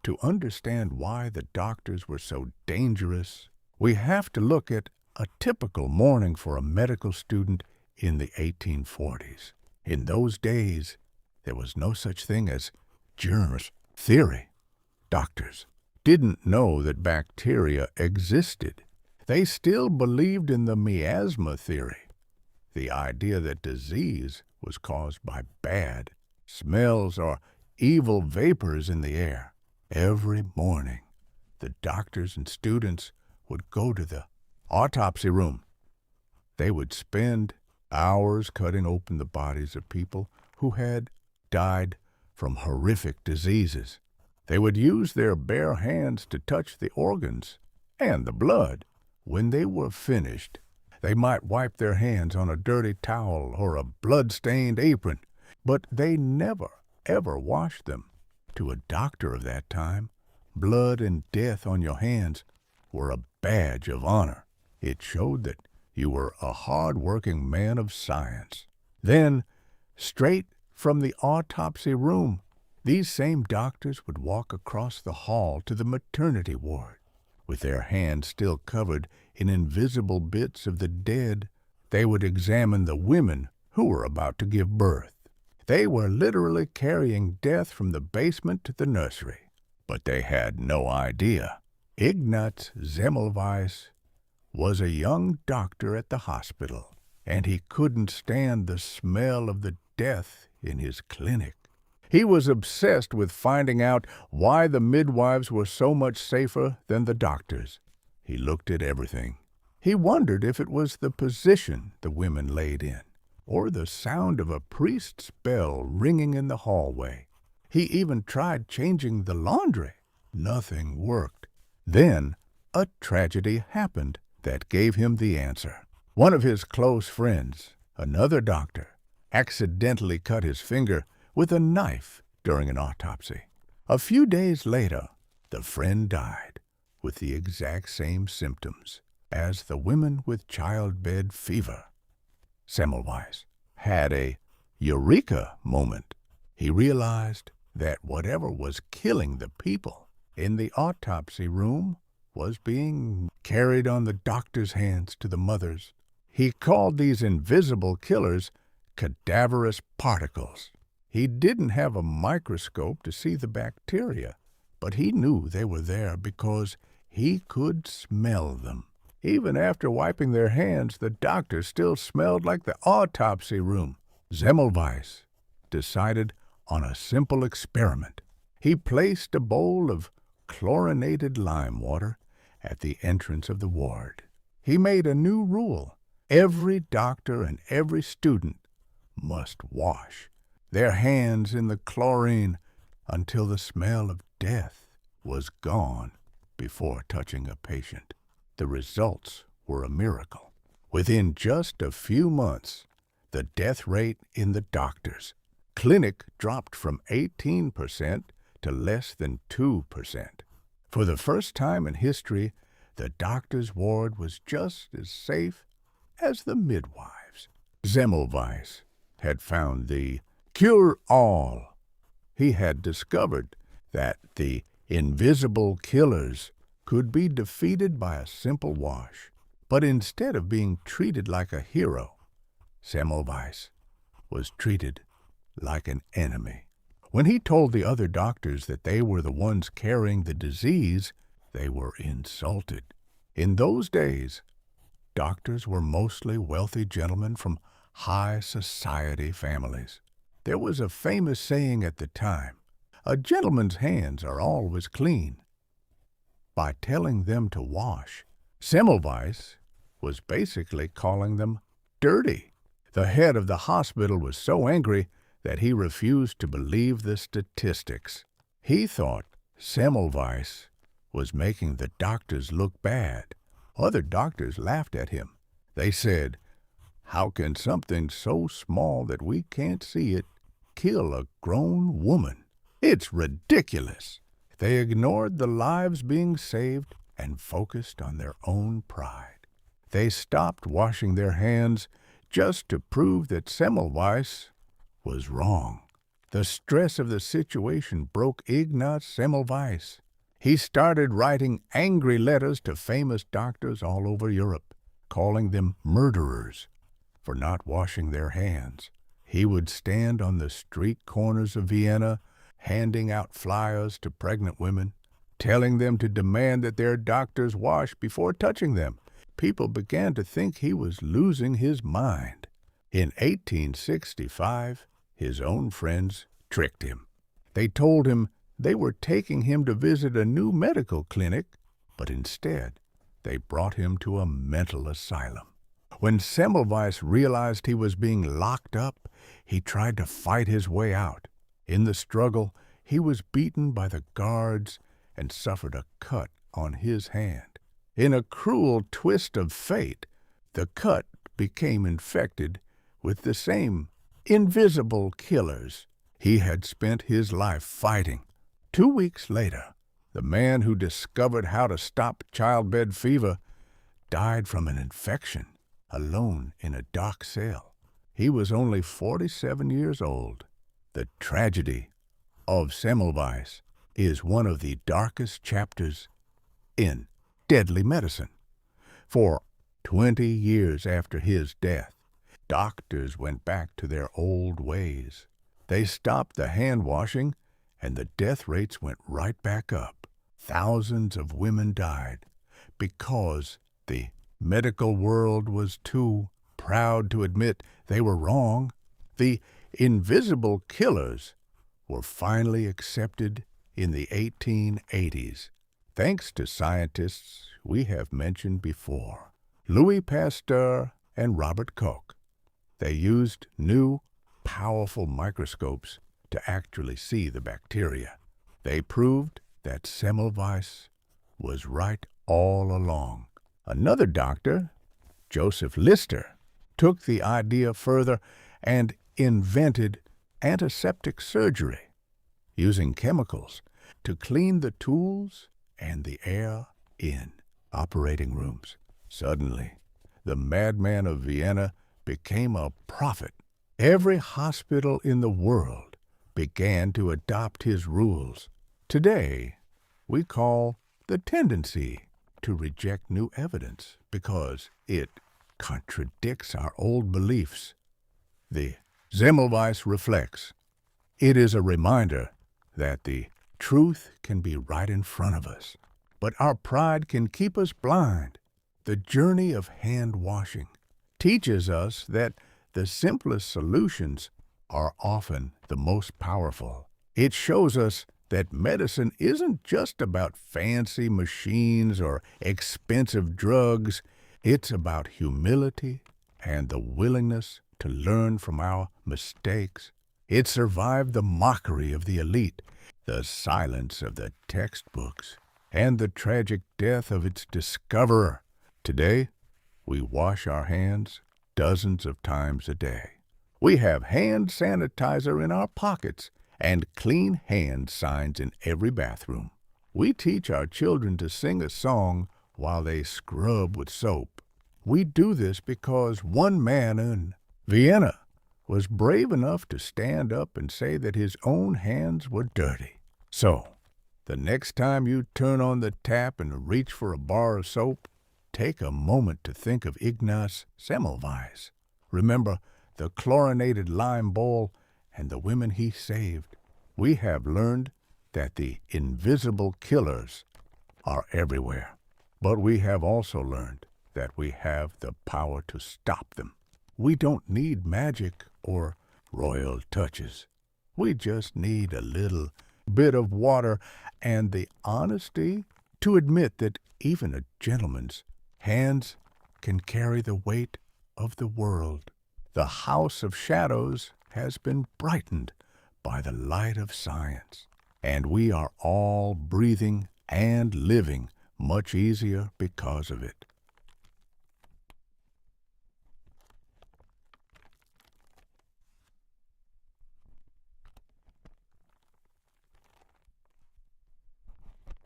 To understand why the doctors were so dangerous, we have to look at a typical morning for a medical student in the 1840s. In those days, there was no such thing as germ theory. Doctors didn't know that bacteria existed. They still believed in the miasma theory, the idea that disease was caused by bad smells or evil vapors in the air. Every morning, the doctors and students would go to the autopsy room. They would spend hours cutting open the bodies of people who had died from horrific diseases. They would use their bare hands to touch the organs and the blood. When they were finished, they might wipe their hands on a dirty towel or a blood-stained apron, but they never, ever washed them. To a doctor of that time, blood and death on your hands were a badge of honor. It showed that you were a hard-working man of science. Then, straight from the autopsy room, these same doctors would walk across the hall to the maternity ward. With their hands still covered in invisible bits of the dead, they would examine the women who were about to give birth. They were literally carrying death from the basement to the nursery. But they had no idea. Ignaz Semmelweis was a young doctor at the hospital, and he couldn't stand the smell of the death in his clinic. He was obsessed with finding out why the midwives were so much safer than the doctors. He looked at everything. He wondered if it was the position the women laid in, or the sound of a priest's bell ringing in the hallway. He even tried changing the laundry. Nothing worked. Then a tragedy happened that gave him the answer. One of his close friends, another doctor, accidentally cut his finger with a knife during an autopsy. A few days later, the friend died with the exact same symptoms as the women with childbed fever. Semmelweis had a eureka moment. He realized that whatever was killing the people in the autopsy room was being carried on the doctor's hands to the mothers. He called these invisible killers cadaverous particles. He didn't have a microscope to see the bacteria, but he knew they were there because he could smell them. Even after wiping their hands, the doctor still smelled like the autopsy room. Semmelweis decided on a simple experiment. He placed a bowl of chlorinated lime water at the entrance of the ward. He made a new rule. Every doctor and every student must wash their hands in the chlorine until the smell of death was gone before touching a patient. The results were a miracle. Within just a few months, the death rate in the doctors' clinic dropped from 18% to less than 2%. For the first time in history, the doctor's ward was just as safe as the midwives. Semmelweis had found the cure-all. He had discovered that the invisible killers could be defeated by a simple wash. But instead of being treated like a hero, Semmelweis was treated like an enemy. When he told the other doctors that they were the ones carrying the disease, they were insulted. In those days, doctors were mostly wealthy gentlemen from high society families. There was a famous saying at the time, "A gentleman's hands are always clean." By telling them to wash, Semmelweis was basically calling them dirty. The head of the hospital was so angry that he refused to believe the statistics. He thought Semmelweis was making the doctors look bad. Other doctors laughed at him. They said, "How can something so small that we can't see it kill a grown woman? It's ridiculous." They ignored the lives being saved and focused on their own pride. They stopped washing their hands just to prove that Semmelweis was wrong. The stress of the situation broke Ignaz Semmelweis. He started writing angry letters to famous doctors all over Europe, calling them murderers for not washing their hands. He would stand on the street corners of Vienna, handing out flyers to pregnant women, telling them to demand that their doctors wash before touching them. People began to think he was losing his mind. In 1865, his own friends tricked him. They told him they were taking him to visit a new medical clinic, but instead they brought him to a mental asylum. When Semmelweis realized he was being locked up, he tried to fight his way out. In the struggle, he was beaten by the guards and suffered a cut on his hand. In a cruel twist of fate, the cut became infected with the same invisible killers he had spent his life fighting. 2 weeks later, the man who discovered how to stop childbed fever died from an infection. alone in a dark cell. He was only 47 years old. The tragedy of Semmelweis is one of the darkest chapters in deadly medicine. For 20 years after his death, doctors went back to their old ways. They stopped the hand washing, and the death rates went right back up. Thousands of women died because the medical world was too proud to admit they were wrong. The invisible killers were finally accepted in the 1880s, thanks to scientists we have mentioned before, Louis Pasteur and Robert Koch. They used new, powerful microscopes to actually see the bacteria. They proved that Semmelweis was right all along. Another doctor, Joseph Lister, took the idea further and invented antiseptic surgery, using chemicals to clean the tools and the air in operating rooms. Suddenly, the madman of Vienna became a prophet. Every hospital in the world began to adopt his rules. Today, we call the tendency to reject new evidence because it contradicts our old beliefs. The Semmelweis reflects. It is a reminder that the truth can be right in front of us, but our pride can keep us blind. The journey of hand washing teaches us that the simplest solutions are often the most powerful. It shows us that medicine isn't just about fancy machines or expensive drugs. It's about humility and the willingness to learn from our mistakes. It survived the mockery of the elite, the silence of the textbooks, and the tragic death of its discoverer. Today, we wash our hands dozens of times a day. We have hand sanitizer in our pockets and clean hand signs in every bathroom. We teach our children to sing a song while they scrub with soap. We do this because one man in Vienna was brave enough to stand up and say that his own hands were dirty. So, the next time you turn on the tap and reach for a bar of soap, take a moment to think of Ignaz Semmelweis. Remember the chlorinated lime bowl and the women he saved. We have learned that the invisible killers are everywhere, but we have also learned that we have the power to stop them. We don't need magic or royal touches. We just need a little bit of water and the honesty to admit that even a gentleman's hands can carry the weight of the world. The house of shadows has been brightened by the light of science, and we are all breathing and living much easier because of it.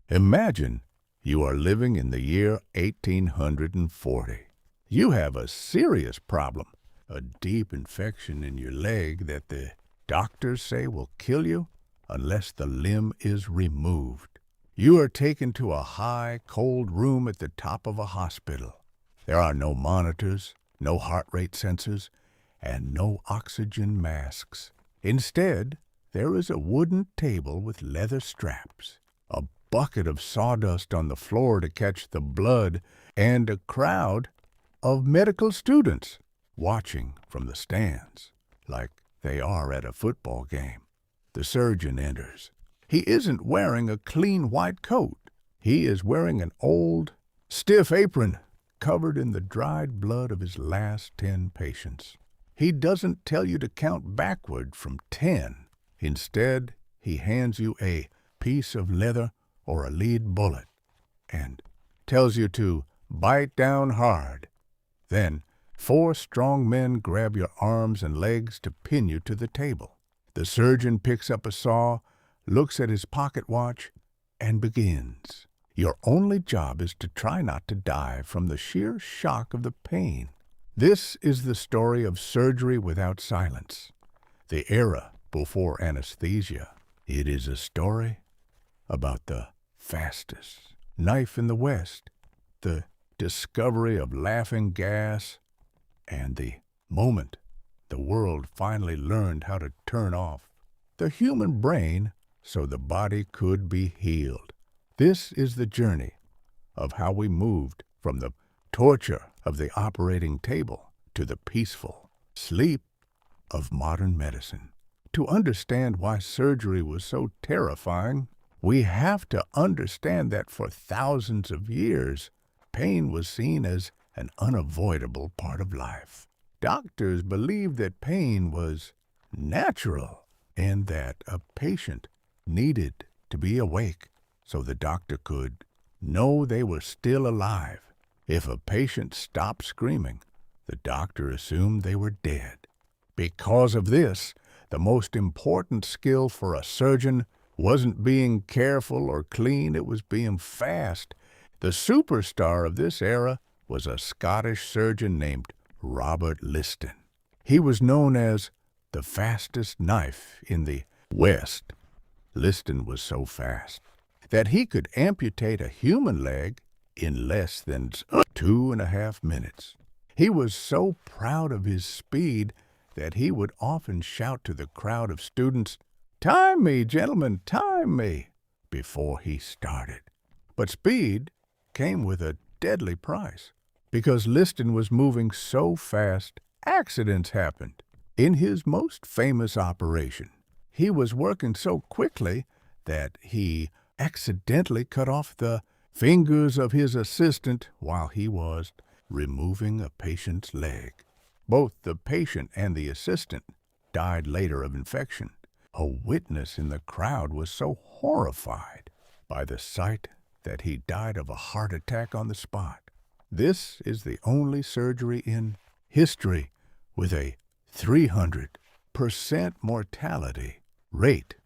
Imagine you are living in the year 1840. You have a serious problem, a deep infection in your leg that the doctors say will kill you unless the limb is removed. You are taken to a high, cold room at the top of a hospital. There are no monitors, no heart rate sensors, and no oxygen masks. Instead, there is a wooden table with leather straps, a bucket of sawdust on the floor to catch the blood, and a crowd of medical students watching from the stands like they are at a football game. The surgeon enters. He isn't wearing a clean white coat. He is wearing an old, stiff apron covered in the dried blood of his last 10 patients. He doesn't tell you to count backward from 10. Instead, he hands you a piece of leather or a lead bullet and tells you to bite down hard. Then 4 strong men grab your arms and legs to pin you to the table. The surgeon picks up a saw, looks at his pocket watch, and begins. Your only job is to try not to die from the sheer shock of the pain. This is the story of surgery without silence, the era before anesthesia. It is a story about the fastest knife in the West, the discovery of laughing gas, and the moment the world finally learned how to turn off the human brain so the body could be healed. This is the journey of how we moved from the torture of the operating table to the peaceful sleep of modern medicine. To understand why surgery was so terrifying, we have to understand that for thousands of years, pain was seen as an unavoidable part of life. Doctors believed that pain was natural and that a patient needed to be awake so the doctor could know they were still alive. If a patient stopped screaming, the doctor assumed they were dead. Because of this, the most important skill for a surgeon wasn't being careful or clean, it was being fast. The superstar of this era was a Scottish surgeon named Robert Liston. He was known as the fastest knife in the West. Liston was so fast that he could amputate a human leg in less than 2.5 minutes. He was so proud of his speed that he would often shout to the crowd of students, "Time me, gentlemen, time me," before he started. But speed came with a deadly price. Because Liston was moving so fast, accidents happened. In his most famous operation, he was working so quickly that he accidentally cut off the fingers of his assistant while he was removing a patient's leg. Both the patient and the assistant died later of infection. A witness in the crowd was so horrified by the sight that he died of a heart attack on the spot. This is the only surgery in history with a 300% mortality rate.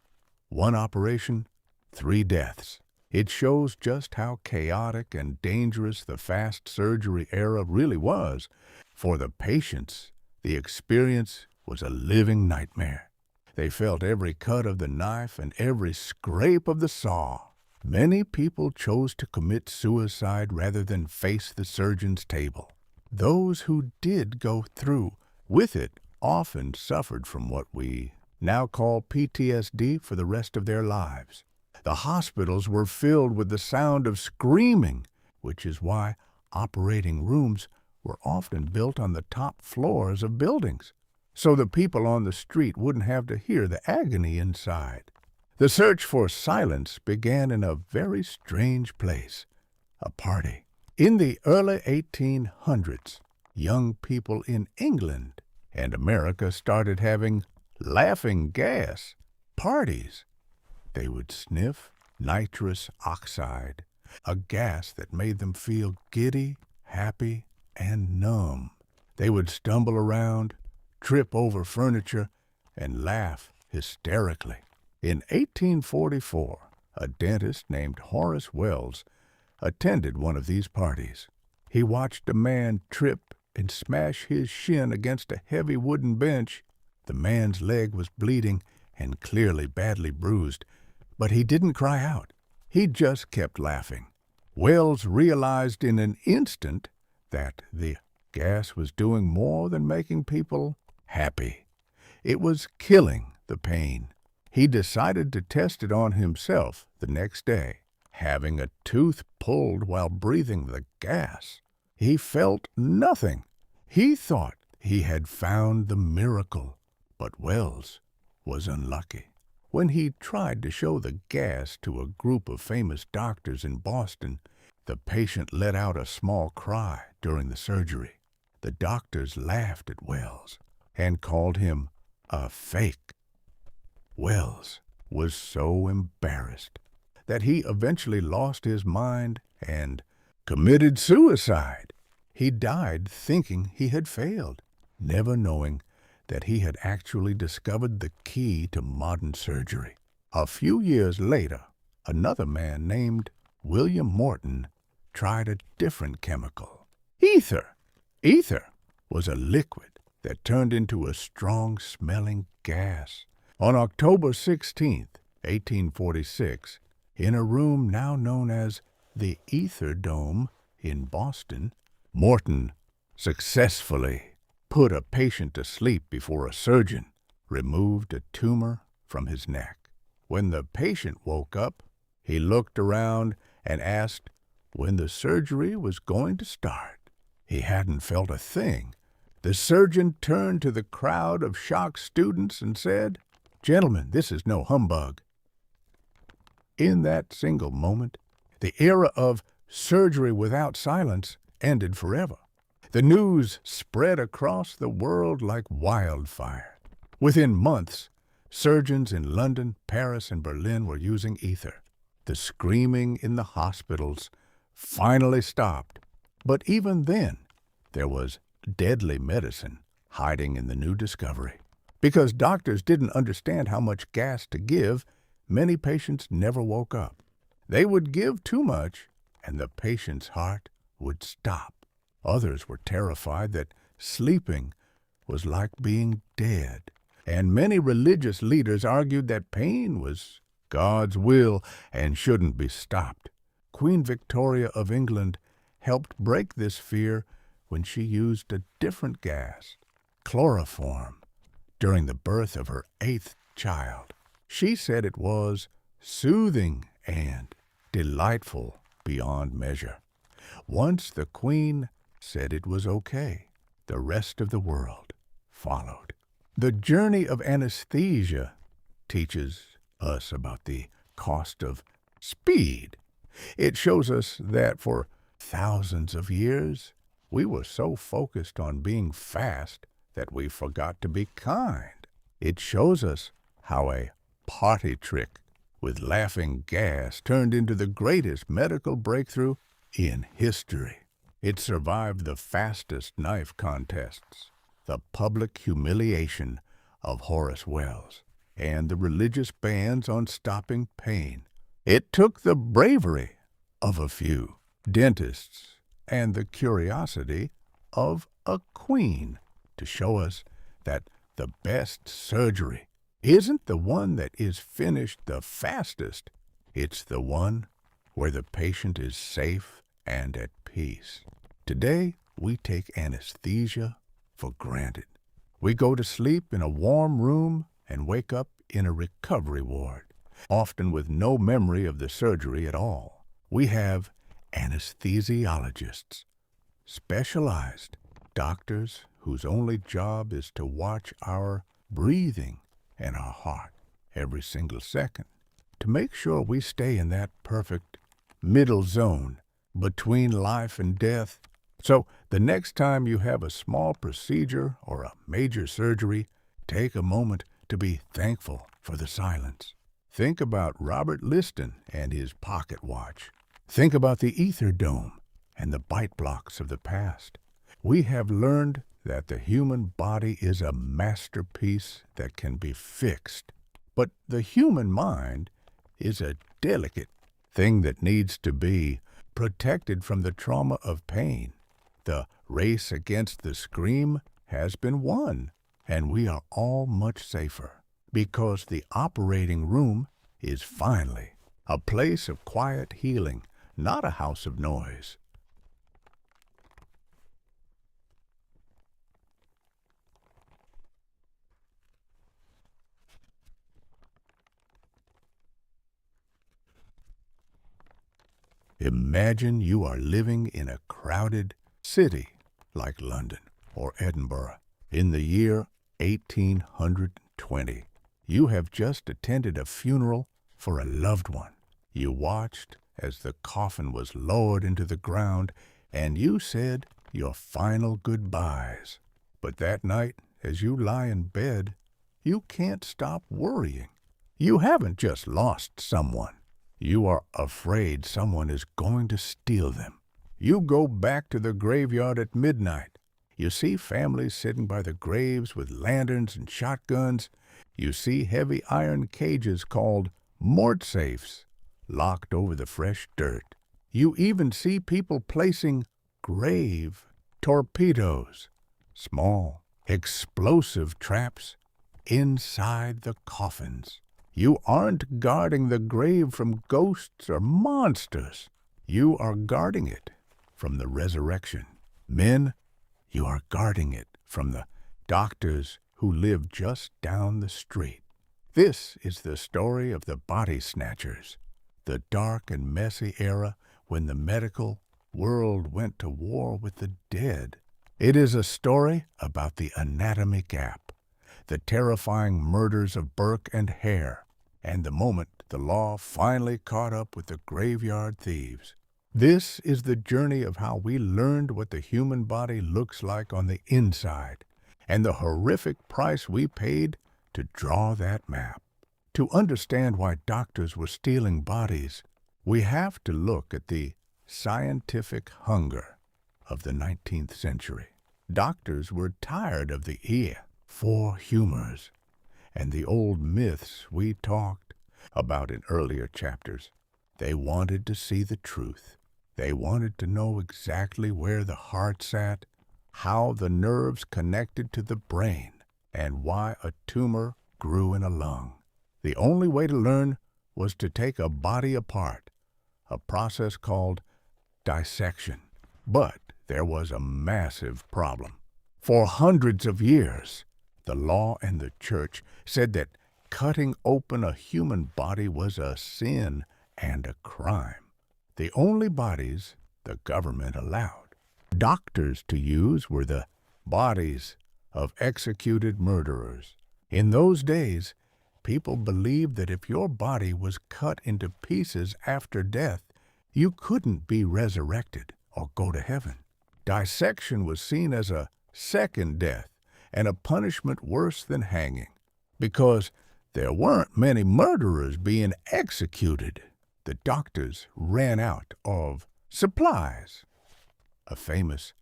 One operation, 3 deaths. It shows just how chaotic and dangerous the fast surgery era really was. For the patients, the experience was a living nightmare. They felt every cut of the knife and every scrape of the saw. Many people chose to commit suicide rather than face the surgeon's table. Those who did go through with it often suffered from what we now call PTSD for the rest of their lives. The hospitals were filled with the sound of screaming, which is why operating rooms were often built on the top floors of buildings, so the people on the street wouldn't have to hear the agony inside. The search for silence began in a very strange place, a party. In the early 1800s, young people in England and America started having laughing gas parties. They would sniff nitrous oxide, a gas that made them feel giddy, happy, and numb. They would stumble around, trip over furniture, and laugh hysterically. In 1844, a dentist named Horace Wells attended one of these parties. He watched a man trip and smash his shin against a heavy wooden bench. The man's leg was bleeding and clearly badly bruised, but he didn't cry out. He just kept laughing. Wells realized in an instant that the gas was doing more than making people happy. It was killing the pain. He decided to test it on himself the next day, having a tooth pulled while breathing the gas. He felt nothing. He thought he had found the miracle, but Wells was unlucky. When he tried to show the gas to a group of famous doctors in Boston, the patient let out a small cry during the surgery. The doctors laughed at Wells and called him a fake. Wells was so embarrassed that he eventually lost his mind and committed suicide. He died thinking he had failed, never knowing that he had actually discovered the key to modern surgery. A few years later, another man named William Morton tried a different chemical, ether. Ether was a liquid that turned into a strong-smelling gas. On October 16, 1846, in a room now known as the Ether Dome in Boston, Morton successfully put a patient to sleep before a surgeon removed a tumor from his neck. When the patient woke up, he looked around and asked when the surgery was going to start. He hadn't felt a thing. The surgeon turned to the crowd of shocked students and said, "Gentlemen, this is no humbug." In that single moment, the era of surgery without silence ended forever. The news spread across the world like wildfire. Within months, surgeons in London, Paris, and Berlin were using ether. The screaming in the hospitals finally stopped. But even then, there was deadly medicine hiding in the new discovery. Because doctors didn't understand how much gas to give, many patients never woke up. They would give too much, and the patient's heart would stop. Others were terrified that sleeping was like being dead. And many religious leaders argued that pain was God's will and shouldn't be stopped. Queen Victoria of England helped break this fear when she used a different gas, chloroform, during the birth of her 8th child. She said it was soothing and delightful beyond measure. Once the Queen said it was okay, the rest of the world followed. The journey of anesthesia teaches us about the cost of speed. It shows us that for thousands of years, we were so focused on being fast that we forgot to be kind. It shows us how a party trick with laughing gas turned into the greatest medical breakthrough in history. It survived the fastest knife contests, the public humiliation of Horace Wells, and the religious bans on stopping pain. It took the bravery of a few dentists and the curiosity of a queen to show us that the best surgery isn't the one that is finished the fastest. It's the one where the patient is safe and at peace. Today, we take anesthesia for granted. We go to sleep in a warm room and wake up in a recovery ward, often with no memory of the surgery at all. We have anesthesiologists, specialized doctors whose only job is to watch our breathing and our heart every single second to make sure we stay in that perfect middle zone between life and death. So the next time you have a small procedure or a major surgery, take a moment to be thankful for the silence. Think about Robert Liston and his pocket watch. Think about the Ether Dome and the bite blocks of the past. We have learned that the human body is a masterpiece that can be fixed. But the human mind is a delicate thing that needs to be protected from the trauma of pain. The race against the scream has been won, and we are all much safer because the operating room is finally a place of quiet healing, not a house of noise. Imagine you are living in a crowded city like London or Edinburgh in the year 1820. You have just attended a funeral for a loved one. You watched as the coffin was lowered into the ground, and you said your final goodbyes. But that night, as you lie in bed, you can't stop worrying. You haven't just lost someone. You are afraid someone is going to steal them. You go back to the graveyard at midnight. You see families sitting by the graves with lanterns and shotguns. You see heavy iron cages called mort safes locked over the fresh dirt. You even see people placing grave torpedoes small, explosive traps inside the coffins. You aren't guarding the grave from ghosts or monsters. You are guarding it from the resurrection. Men, you are guarding it from the doctors who live just down the street. This is the story of the body snatchers, the dark and messy era when the medical world went to war with the dead. It is a story about the anatomy gap, the terrifying murders of Burke and Hare, and the moment the law finally caught up with the graveyard thieves. This is the journey of how we learned what the human body looks like on the inside, and the horrific price we paid to draw that map. To understand why doctors were stealing bodies, we have to look at the scientific hunger of the 19th century. Doctors were tired of the four humors and the old myths we talked about in earlier chapters. They wanted to see the truth. They wanted to know exactly where the heart sat, how the nerves connected to the brain, and why a tumor grew in a lung. The only way to learn was to take a body apart, a process called dissection. But there was a massive problem. For hundreds of years, the law and the church said that cutting open a human body was a sin and a crime. The only bodies the government allowed doctors to use were the bodies of executed murderers. In those days, people believed that if your body was cut into pieces after death, you couldn't be resurrected or go to heaven. Dissection was seen as a second death and a punishment worse than hanging, because there weren't many murderers being executed. The doctors ran out of supplies. A famous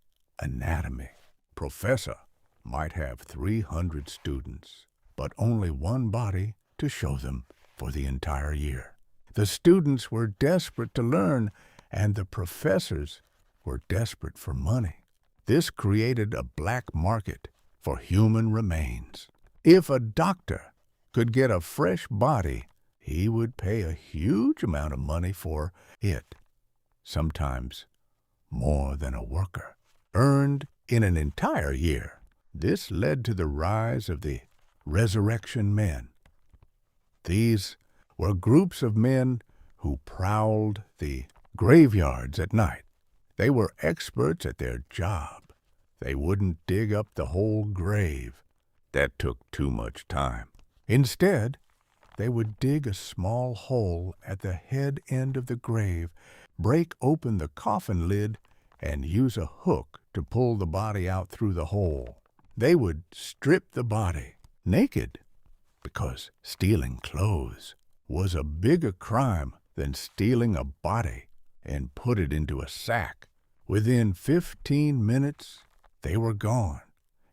anatomy professor might have 300 students, but only one body to show them for the entire year. The students were desperate to learn, and the professors were desperate for money. This created a black market for human remains. If a doctor could get a fresh body, he would pay a huge amount of money for it, sometimes more than a worker earned in an entire year. This led to the rise of the resurrection men. These were groups of men who prowled the graveyards at night. They were experts at their job. They wouldn't dig up the whole grave. That took too much time. Instead, they would dig a small hole at the head end of the grave, break open the coffin lid, and use a hook to pull the body out through the hole. They would strip the body naked, because stealing clothes was a bigger crime than stealing a body, and put it into a sack. Within 15 minutes, they were gone,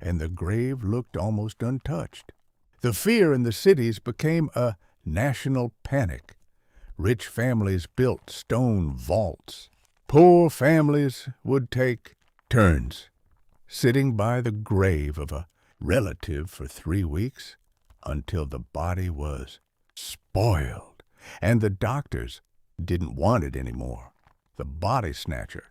and the grave looked almost untouched. The fear in the cities became a national panic. Rich families built stone vaults. Poor families would take turns sitting by the grave of a relative for 3 weeks until the body was spoiled, and the doctors didn't want it anymore. The body snatcher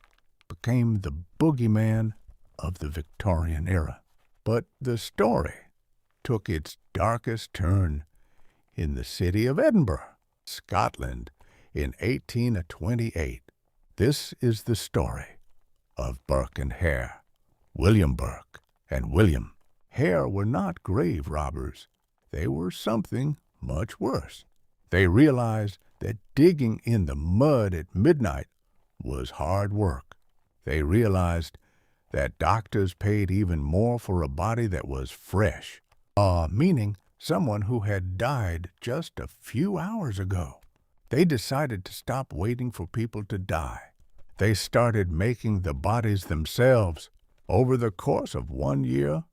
became the boogeyman of the Victorian era. But the story took its darkest turn in the city of Edinburgh, Scotland, in 1828. This is the story of Burke and Hare, William Burke and William. Hare were not grave robbers. They were something much worse. They realized that digging in the mud at midnight was hard work. They realized that doctors paid even more for a body that was fresh, meaning someone who had died just a few hours ago. They decided to stop waiting for people to die. They started making the bodies themselves. Over the course of 1 year,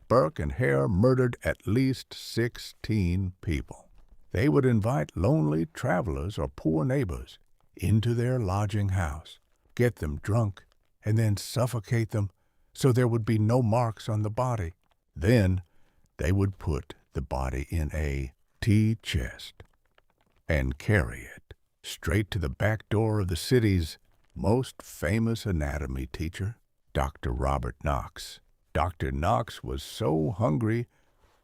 Burke and Hare murdered at least 16 people. They would invite lonely travelers or poor neighbors into their lodging house, get them drunk, and then suffocate them so there would be no marks on the body. Then they would put the body in a tea chest and carry it straight to the back door of the city's most famous anatomy teacher, Dr. Robert Knox. Dr. Knox was so hungry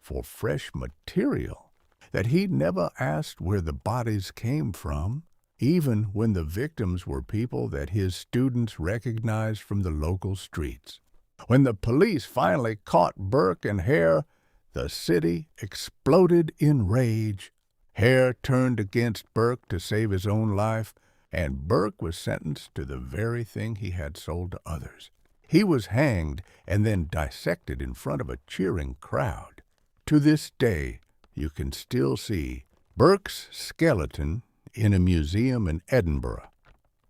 for fresh material that he never asked where the bodies came from, even when the victims were people that his students recognized from the local streets. When the police finally caught Burke and Hare, the city exploded in rage. Hare turned against Burke to save his own life, and Burke was sentenced to the very thing he had sold to others. He was hanged and then dissected in front of a cheering crowd. To this day, you can still see Burke's skeleton in a museum in Edinburgh,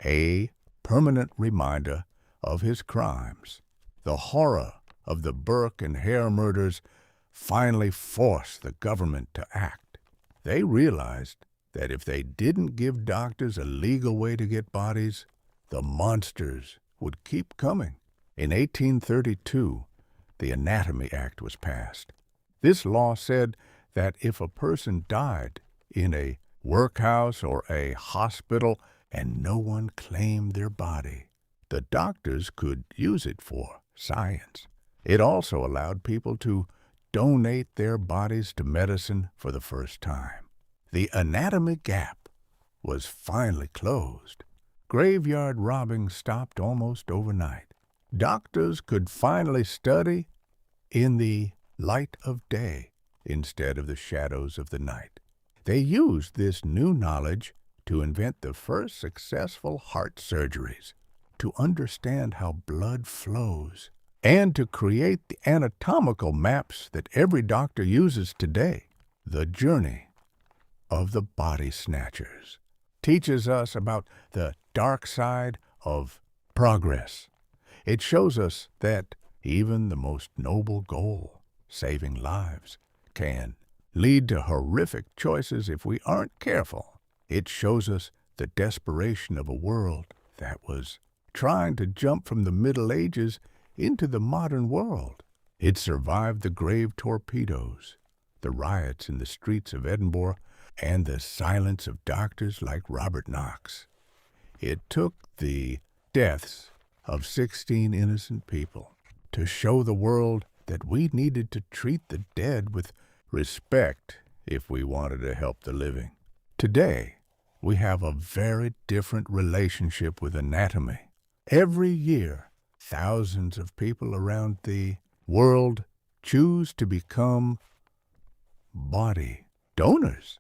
a permanent reminder of his crimes. The horror of the Burke and Hare murders finally forced the government to act. They realized that if they didn't give doctors a legal way to get bodies, the monsters would keep coming. In 1832, the Anatomy Act was passed. This law said that if a person died in a workhouse or a hospital and no one claimed their body, the doctors could use it for science. It also allowed people to donate their bodies to medicine for the first time. The anatomy gap was finally closed. Graveyard robbing stopped almost overnight. Doctors could finally study in the light of day instead of the shadows of the night. They used this new knowledge to invent the first successful heart surgeries, to understand how blood flows, and to create the anatomical maps that every doctor uses today. The journey of the body snatchers teaches us about the dark side of progress. It shows us that even the most noble goal, saving lives, can lead to horrific choices if we aren't careful. It shows us the desperation of a world that was trying to jump from the Middle Ages into the modern world. It survived the grave torpedoes, the riots in the streets of Edinburgh, and the silence of doctors like Robert Knox. It took the deaths of 16 innocent people to show the world that we needed to treat the dead with respect if we wanted to help the living. Today, we have a very different relationship with anatomy. Every year, thousands of people around the world choose to become body donors.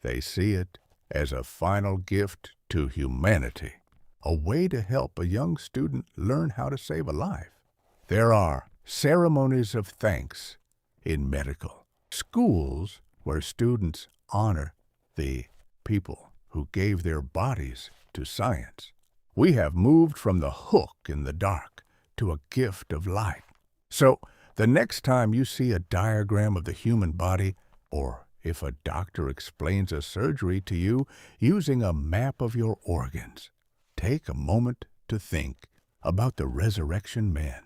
They see it as a final gift to humanity, a way to help a young student learn how to save a life. There are ceremonies of thanks in medical schools where students honor the people who gave their bodies to science. We have moved from the hook in the dark to a gift of light. So the next time you see a diagram of the human body, or if a doctor explains a surgery to you using a map of your organs, take a moment to think about the resurrection men.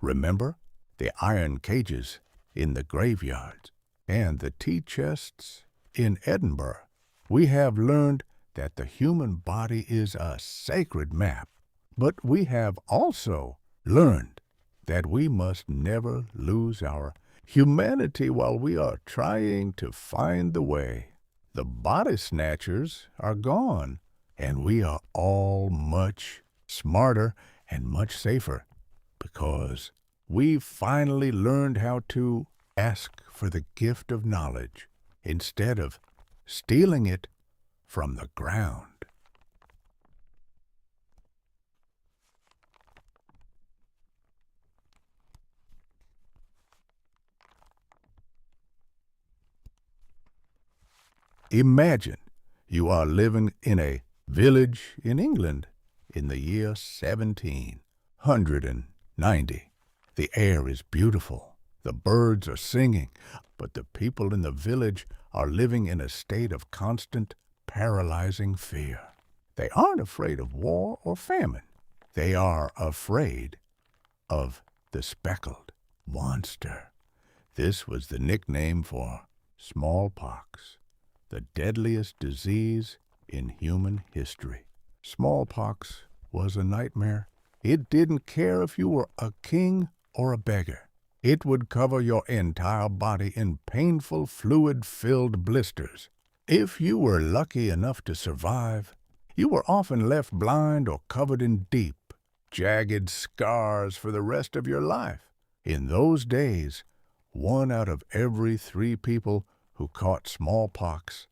Remember the iron cages in the graveyards and the tea chests in Edinburgh. We have learned that the human body is a sacred map, but we have also learned that we must never lose our humanity while we are trying to find the way. The body snatchers are gone, and we are all much smarter and much safer because we've finally learned how to ask for the gift of knowledge instead of stealing it from the ground. Imagine you are living in a village in England in the year 1790. The air is beautiful, the birds are singing, but the people in the village are living in a state of constant, paralyzing fear. They aren't afraid of war or famine. They are afraid of the speckled monster. This was the nickname for smallpox, the deadliest disease in human history. Smallpox was a nightmare. It didn't care if you were a king or a beggar. It would cover your entire body in painful fluid-filled blisters. If you were lucky enough to survive, you were often left blind or covered in deep, jagged scars for the rest of your life. In those days, 1 out of every 3 people who caught smallpox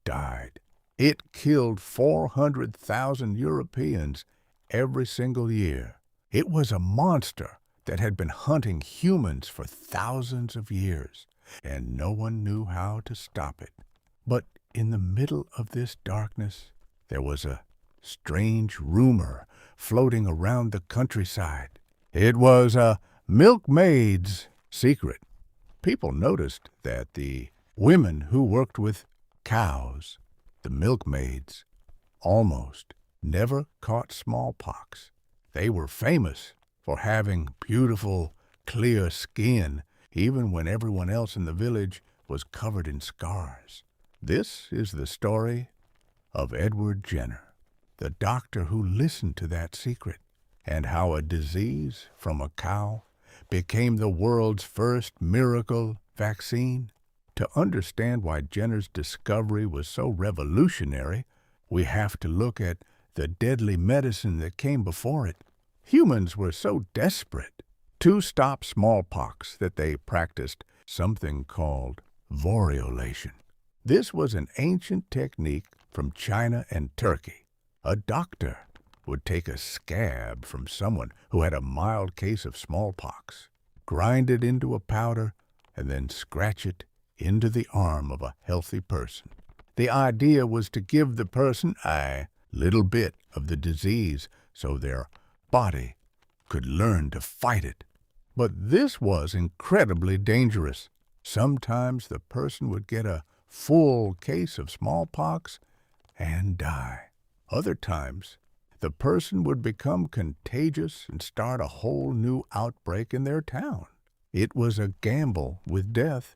died. It killed 400,000 Europeans every single year. It was a monster that had been hunting humans for thousands of years, and no one knew how to stop it. But in the middle of this darkness, there was a strange rumor floating around the countryside. It was a milkmaid's secret. People noticed that the women who worked with cows, the milkmaids, almost never caught smallpox. They were famous for having beautiful, clear skin, even when everyone else in the village was covered in scars. This is the story of Edward Jenner, the doctor who listened to that secret, and how a disease from a cow became the world's first miracle vaccine. To understand why Jenner's discovery was so revolutionary, we have to look at the deadly medicine that came before it. Humans were so desperate to stop smallpox that they practiced something called variolation. This was an ancient technique from China and Turkey. A doctor would take a scab from someone who had a mild case of smallpox, grind it into a powder, and then scratch it into the arm of a healthy person. The idea was to give the person a little bit of the disease so their body could learn to fight it. But this was incredibly dangerous. Sometimes the person would get a full case of smallpox and die. Other times, the person would become contagious and start a whole new outbreak in their town. It was a gamble with death,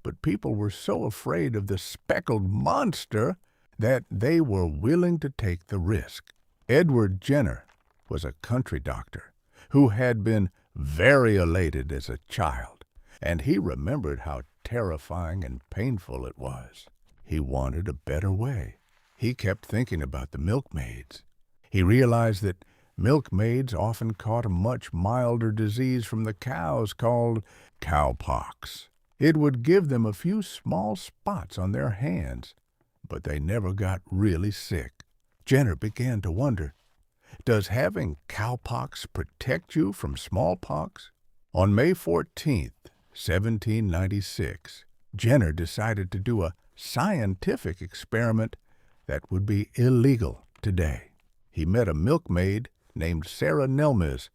but people were so afraid of the speckled monster that they were willing to take the risk. Edward Jenner was a country doctor who had been variolated as a child, and he remembered how terrifying and painful it was. He wanted a better way. He kept thinking about the milkmaids. He realized that milkmaids often caught a much milder disease from the cows called cowpox. It would give them a few small spots on their hands, but they never got really sick. Jenner began to wonder, does having cowpox protect you from smallpox? On May 14th, 1796, Jenner decided to do a scientific experiment that would be illegal today. He met a milkmaid named Sarah Nelmes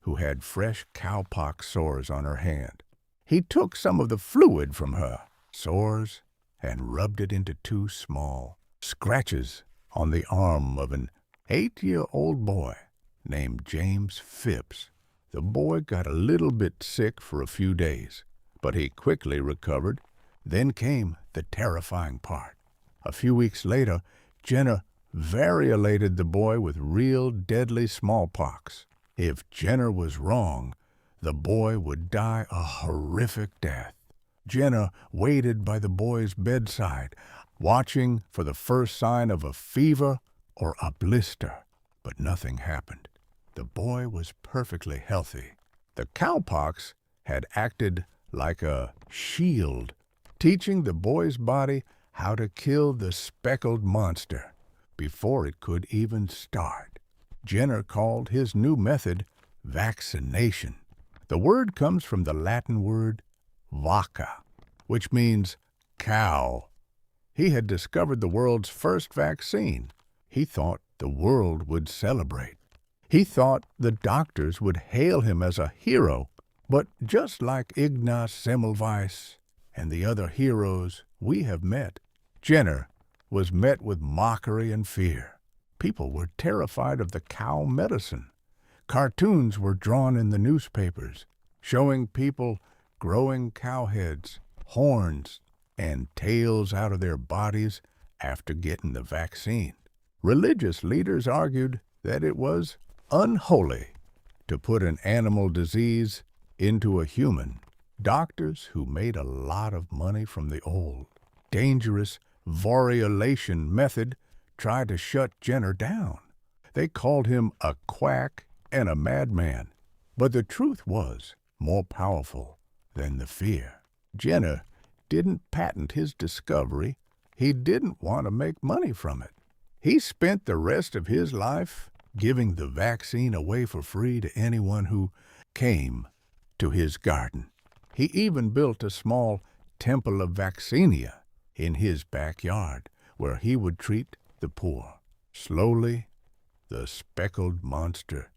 who had fresh cowpox sores on her hand. He took some of the fluid from her sores and rubbed it into 2 small scratches on the arm of an 8-year-old boy named James Phipps. The boy got a little bit sick for a few days, but he quickly recovered. Then came the terrifying part. A few weeks later, Jenner variolated the boy with real deadly smallpox. If Jenner was wrong, the boy would die a horrific death. Jenner waited by the boy's bedside, watching for the first sign of a fever or a blister, but nothing happened. The boy was perfectly healthy. The cowpox had acted like a shield, teaching the boy's body how to kill the speckled monster before it could even start. Jenner called his new method vaccination. The word comes from the Latin word vacca, which means cow. He had discovered the world's first vaccine. He thought the world would celebrate. He thought the doctors would hail him as a hero. But just like Ignaz Semmelweis and the other heroes we have met, Jenner was met with mockery and fear. People were terrified of the cow medicine. Cartoons were drawn in the newspapers, showing people growing cow heads, horns, and tails out of their bodies after getting the vaccine. Religious leaders argued that it was unholy to put an animal disease into a human. Doctors who made a lot of money from the old, dangerous variolation method tried to shut Jenner down. They called him a quack and a madman. But the truth was more powerful than the fear. Jenner didn't patent his discovery. He didn't want to make money from it. He spent the rest of his life giving the vaccine away for free to anyone who came to his garden. He even built a small temple of vaccinia in his backyard where he would treat the poor. Slowly, the speckled monster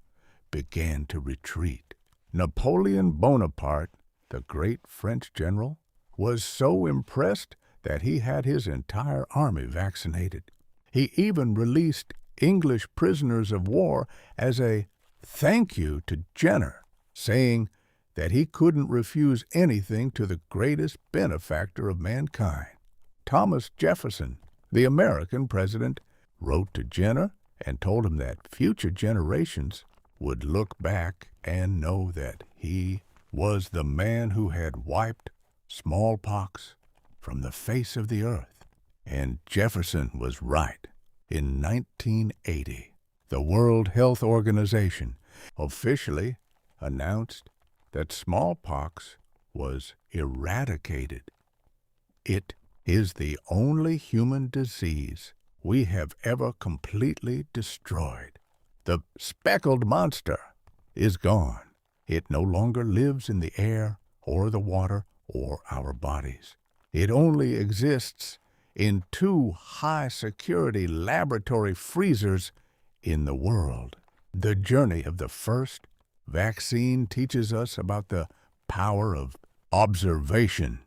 began to retreat. Napoleon Bonaparte, the great French general, was so impressed that he had his entire army vaccinated. He even released English prisoners of war as a thank you to Jenner, saying that he couldn't refuse anything to the greatest benefactor of mankind. Thomas Jefferson, the American president, wrote to Jenner and told him that future generations would look back and know that he was the man who had wiped smallpox from the face of the earth. And Jefferson was right. In 1980, the World Health Organization officially announced that smallpox was eradicated. It is the only human disease we have ever completely destroyed. The speckled monster is gone. It no longer lives in the air or the water or our bodies. It only exists in 2 high-security laboratory freezers in the world. The journey of the first vaccine teaches us about the power of observation.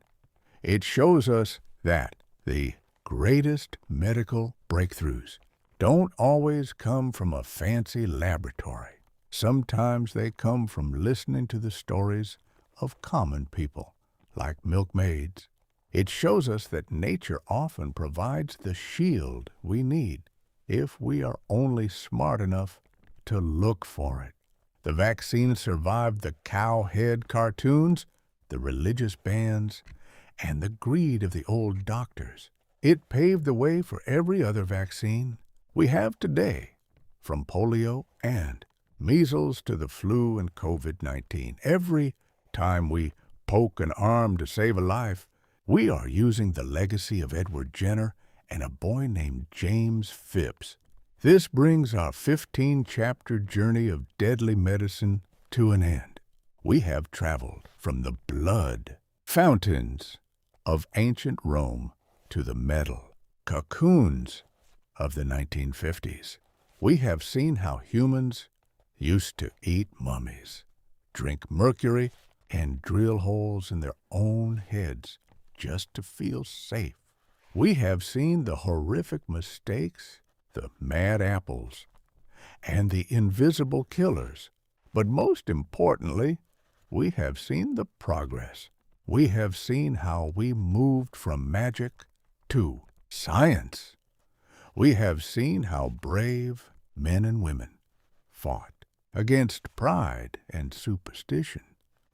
It shows us that the greatest medical breakthroughs don't always come from a fancy laboratory. Sometimes they come from listening to the stories of common people, like milkmaids. It shows us that nature often provides the shield we need if we are only smart enough to look for it. The vaccine survived the cowhead cartoons, the religious bans, and the greed of the old doctors. It paved the way for every other vaccine we have today, from polio and measles to the flu and COVID-19. Every time we poke an arm to save a life, we are using the legacy of Edward Jenner and a boy named James Phipps. This brings our 15-chapter journey of deadly medicine to an end. We have traveled from the blood fountains of ancient Rome to the metal cocoons of the 1950s. We have seen how humans used to eat mummies, drink mercury, and drill holes in their own heads just to feel safe. We have seen the horrific mistakes, the mad apples, and the invisible killers. But most importantly, we have seen the progress. We have seen how we moved from magic to science. We have seen how brave men and women fought against pride and superstition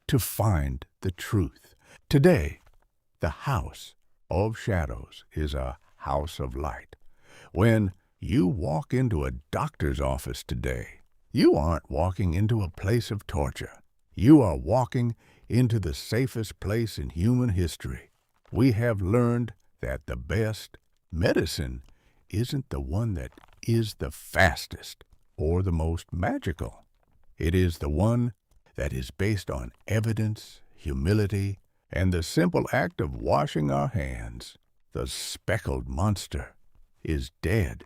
to find the truth. Today, the house of shadows is a house of light. When you walk into a doctor's office today, you aren't walking into a place of torture. You are walking into the safest place in human history. We have learned that the best medicine isn't the one that is the fastest or the most magical. It is the one that is based on evidence, humility, and the simple act of washing our hands. The speckled monster is dead.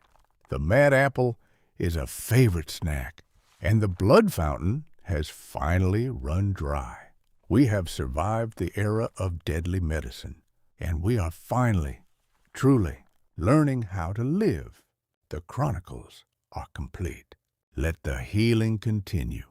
The mad apple is a favorite snack, and the blood fountain has finally run dry. We have survived the era of deadly medicine, and we are finally, truly, learning how to live. The chronicles are complete. Let the healing continue.